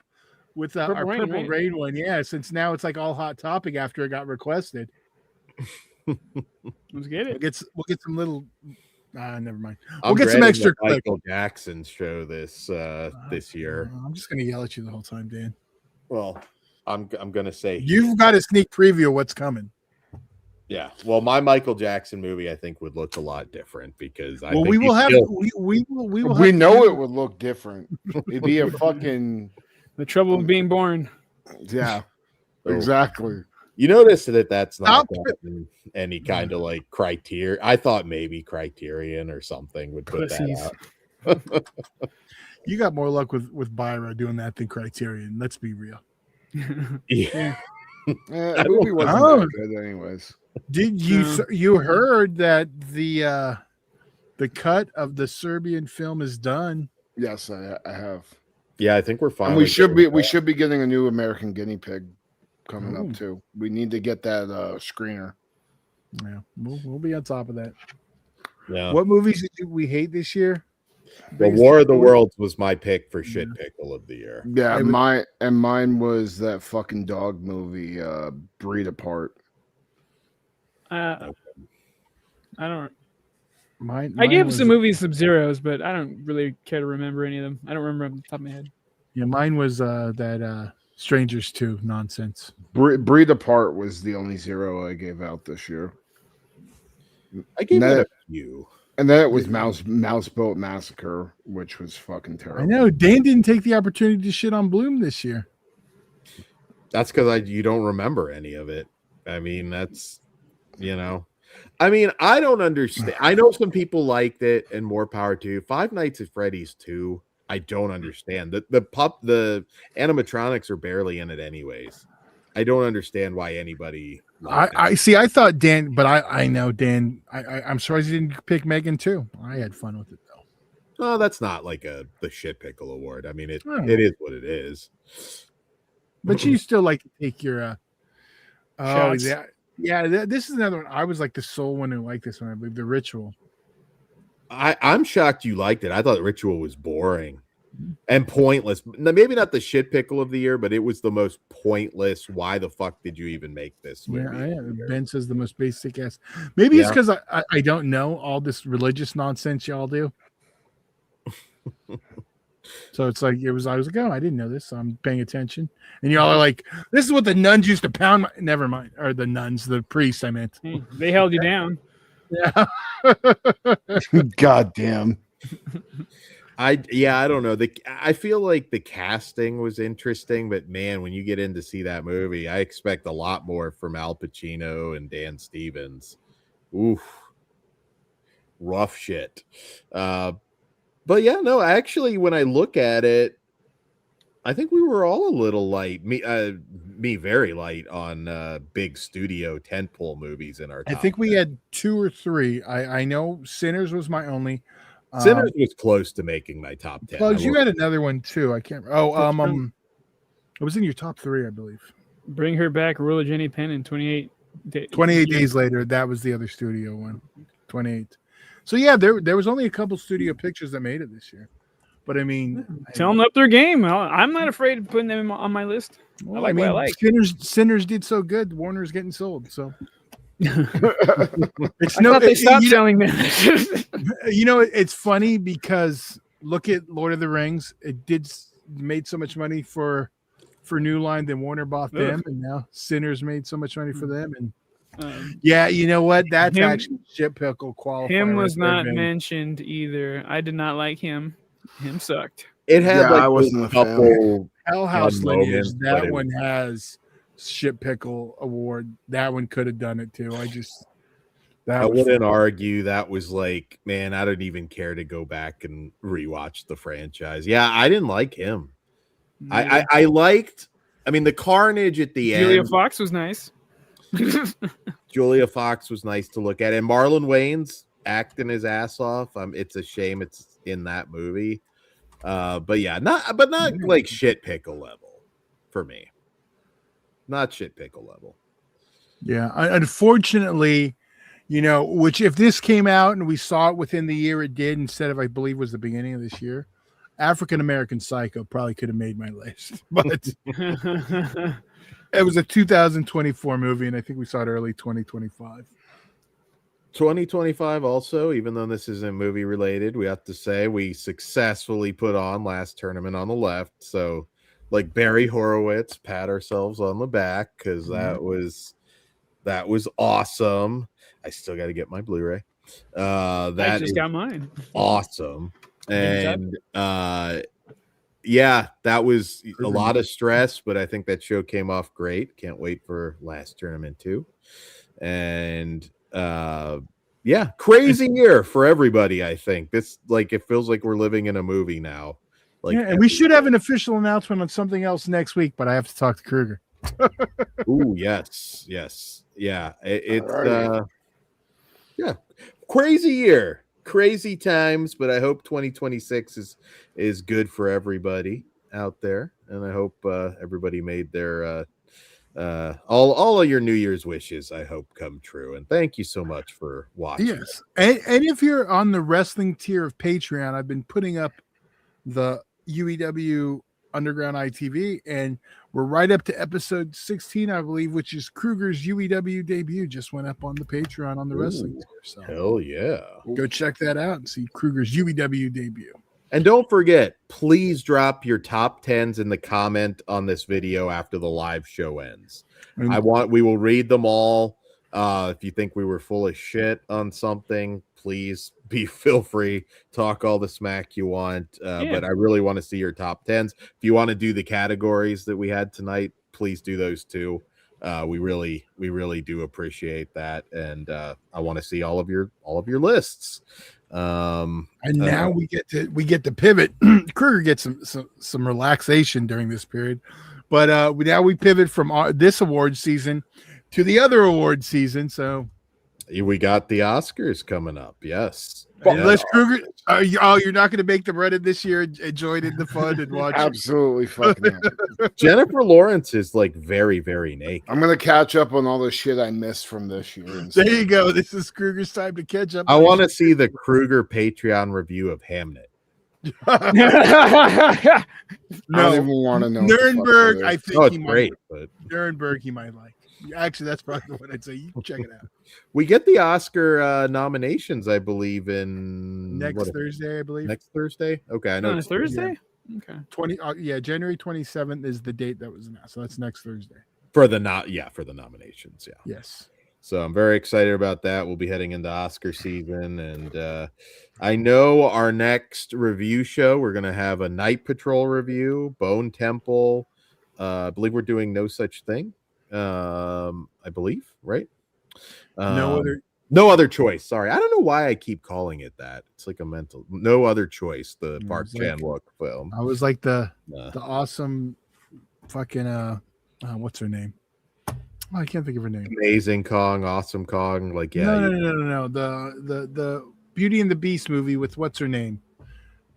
with our Purple Rain, Purple right? Rain one. Yeah, since now it's like all hot topic after it got requested. Let's get it. We'll get some little. Never mind. I'm We'll get some dreading extra the clip. Michael Jackson show this year. I'm just gonna yell at you the whole time, Dan. Well, I'm gonna say You've got a sneak preview of what's coming. yeah. Well, my Michael Jackson movie I think would look a lot different because I think we will have still, we will We have know to- it would look different. It'd be a fucking The trouble of being born. yeah, Oh. exactly. You notice that that's not Stop. gotten any kind of like criteria. I thought maybe Criterion or something would put Pussies. that out. You got more luck with Byra doing that than Criterion. Let's be real. Yeah. The movie wasn't Oh. that good, anyways. Did you heard that the cut of the Serbian film is done? Yes, I have. Yeah, I think we're fine. And we should be getting a new American guinea pig coming Ooh. up too. We need to get that screener. Yeah, we'll be on top of that. Yeah. What movies did we hate this year? The War of the Worlds was my pick for shit pickle of the year. Yeah, I would- mine was that fucking dog movie, Breed Apart. I don't. Mine I gave was- some movies some zeros, but I don't really care to remember any of them. I don't remember them off the top of my head. Yeah, mine was that Strangers 2 nonsense. Breed Apart was the only zero I gave out this year. I gave No. it a few. And then it was Mouseboat Massacre, which was fucking terrible. I know Dan didn't take the opportunity to shit on Bloom this year. That's because you don't remember any of it. I mean, that's I mean, I don't understand. I know some people liked it, and more power to you. Five Nights at Freddy's 2. I don't understand. The animatronics are barely in it anyways. I don't understand why anybody liked it. I see. I thought Dan, but I know Dan. I'm surprised he didn't pick Megan too. I had fun with it though. Oh, that's not like the shit pickle award. I mean, it Oh. is what it is. But you still like to take your. Shots. This is another one. I was like the sole one who liked this one. I believe The Ritual. I'm shocked you liked it. I thought Ritual was boring and pointless. Maybe not the shit pickle of the year, but it was the most pointless. Why the fuck did you even make this movie? Yeah, Ben says the most basic ass. Maybe it's Yeah. because I don't know all this religious nonsense y'all do. So it's like I was like, oh, I didn't know this, so I'm paying attention. And y'all are like, this is what the nuns used to pound. Never mind, or the nuns, the priests. I meant. Hey, they held you down. Yeah. God damn. I don't know. I feel like the casting was interesting, but man, when you get in to see that movie, I expect a lot more from Al Pacino and Dan Stevens. Oof, rough shit. But yeah, no, actually, when I look at it, I think we were all a little light. Me very light on big studio tentpole movies in our. I top think we 10. had 2 or 3. I know Sinners was my only. Sinners was close to making my top 10. Plugs, you had another one too. I can't. Oh, it was in your top 3, I believe. Bring her back, Royal Jenny Penn in 28 days. 28 days later, that was the other studio one. 28. So yeah, there was only a couple studio pictures that made it this year. But I mean, Tell them up their game. I'm not afraid of putting them on my list. well, I like what I like. Sinners did so good. Warner's getting sold. So it's I thought they stopped selling them. It's funny because look at Lord of the Rings. It made so much money for New Line, then Warner bought them, and now Sinners made so much money for them. And yeah, you know what? That's actually shit pickle qualifier. Him was right there, not man. mentioned either. I did not like him. Him sucked. It had Yeah, I like wasn't a a fan. couple. Hell House One Lineage. moment, but That it- one has shit pickle award. That one could have done it too. I wouldn't argue that was like, man, I don't even care to go back and rewatch the franchise. Yeah, I didn't like him. I liked. I mean, the carnage at the Julia end. Fox was nice. Julia Fox was nice to look at, and Marlon Wayne's acting his ass off. It's a shame it's in that movie. But yeah, not like shit pickle level for me. Not shit pickle level. Yeah, unfortunately, You know, which if this came out and we saw it within the year it did, instead of I believe was the beginning of this year, African American Psycho probably could have made my list. But it was a 2024 movie, and I think we saw it early 2025. 2025 also, even though this isn't movie related, we have to say we successfully put on Last Tournament on the Left. So like Barry Horowitz, pat ourselves on the back because that was awesome. I still got to get my Blu-ray. That I just got mine. Awesome. And yeah, that was a lot of stress, but I think that show came off great. Can't wait for Last Tournament 2. And yeah, crazy year for everybody. I think this, like, it feels like we're living in a movie now. Like, yeah, and we should have an official announcement on something else next week, but I have to talk to Kruger. Ooh, yes, yeah. It's yeah, crazy year, crazy times, but I hope 2026 is good for everybody out there, and I hope everybody made their all of your New Year's wishes, I hope, come true. And thank you so much for watching. Yes, and if you're on the wrestling tier of Patreon, I've been putting up the UEW Underground ITV, and we're right up to episode 16, I believe, which is Kruger's UEW debut. Just went up on the Patreon on the wrestling tier. So hell yeah, go check that out and see Kruger's UEW debut. And don't forget, please drop your top 10s in the comment on this video after the live show ends. We will read them all. If you think we were full of shit on something, please feel free, talk all the smack you want. But I really want to see your top 10s. If you want to do the categories that we had tonight, please do those too. We really do appreciate that, and I want to see all of your lists. And now we get to pivot. Kruger gets some relaxation during this period, but now we pivot from this award season to the other award season. So we got the Oscars coming up. Yes. Unless Kruger, you're not going to make them Reddit this year and join in the fun and watch. Absolutely fucking. Jennifer Lawrence is like very, very naked. I'm going to catch up on all the shit I missed from this year. There you go. This is Kruger's time to catch up. I want to see the Kruger Patreon review of Hamnet. I don't even want to know. Nuremberg, I think he might. But Nuremberg, he might like. Actually, that's probably the one I'd say. You can check it out. We get the Oscar nominations, I believe, in next Thursday, I believe. Next Thursday? Okay, I know. On Thursday? Yeah. Okay. January 27th is the date that was announced. So that's next Thursday. For the nominations, yeah. Yes. So I'm very excited about that. We'll be heading into Oscar season, and I know our next review show, we're going to have a Night Patrol review, Bone Temple. I believe we're doing No Such Thing. I believe, right? No other choice. Sorry, I don't know why I keep calling it that. It's like a mental No Other Choice. The Park Chan-wook film. I was like the awesome fucking what's her name? Oh, I can't think of her name. Amazing Kong, Awesome Kong. Like no. The Beauty and the Beast movie with what's her name?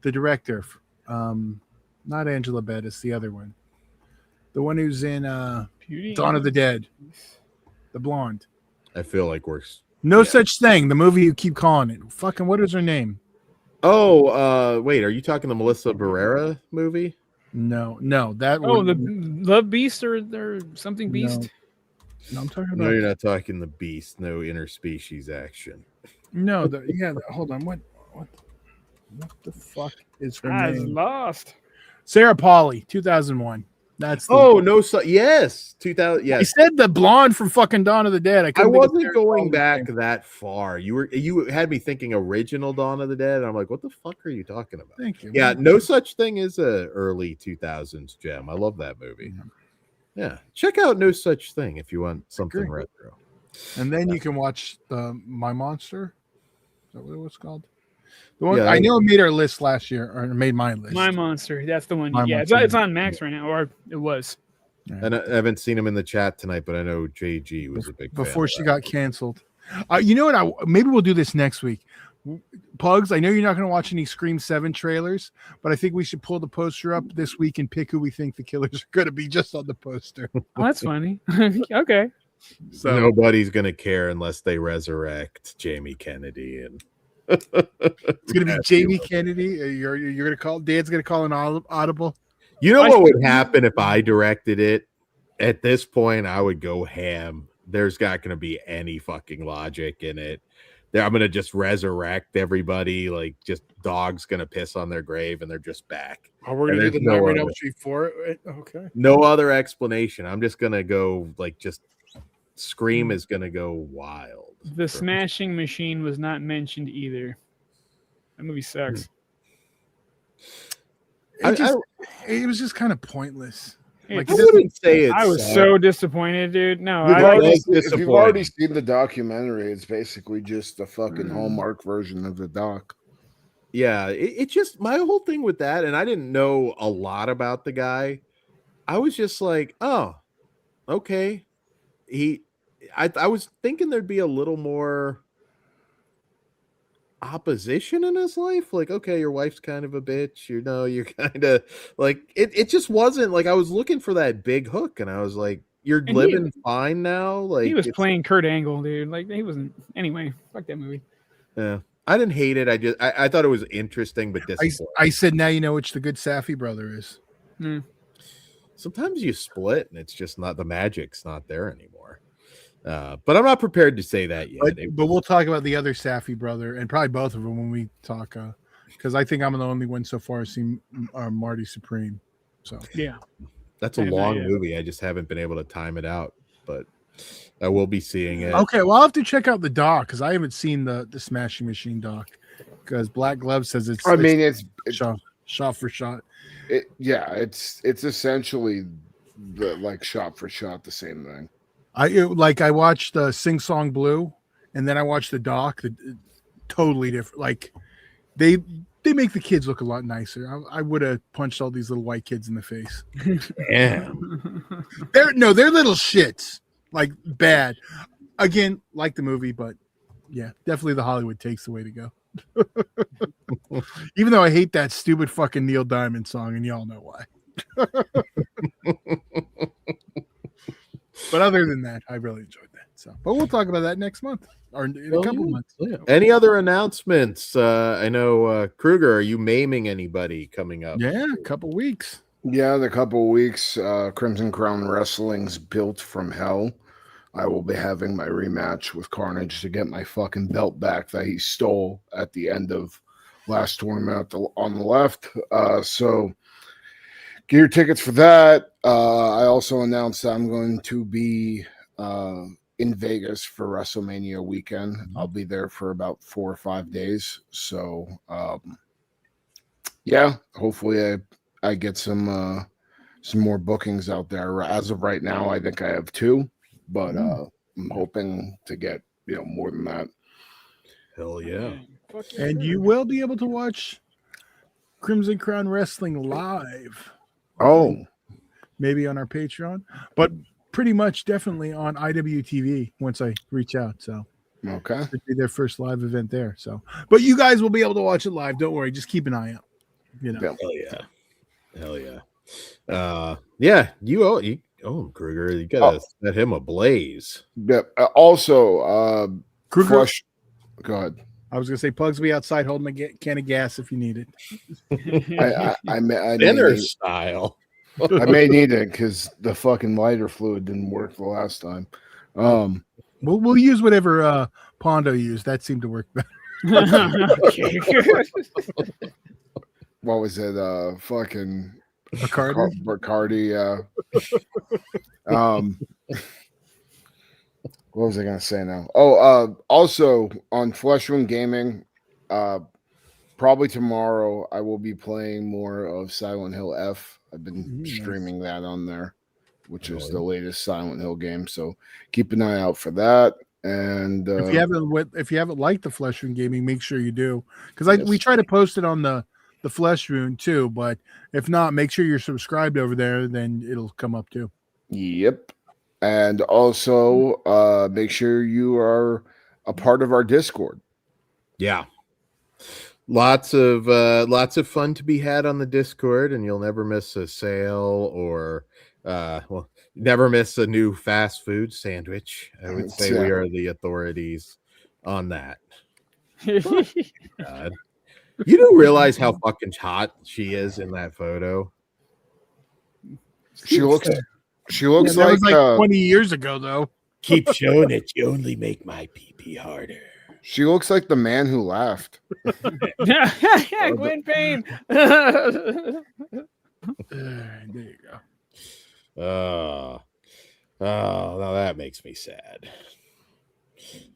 The director. Not Angela Bettis, the other one. The one who's in Dawn of the Dead. The blonde. I feel like we're No Such Thing. The movie you keep calling it. Fucking what is her name? Oh, wait. Are you talking the Melissa Barrera movie? No. That the Love Beast or something Beast? No, I'm talking about. No, you're not talking the Beast. No interspecies action. No, hold on. What the fuck is her name? Lost. Sarah Polley, 2001. That's yes, 2000. Yes, I said the blonde from fucking Dawn of the Dead. I wasn't going back that far. You had me thinking original Dawn of the Dead. And I'm like, what the fuck are you talking about? Thank you. Yeah, No Such Thing is a early 2000s gem. I love that movie. Yeah, check out No Such Thing if you want something retro. And then you can watch My Monster. Is that what it was called? The one I know made our list last year, or made my list. My Monster. That's the one. Monster. It's on Max right now, or it was. And I haven't seen him in the chat tonight, but I know JG was a big fan before she got canceled. You know what? Maybe we'll do this next week. Pugs, I know you're not going to watch any Scream 7 trailers, but I think we should pull the poster up this week and pick who we think the killers are going to be just on the poster. Oh, that's funny. Okay. So nobody's gonna care unless they resurrect Jamie Kennedy, and it's gonna be Jamie Kennedy. You're gonna call. Dan's gonna call an audible. You know what would happen if I directed it? At this point, I would go ham. There's not going to be any fucking logic in it. I'm going to just resurrect everybody. Like, just dogs going to piss on their grave and they're just back. Oh, we're gonna do the Nightmare on Elm Street 4. Okay. No other explanation. I'm just going to go, like, just Scream is going to go wild. The Smashing Machine was not mentioned either. That movie sucks. It was just kind of pointless. Like, I wouldn't say it. I was so disappointed, dude. No, if you've already seen the documentary, it's basically just a fucking Hallmark version of the doc. Yeah, it just, my whole thing with that, and I didn't know a lot about the guy. I was just like, oh, okay. I was thinking there'd be a little more opposition in his life. Like, okay, your wife's kind of a bitch, you're kind of like, it just wasn't like, I was looking for that big hook, and I was like, you're living fine now. Like, he was playing Kurt Angle, dude. Like, he wasn't. Anyway, fuck that movie. Yeah, I didn't hate it. I thought it was interesting, but disappointing. I said, now you know which the good Safi brother is. Sometimes you split and it's just not, the magic's not there anymore. But I'm not prepared to say that yet. But we'll talk about the other Safi brother and probably both of them when we talk, because I think I'm the only one so far seen Marty Supreme. So yeah, that's a long movie. I just haven't been able to time it out, but I will be seeing it. Okay, well, I'll have to check out the doc because I haven't seen the Smashing Machine doc, because Black Glove says it's. It's shot for shot. It's essentially like shot for shot the same thing. I watched Sing Song Blue, and then I watched the doc. Totally different. Like they make the kids look a lot nicer. I would have punched all these little white kids in the face. Yeah, they're little shits. Like, bad. Again, like the movie, but yeah, definitely the Hollywood takes the way to go. Even though I hate that stupid fucking Neil Diamond song, and y'all know why. But other than that, I really enjoyed that. So, but we'll talk about that next month or in a couple months. Yeah. Any other announcements? I know Kruger, are you maiming anybody coming up? Yeah, a couple weeks. Yeah, the couple weeks. Crimson Crown Wrestling's Built from Hell. I will be having my rematch with Carnage to get my fucking belt back that he stole at the end of last tournament on the left. So get your tickets for that. I also announced that I'm going to be in Vegas for WrestleMania weekend. I'll be there for about 4 or 5 days. So yeah, hopefully I get some more bookings out there. As of right now, I think I have 2. But I'm hoping to get more than that. Hell yeah. And you will be able to watch Crimson Crown Wrestling live. Oh, maybe on our Patreon, but pretty much definitely on IWTV once I reach out. So okay, it'll be their first live event there. So, but you guys will be able to watch it live. Don't worry, just keep an eye out. Hell yeah. Yeah, you Kruger, you gotta set him ablaze. Yeah. Also, Kruger, go ahead. I was gonna say, Pugs will be outside holding a can of gas if you need it. I dinner style. I may need it because the fucking lighter fluid didn't work the last time. We'll use whatever Pondo used. That seemed to work better. What was it? Fucking Bacardi. What was I gonna say now? Also on Flesh Wound Gaming, probably tomorrow I will be playing more of Silent Hill F. I've been streaming that on there, which is the latest Silent Hill game. So keep an eye out for that. And if you haven't liked the Flesh Wound Gaming, make sure you do, because we try to post it on the Flesh Wound too. But if not, make sure you're subscribed over there. Then it'll come up too. Yep. And also make sure you are a part of our Discord. Yeah. Lots of fun to be had on the Discord, and you'll never miss a sale or Never miss a new fast food sandwich. I would say we are the authorities on that. God. You don't realize how fucking hot she is in that photo. She looks that like, was like 20 years ago, though. Keep showing it. You only make my pee harder. she looks like the man who laughed. Gwen Payne. There you go. Oh, now that makes me sad.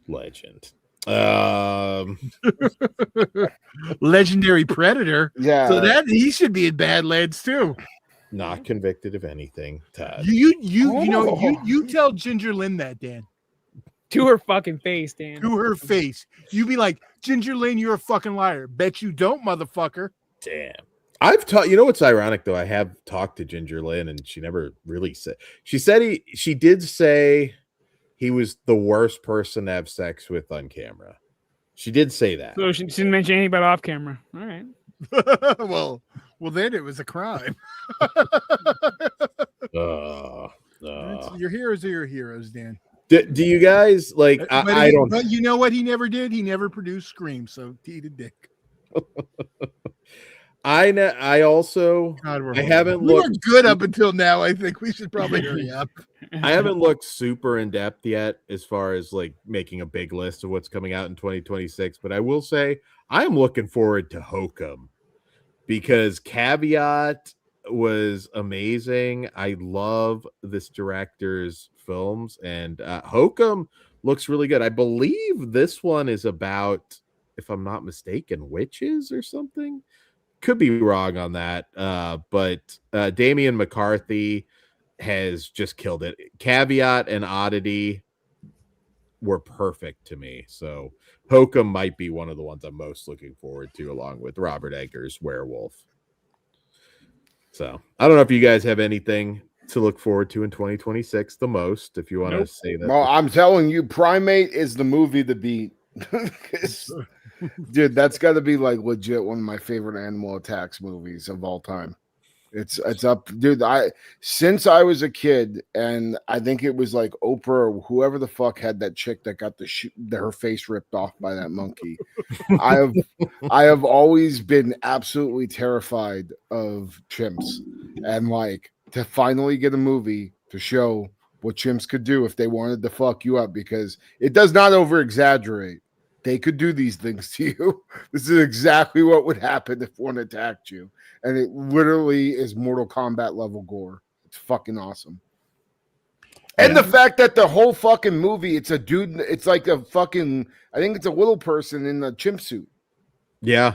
Legend. Legendary Predator. Yeah. So that he should be in Badlands too. Not convicted of anything, Todd. You tell Ginger Lynn that, Dan. To her fucking face, Dan. To her face. You be like, Ginger Lynn, you're a fucking liar. Bet you don't, motherfucker. Damn. I've talked, you know what's ironic though? I have talked to Ginger Lynn and she never really said, she did say he was the worst person to have sex with on camera. She did say that. So she didn't mention anything about off camera. All right. well, then it was a crime. Your heroes are your heroes, Dan. Do you guys like? I don't. But you know what he never did? He never produced Scream. So eat a dick. I also. God, I haven't we looked. were good up until now. I think we should probably hurry up. I haven't looked super in depth yet as far as like making a big list of what's coming out in 2026. But I will say I am looking forward to Hokum because Caveat was amazing. I love this director's films, and Hokum looks really good. I believe this one is about, if I'm not mistaken, witches or something. Could be wrong on that, but Damian McCarthy has just killed it. Caveat and Oddity were perfect to me, so Hokum might be one of the ones I'm most looking forward to, along with Robert Eggers' Werewolf. So I don't know if you guys have anything to look forward to in 2026 the most, if you want to say that. Well, I'm telling you, Primate is the movie to beat. Dude, that's got to be like legit one of my favorite animal attacks movies of all time. It's up, dude. Since I was a kid, and I think it was like Oprah or whoever the fuck had that chick that got her face ripped off by that monkey. I have always been absolutely terrified of chimps, and like to finally get a movie to show what chimps could do if they wanted to fuck you up, because it does not over exaggerate. They could do these things to you. This is exactly what would happen if one attacked you. And it literally is Mortal Kombat level gore. It's fucking awesome. And the fact that the whole fucking movie, it's a dude, it's like a fucking, I think it's a little person in a chimp suit. Yeah,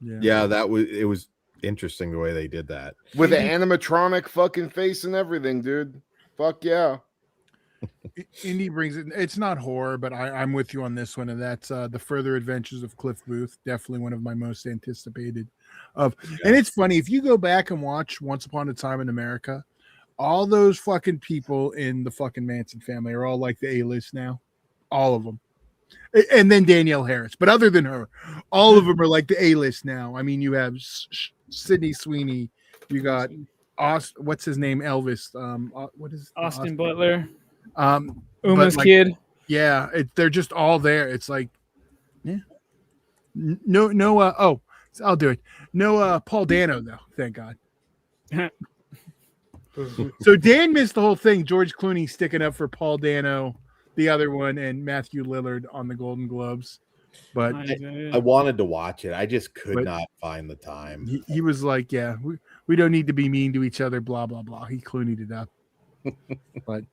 it was interesting the way they did that. With an animatronic fucking face and everything, dude. Fuck yeah. Indy brings it. It's not horror, but I'm with you on this one, and that's The Further Adventures of Cliff Booth. Definitely one of my most anticipated. And it's funny, if you go back and watch Once Upon a Time in America, all those fucking people in the fucking Manson family are all like the A-list now. All of them. And then Danielle Harris. But other than her, all of them are like the A-list now. I mean, you have Sydney Sweeney. You got what's his name? Elvis. What is Austin Butler. Uma's kid. Yeah, they're just all there. It's like, yeah. No, I'll do it. No, Paul Dano though. Thank God. So Dan missed the whole thing. George Clooney sticking up for Paul Dano, the other one, and Matthew Lillard on the Golden Globes. But I wanted to watch it. I just could not find the time. He was like, yeah, we don't need to be mean to each other, blah, blah, blah. He Clooney'd it up. But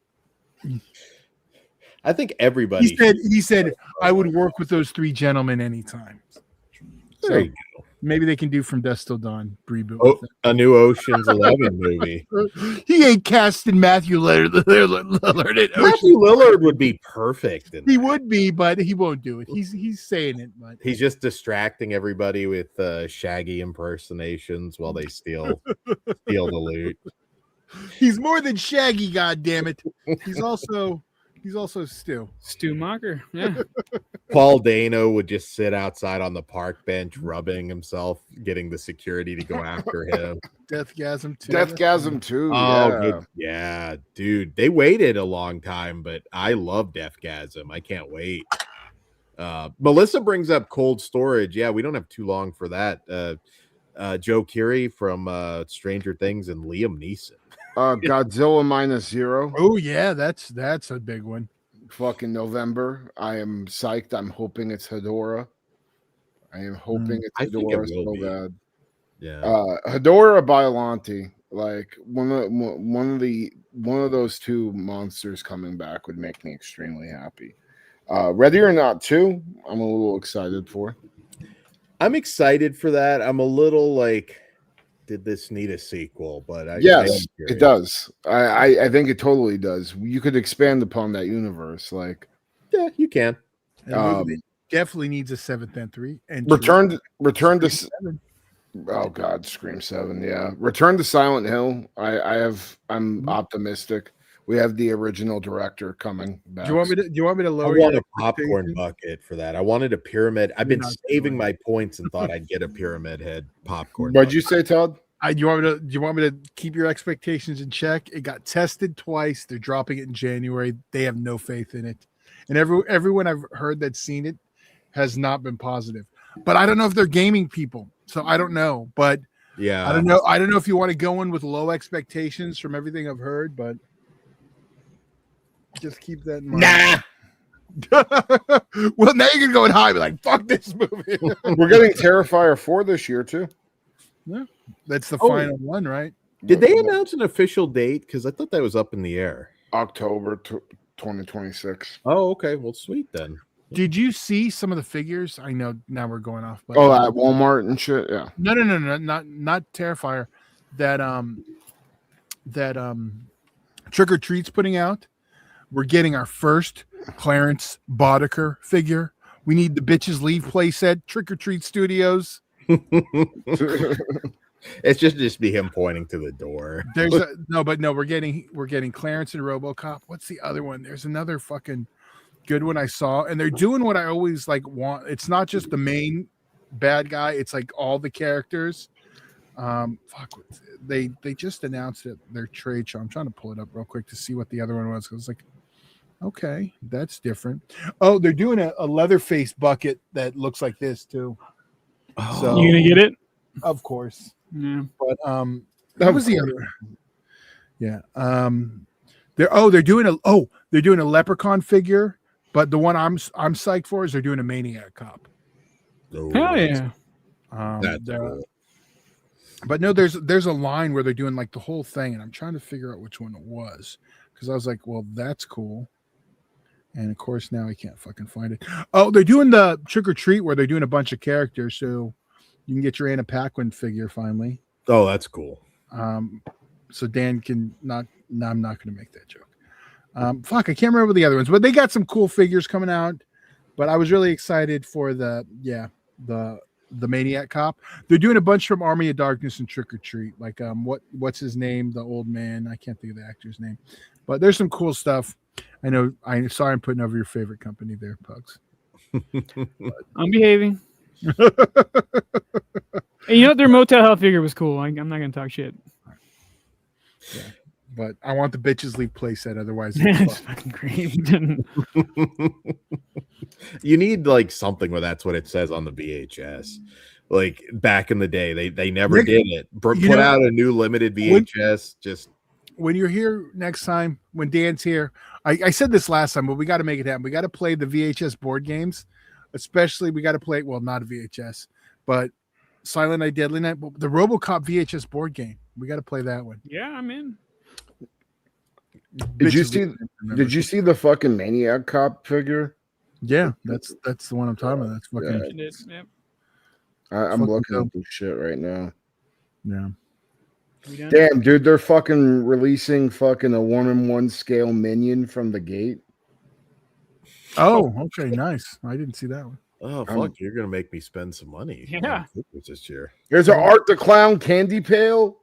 I think everybody. He said, I would work with those three gentlemen anytime. There you go. Maybe they can do From Dusk Till Dawn reboot. A new Ocean's 11 movie. He ain't casting Matthew Lillard. Matthew Lillard would be perfect. He would be, but he won't do it. He's saying it, but he's just distracting everybody with Shaggy impersonations while they steal the loot. He's more than Shaggy, goddammit. He's also He's also Stu. Stu Mocker. Yeah. Paul Dano would just sit outside on the park bench, rubbing himself, getting the security to go after him. Deathgasm 2. Deathgasm 2. Oh, Yeah. good. Yeah, dude. They waited a long time, but I love Deathgasm. I can't wait. Melissa brings up Cold Storage. Yeah, we don't have too long for that. Joe Keery from Stranger Things and Liam Neeson. Godzilla -0. Oh yeah, that's a big one. Fucking November. I am psyched. I'm hoping it's Hedorah. I am hoping it's I think it Hedorah will so be. bad. Yeah. Hedorah Biollante, like one of those two monsters coming back would make me extremely happy. Ready or Not 2, I'm a little excited for. I'm excited for that. I'm a little like, did this need a sequel? But Yes, it does. I think it totally does. You could expand upon that universe. Like, yeah, you can. It definitely needs a 7th entry. And Return to 7. Oh God, Scream 7. Yeah, Return to Silent Hill. I'm optimistic. We have the original director coming back. Do you want me to I lower want your a popcorn expectations? bucket for that. I wanted a pyramid. I've been You're not saving doing my points and thought I'd get a pyramid head popcorn. What'd you say, Todd? Do you want me to keep your expectations in check? It got tested twice. They're dropping it in January. They have no faith in it, and everyone I've heard that's seen it has not been positive. But I don't know if they're gaming people, so I don't know. But Yeah, I don't know if you want to go in with low expectations from everything I've heard, but just keep that in mind. Nah. Well, now you're gonna go in high, be like, "Fuck this movie." We're getting Terrifier 4 this year too. Yeah, that's the final one, right? Did they announce an official date? Because I thought that was up in the air. October 2026. Oh, okay. Well, sweet then. Did you see some of the figures? I know now we're going off, but At Walmart and shit. Yeah. No, not Terrifier. That Trick or Treat's putting out. We're getting our first Clarence Boddicker figure. We need the Bitches Leave playset. Trick or Treat Studios. It's just be him pointing to the door. We're getting Clarence and RoboCop. What's the other one? There's another fucking good one I saw, and they're doing what I always like want. It's not just the main bad guy, it's like all the characters. They just announced it, their trade show. I'm trying to pull it up real quick to see what the other one was, because like, okay, that's different. Oh, they're doing a Leatherface bucket that looks like this too. So You gonna get it? of course. Yeah. But what was the other? Yeah. They're doing a Leprechaun figure, but the one I'm psyched for is they're doing a Maniac Cop. Oh, Hell yeah. That's cool. But no, there's a line where they're doing like the whole thing, and I'm trying to figure out which one it was, because I was like, well, that's cool. And of course now I can't fucking find it. Oh, they're doing the Trick or Treat where they're doing a bunch of characters, so you can get your Anna Paquin figure finally. Oh, that's cool. So Dan can not. No, I'm not going to make that joke. I can't remember the other ones, but they got some cool figures coming out. But I was really excited for the Maniac Cop. They're doing a bunch from Army of Darkness and Trick or Treat. Like what's his name? The old man. I can't think of the actor's name. But there's some cool stuff. I know. Sorry, I'm putting over your favorite company there, Pugs. I'm behaving. Hey, you know what? Their Motel Hell figure was cool. I'm not gonna talk shit. Yeah. But I want the Bitches Leave playset. Otherwise, It's fucking great. You need like something where that's what it says on the VHS. Like back in the day, they never did it. Put out a new limited VHS. When you're here next time, when Dan's here, I said this last time, but we got to make it happen. We got to play the VHS board games, especially we got to play. Well, not a VHS, but Silent Night, Deadly Night, the RoboCop VHS board game. We got to play that one. Yeah, I'm in. Did you see the fucking Maniac Cop figure? Yeah, that's the one I'm talking about. That's fucking. Yep. I'm looking at this shit right now. Yeah. Damn, dude, they're fucking releasing fucking a 1-in-1 scale minion from the gate. Oh, okay, nice. I didn't see that one. Oh fuck! You're gonna make me spend some money. Yeah. This year. There's an Art the Clown candy pail.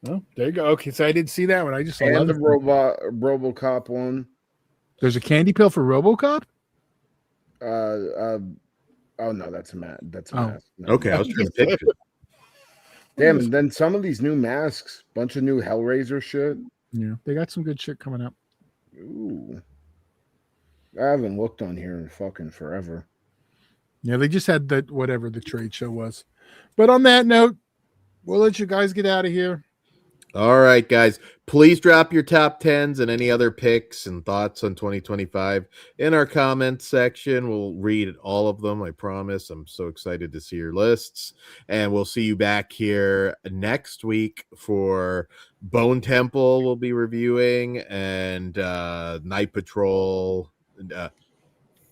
Oh, there you go. Okay, so I didn't see that one. I just saw the RoboCop one. There's a candy pill for RoboCop. Oh no, that's a mask. That's a Oh. mask. No. Okay, I was trying to picture. Damn, and then some of these new masks, bunch of new Hellraiser shit. Yeah, they got some good shit coming up. Ooh. I haven't looked on here in fucking forever. Yeah, they just had that whatever the trade show was. But on that note, we'll let you guys get out of here. All right, guys. Please drop your top 10s and any other picks and thoughts on 2025 in our comments section. We'll read all of them, I promise. I'm so excited to see your lists. And we'll see you back here next week for Bone Temple we'll be reviewing and Night Patrol.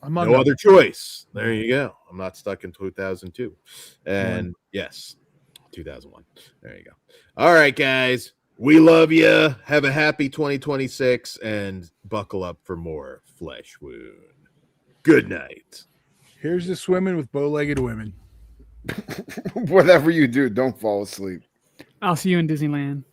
I'm on No other choice. There you go. I'm not stuck in 2002. And yes, 2001. There you go. All right, guys. We love you. Have a happy 2026 and buckle up for more Flesh Wound. Good night. Here's the swimming with bow-legged women. Whatever you do, don't fall asleep. I'll see you in Disneyland.